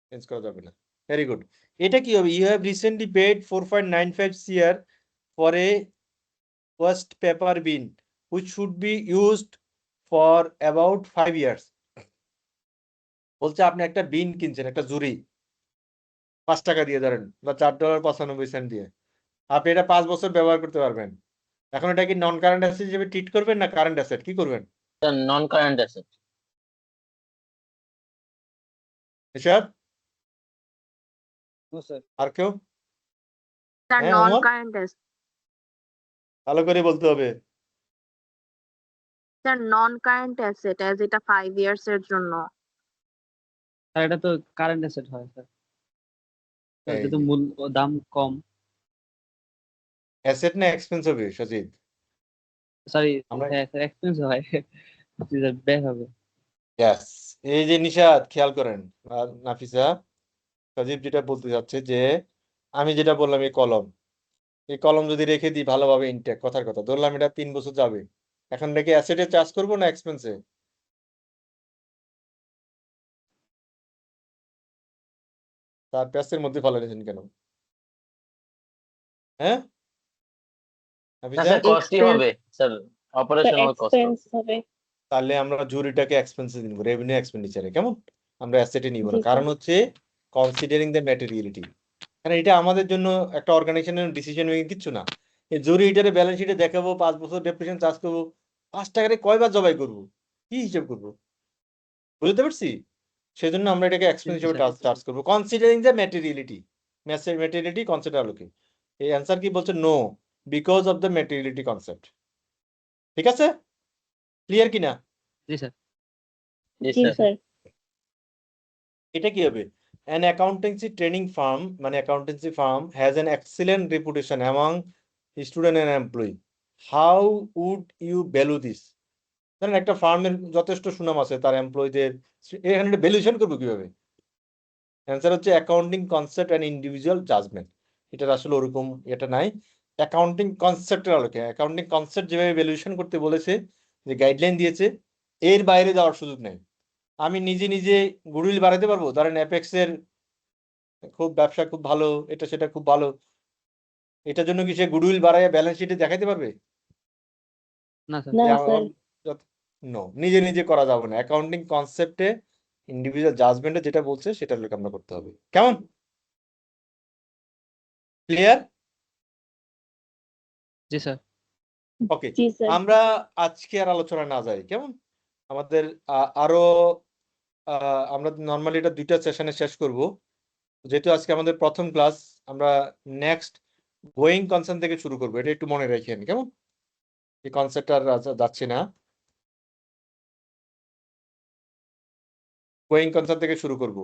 Change করা যাবে না। Very good. এটা কি হবে? You have recently paid 4.95 CR for a waste paper bin which should be used for about 5 years. বলছে আপনি একটা বিন কিনছেন, একটা জুরি 5 টাকা দিয়ে ধরেন বা $4.95 দিয়ে। আপনি এটা 5 বছর ব্যবহার করতে পারবেন। এখন এটা কি নন কারেন্ট অ্যাসেট হিসেবে ট্রিট করবেন না কারেন্ট অ্যাসেট? কি করবেন? নন কারেন্ট অ্যাসেট। এসব নো স্যার। আর কেউ? স্যার হ্যাঁ নন ওমর, কারেন্ট ভালো করে বলতে হবে। স্যার নন কারেন্ট অ্যাসেট অ্যাজ এটা 5 ইয়ার্স এর জন্য। স্যার এটা তো কারেন্ট অ্যাসেট হয় স্যার, এই এটা তো যে, মূল ও দাম কম। অ্যাসেট না এক্সপেন্স হবে সজিদ? সরি আমরা হ্যাঁ স্যার, এক্সপেন্স হয়। জি স্যার, ব্যয় হবে। ইয়াস, এই যে নিশাত খেয়াল করেন আর নাফিসা, সজীব যেটা বলতে যাচ্ছে যে আমি যেটা বললাম এই কলম যদি রেখে দিই ভালোভাবে ইনটেক, কথার কথা ধরলাম এটা 3 বছর যাবে, এখন রেখে অ্যাসেটে চার্জ করবো না এক্সপেন্সে? তার প্যাসের মধ্যে ফেলে দিয়েছেন কেন? হ্যাঁ না নাফিসা, স্যার, কস্টই এক্সপেন্স হবে স্যার, অপারেশনাল কস্ট হবে। এক্সপেন্স হবে। তাহলে আমরা জুরিটাকে এক্সপেন্সে নিব, রেভিনিউ এক্সপেন্ডিচারে, কেমন? আমরা অ্যাসেটে নিব না, জি স্যার। কারণ হচ্ছে কনসিডারিং দ্য ম্যাটেরিয়ালিটি। কারণ এটা আমাদের জন্য একটা অর্গানাইজেশনের ডিসিশন মেকিং কিচ্ছু না। এই জরুরি এটারে ব্যালেন্স শিটে দেখাবো 5 বছর ডেপ্রিসিয়েশন চার্জ করবো, 5 টাকারে কয়বার জবাই করবো, কি হিসাব করবো? বুঝতে পারছি? সেজন্য আমরা এটাকে এক্সপেন্স জি হিসেবে স্যার। চার্জ করবো, considering the materiality. Materiality concept আলোকে এই অ্যান্সার কি বলছে? No, because of the materiality concept. ঠিক আছে, ক্লিয়ার কিনা? জি স্যার। জি জি স্যার। স্যার। এটা কি হবে? An accountancy training firm মানে accountancy firm has an excellent reputation among student and employee. How would you value this? ধরেন একটা ফার্মের যথেষ্ট সুনাম আছে তার এমপ্লয়ীদের, এখানে ভ্যালুয়েশন করবো কিভাবে? অ্যান্সার হচ্ছে accounting concept and individual judgement. এটার আসলে ওরকম এটা নাই, অ্যাকাউন্টিং কনসেপ্টের আলোকে অ্যাকাউন্টিং কনসেপ্ট যেভাবে ভ্যালুয়েশন করতে বলেছে, যে গাইডলাইন দিয়েছে, এর বাইরে যাওয়ার সুযোগ নেই। আমি নিজে গুডউইল বাড়াতে পারবো, ধরেন অ্যাপেক্সের খুব ব্যবসা খুব ভালো, এটা সেটা খুব ভালো, এটার জন্য কি সে গুডউইল বাড়ায় ব্যালেন্স শিটে দেখাতে পারবে? না স্যার। না স্যার। নো, নিজে করা যাবে না। অ্যাকাউন্টিং কনসেপ্টে ইন্ডিভিজুয়াল জাজমেন্টে যেটা বলছে সেটা লোক আমরা করতে হবে, কেমন? ক্লিয়ার? জি স্যার। ওকে, জি স্যার। আমরা আজকে আর আলোচনা না যাই, কেমন? আমাদের আরো আমরা নর্মালি এটা 2টা সেশনে শেষ করব, যেহেতু আজকে আমাদের প্রথম ক্লাস। আমরা নেক্সট গোয়িং কনসার্ন থেকে শুরু করবো, এটা একটু মনে রাখেন, কেমন? এই কনসেপ্ট আর যাচ্ছি না, গোয়িং কনসার্ন থেকে শুরু করব।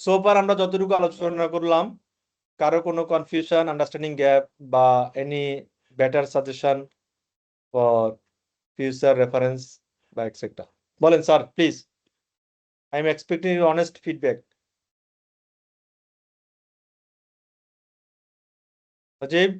সোফার আমরা যতটুকু আলোচনা করলাম, কারো কোনো কনফিউশন, আন্ডারস্ট্যান্ডিং গ্যাপ বা any better suggestion for future reference বা এটসেট্রা বলেন sir please, I am expecting your honest feedback. Sajib?